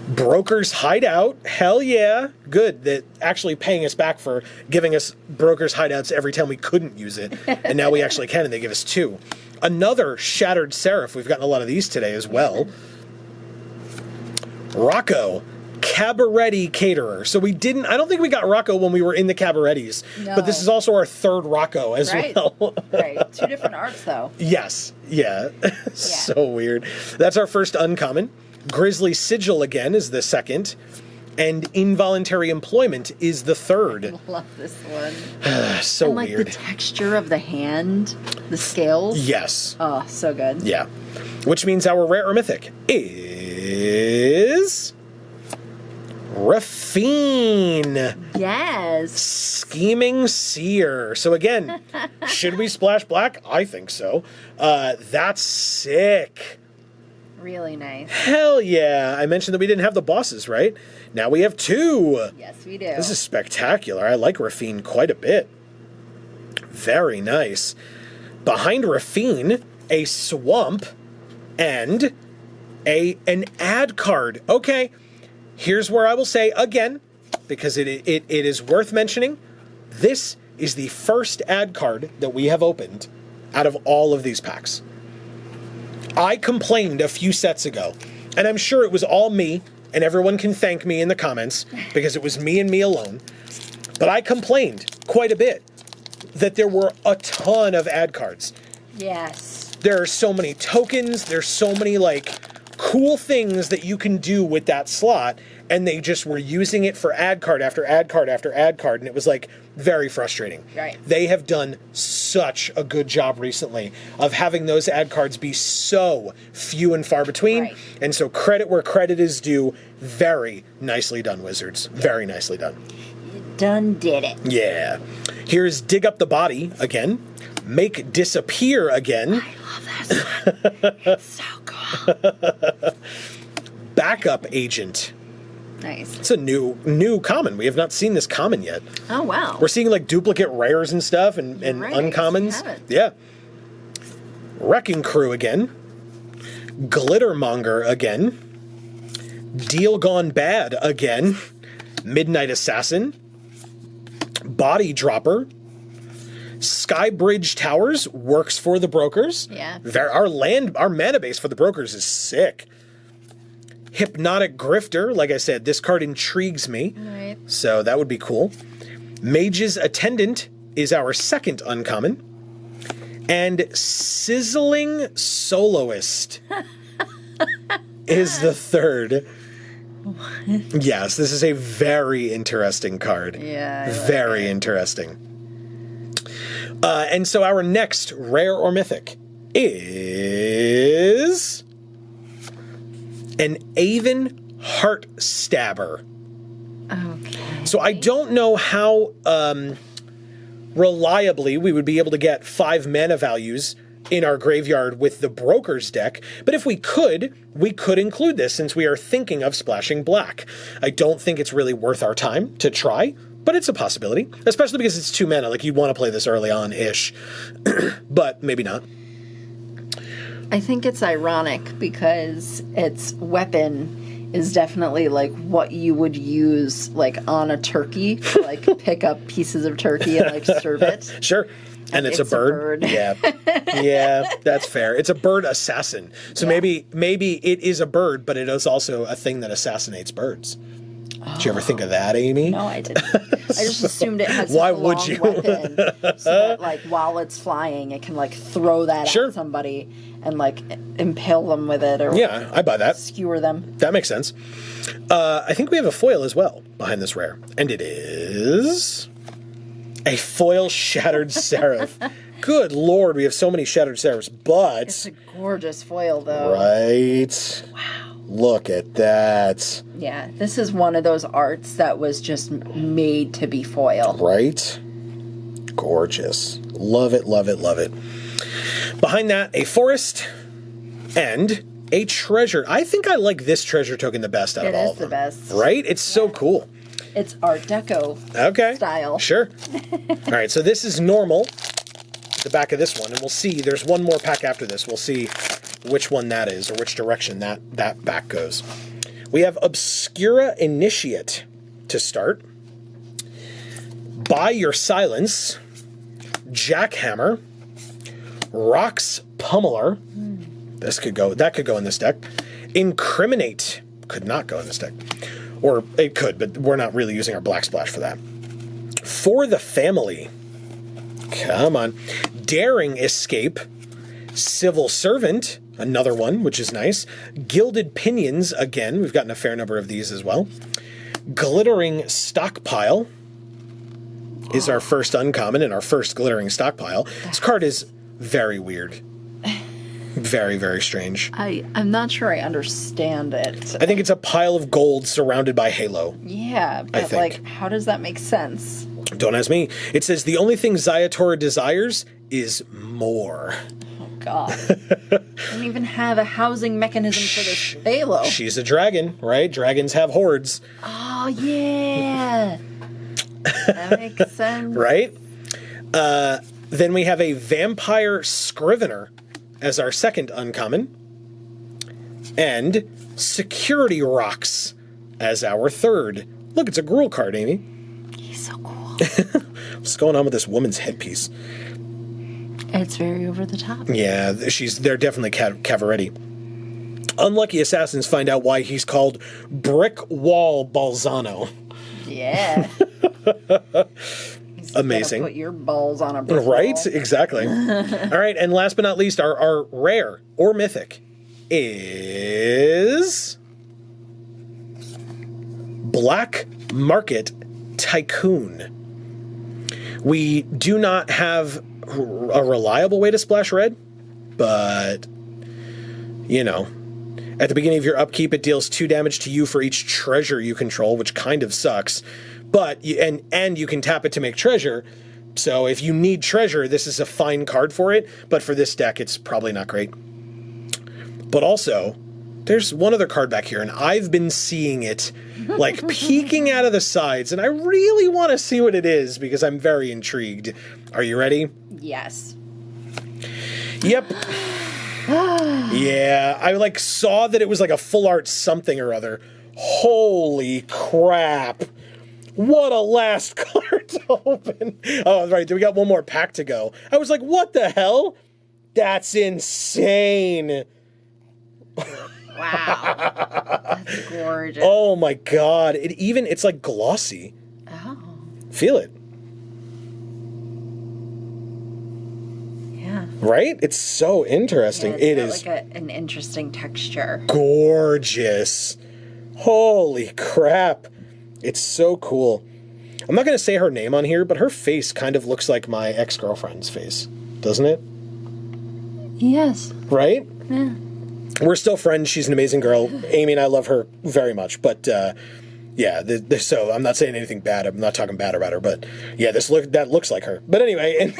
Broker's Hideout. Hell yeah. Good. That actually paying us back for giving us Broker's Hideouts every time we couldn't use it. And now we actually can, and they give us 2. Another Shattered Serif. We've gotten a lot of these today as well. Rocco. Cabarretti Caterer. So we didn't, I don't think we got Rocco when we were in the Cabarrettis, no. But this is also our third Rocco as well. Right. 2 different arts though. Yes. Yeah. So weird. That's our first uncommon. Grizzly Sigil again is the second. And Involuntary Employment is the third. I love this one. So and, like, weird. The texture of the hand, the scales. Yes. Oh, so good. Yeah. Which means our rare or mythic is Rafine. Yes. Scheming Seer. So again, should we splash black? I think so. That's sick. Really nice. Hell yeah. I mentioned that we didn't have the bosses, right? Now we have 2. Yes, we do. This is spectacular. I like Rafine quite a bit. Very nice. Behind Rafine, a swamp and an ad card. Okay. Here's where I will say again, because it is worth mentioning, this is the first ad card that we have opened out of all of these packs. I complained a few sets ago, and I'm sure it was all me, and everyone can thank me in the comments, because it was me and me alone, but I complained quite a bit that there were a ton of ad cards. Yes. There are so many tokens, there's so many, like, cool things that you can do with that slot, and they just were using it for ad card after ad card after ad card, and it was like very frustrating. Right. They have done such a good job recently of having those ad cards be so few and far between, right. And so credit where credit is due. Very nicely done, Wizards. Very nicely done. You done did it. Yeah. Here's Dig Up the Body again. Make Disappear again. I love this one. It's so cool. Backup Agent. Nice. It's a new common. We have not seen this common yet. Oh, wow. We're seeing like duplicate rares and stuff and Right, uncommons. haven't. Yeah. Wrecking Crew again. Glittermonger again. Deal Gone Bad again. Midnight Assassin. Body Dropper. Skybridge Towers works for the brokers. Yeah. Our mana base for the brokers is sick. Hypnotic Grifter, like I said, this card intrigues me. Right. So that would be cool. Mage's Attendant is our second uncommon. And Sizzling Soloist is the third. What? Yes, this is a very interesting card. Yeah. Very interesting. And so our next rare or mythic is an Aven Heart Stabber. Okay. So I don't know how reliably we would be able to get 5 mana values in our graveyard with the Broker's deck, but if we could include this since we are thinking of splashing black. I don't think it's really worth our time to try, but it's a possibility, especially because it's 2 mana. Like, you'd want to play this early on-ish, but maybe not. I think it's ironic because its weapon is definitely like what you would use like on a turkey, to, like pick up pieces of turkey and like serve it. Sure. And it's a bird. Yeah. Yeah, that's fair. It's a bird assassin. So maybe it is a bird, but it is also a thing that assassinates birds. Did you ever think of that, Amy? No, I didn't. I just assumed it had Why such a would long you? weapon so that like while it's flying, it can like throw that Sure. at somebody and like impale them with it or Yeah, I buy that. skewer them. That makes sense. I think we have a foil as well behind this rare. And it is a foil Shattered Serif. Good lord, we have so many Shattered Serifs, but... It's a gorgeous foil though. Right. Wow. Look at that. Yeah, this is one of those arts that was just made to be foil. Right? Gorgeous. Love it, love it, love it. Behind that, a forest and a treasure. I think I like this treasure token the best out of all of them. It is the best. Right? It's so cool. It's Art Deco style. Sure. All right, so this is normal, the back of this one, and we'll see. There's one more pack after this. We'll see which one that is or which direction that back goes. We have Obscura Initiate to start. Buy Your Silence. Jackhammer. Rock's Pummeler. That could go in this deck. Incriminate could not go in this deck. Or it could, but we're not really using our Black Splash for that. For the Family. Come on. Daring Escape. Civil Servant, another one, which is nice. Gilded Pinions, again. We've gotten a fair number of these as well. Glittering Stockpile is our first uncommon and our first Glittering Stockpile. This card is very weird. Very, very strange. I'm not sure I understand it. I think it's a pile of gold surrounded by halo. Yeah, but like, how does that make sense? Don't ask me. It says the only thing Zayatora desires is more. Oh, God. Don't even have a housing mechanism for this halo. She's a dragon, right? Dragons have hordes. Oh, yeah. That makes sense. Right? Then we have a Vampire Scrivener as our second uncommon. And Security Rocks as our third. Look, it's a Gruul card, Amy. He's so cool. What's going on with this woman's headpiece? It's very over the top. Yeah, they're definitely Cabarretti. Unlucky assassins find out why he's called Brick Wall Balzano. Yeah. Amazing. Put your balls on a brick Right? wall. Exactly. All right, and last but not least, our rare or mythic is Black Market Tycoon. We do not have a reliable way to splash red, but, you know, at the beginning of your upkeep, it deals 2 damage to you for each treasure you control, which kind of sucks. But and you can tap it to make treasure. So if you need treasure, this is a fine card for it. But for this deck, it's probably not great. But also, There's one other card back here, and I've been seeing it, like, peeking out of the sides, and I really want to see what it is, because I'm very intrigued. Are you ready? Yes. Yep. Yeah, I, like, saw that it was, like, a full art something or other. Holy crap. What a last card to open. Oh, right, we got one more pack to go. I was like, what the hell? That's insane. Wow. That's gorgeous. Oh my god. It's like glossy. Oh. Feel it. Yeah. Right? It's so interesting. Yeah, it's got like an interesting texture. Gorgeous. Holy crap. It's so cool. I'm not going to say her name on here, but her face kind of looks like my ex-girlfriend's face. Doesn't it? Yes. Right? Yeah. We're still friends. She's an amazing girl. Amy and I love her very much. But, yeah, so I'm not saying anything bad. I'm not talking bad about her. But, yeah, that looks like her. But anyway...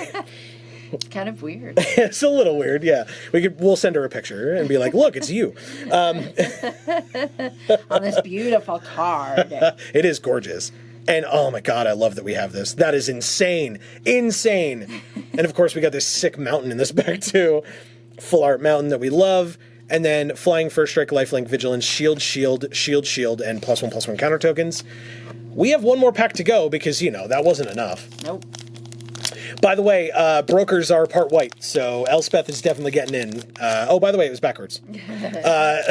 It's kind of weird. It's a little weird, yeah. We'll send her a picture and be like, look, it's you. On this beautiful card. It is gorgeous. And oh my god, I love that we have this. That is insane. Insane. And of course we got this sick mountain in this bag too. Full art mountain that we love. And then flying first strike, lifelink, vigilance, shield, and +1/+1 counter tokens. We have one more pack to go because, that wasn't enough. Nope. By the way, brokers are part white, so Elspeth is definitely getting in. Oh, by the way, it was backwards. I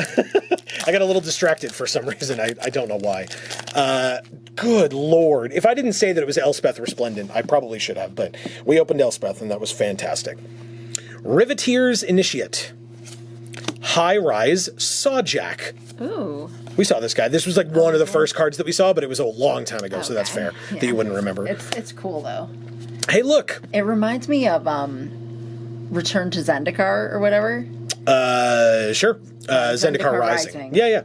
got a little distracted for some reason. I don't know why. Good lord. If I didn't say that it was Elspeth Resplendent, I probably should have, but we opened Elspeth, and that was fantastic. Riveteers Initiate. High Rise Sawjack. Ooh. We saw this guy. This was like one of the first cards that we saw, but it was a long time ago, so that's fair that you wouldn't remember. It's cool, though. Hey, look. It reminds me of Return to Zendikar or whatever. Sure. Zendikar Rising. Yeah,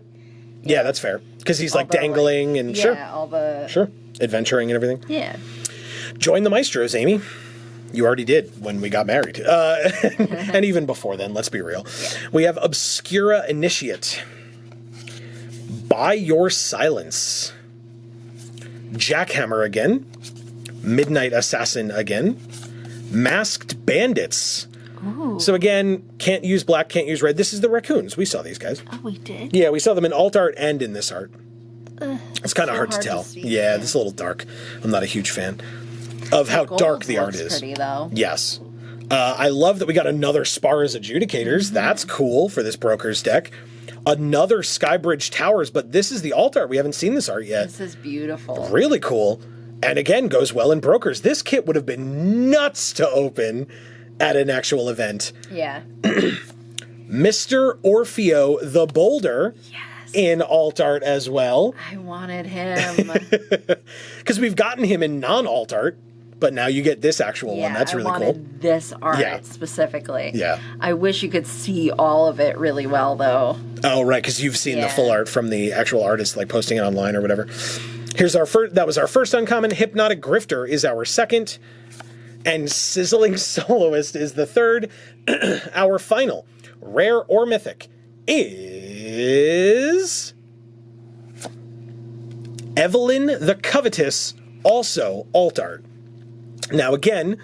that's fair. Because he's like dangling and sure. Yeah, all the... Sure. Adventuring and everything. Yeah. Join the Maestros, Amy. You already did when we got married. And even before then, let's be real. Yeah. We have Obscura Initiate. Buy Your Silence. Jackhammer again. Midnight Assassin again. Masked Bandits. Ooh. So again, can't use black, can't use red. This is the raccoons. We saw these guys. Oh, we did? Yeah, we saw them in alt art and in this art. It's kind of so hard to tell. see, yeah, this is a little dark. I'm not a huge fan of how dark the art is. Pretty, though. Yes. I love that we got another Sparrow's Adjudicators. Mm-hmm. That's cool for this Broker's deck. Another Skybridge Towers, but this is the alt art. We haven't seen this art yet. This is beautiful. Really cool. And again, goes well in Brokers. This kit would have been nuts to open at an actual event. Yeah. Mr. Orfeo the Boulder. Yes. In alt art as well. I wanted him. Because we've gotten him in non-alt art, but now you get this actual one. That's really cool. I wanted this art specifically. Yeah. I wish you could see all of it really well, though. Oh, right, because you've seen the full art from the actual artist, like posting it online or whatever. Here's our first. That was our first uncommon. Hypnotic Grifter is our second, and Sizzling Soloist is the third. Our final rare or mythic is Evelyn the Covetous, also alt art. Now again,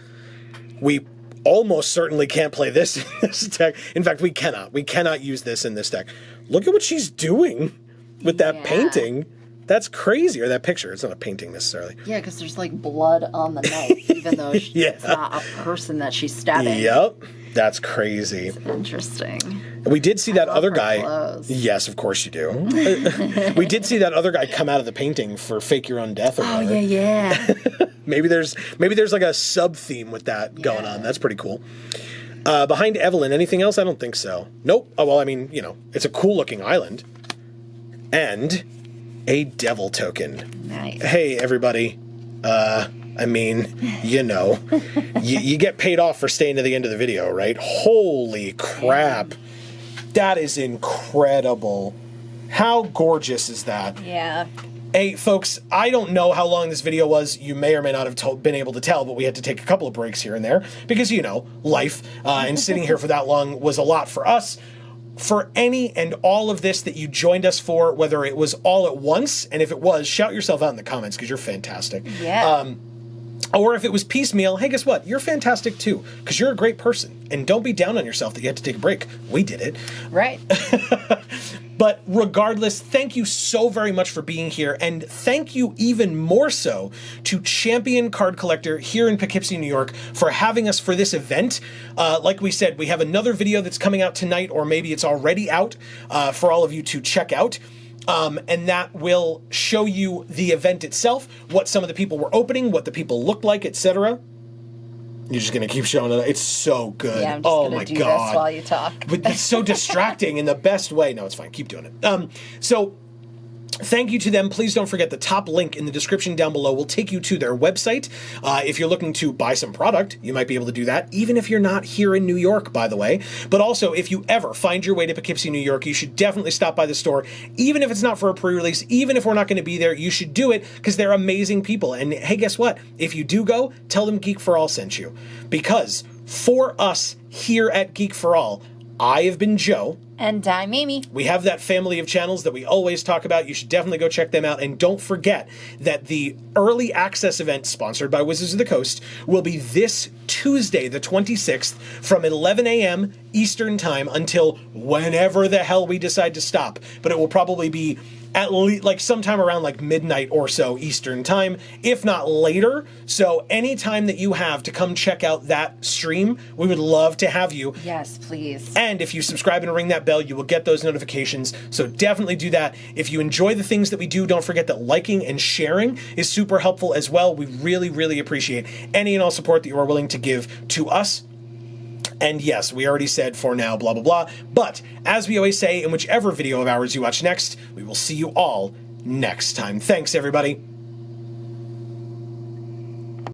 we almost certainly can't play this in this deck. In fact, we cannot. We cannot use this in this deck. Look at what she's doing with that painting. That's crazy. Or that picture. It's not a painting necessarily. Yeah, because there's like blood on the knife, even though it's not a person that she's stabbing. Yep. That's crazy. It's interesting. We did see that other guy. Clothes. Yes, of course you do. We did see that other guy come out of the painting for Fake Your Own Death or whatever. Oh, yeah. maybe there's like a sub theme with that going on. That's pretty cool. Behind Evelyn, anything else? I don't think so. Nope. Oh, well, I mean, it's a cool looking island. And a devil token. Nice. Hey, everybody. I mean, you get paid off for staying to the end of the video, right? Holy crap. That is incredible. How gorgeous is that? Yeah. Hey, folks, I don't know how long this video was. You may or may not have been able to tell, but we had to take a couple of breaks here and there because, life, and sitting here for that long was a lot for us. for any and all of this that you joined us for, whether it was all at once, and if it was, shout yourself out in the comments because you're fantastic. Yeah. Or if it was piecemeal, hey, guess what? You're fantastic too, because you're a great person. And don't be down on yourself that you had to take a break. We did it. Right. But regardless, thank you so very much for being here. And thank you even more so to Champion Card Collector here in Poughkeepsie, New York, for having us for this event. Like we said, we have another video that's coming out tonight, or maybe it's already out for all of you to check out. And that will show you the event itself, what some of the people were opening, what the people looked like, etc. You're just going to keep showing it. It's so good. Yeah, I'm just going to do this while you talk. But it's so distracting in the best way. No, it's fine. Keep doing it. So thank you to them. Please don't forget the top link in the description down below will take you to their website. If you're looking to buy some product, you might be able to do that, even if you're not here in New York, by the way. But also, if you ever find your way to Poughkeepsie, New York, you should definitely stop by the store. Even if it's not for a pre-release, even if we're not going to be there, you should do it because they're amazing people. And hey, guess what? If you do go, tell them Geek for All sent you. Because for us here at Geek for All, I have been Joe. And I'm Amy. We have that family of channels that we always talk about. You should definitely go check them out. And don't forget that the early access event sponsored by Wizards of the Coast will be this Tuesday, the 26th, from 11 a.m. Eastern Time until whenever the hell we decide to stop. But it will probably be at least like sometime around like midnight or so Eastern Time, if not later. So anytime that you have to come check out that stream, we would love to have you. Yes, please. And if you subscribe and ring that bell, you will get those notifications. So definitely do that. If you enjoy the things that we do, don't forget that liking and sharing is super helpful as well. We really, really appreciate any and all support that you are willing to give to us. And yes, we already said for now, blah, blah, blah. But as we always say, in whichever video of ours you watch next, we will see you all next time. Thanks, everybody.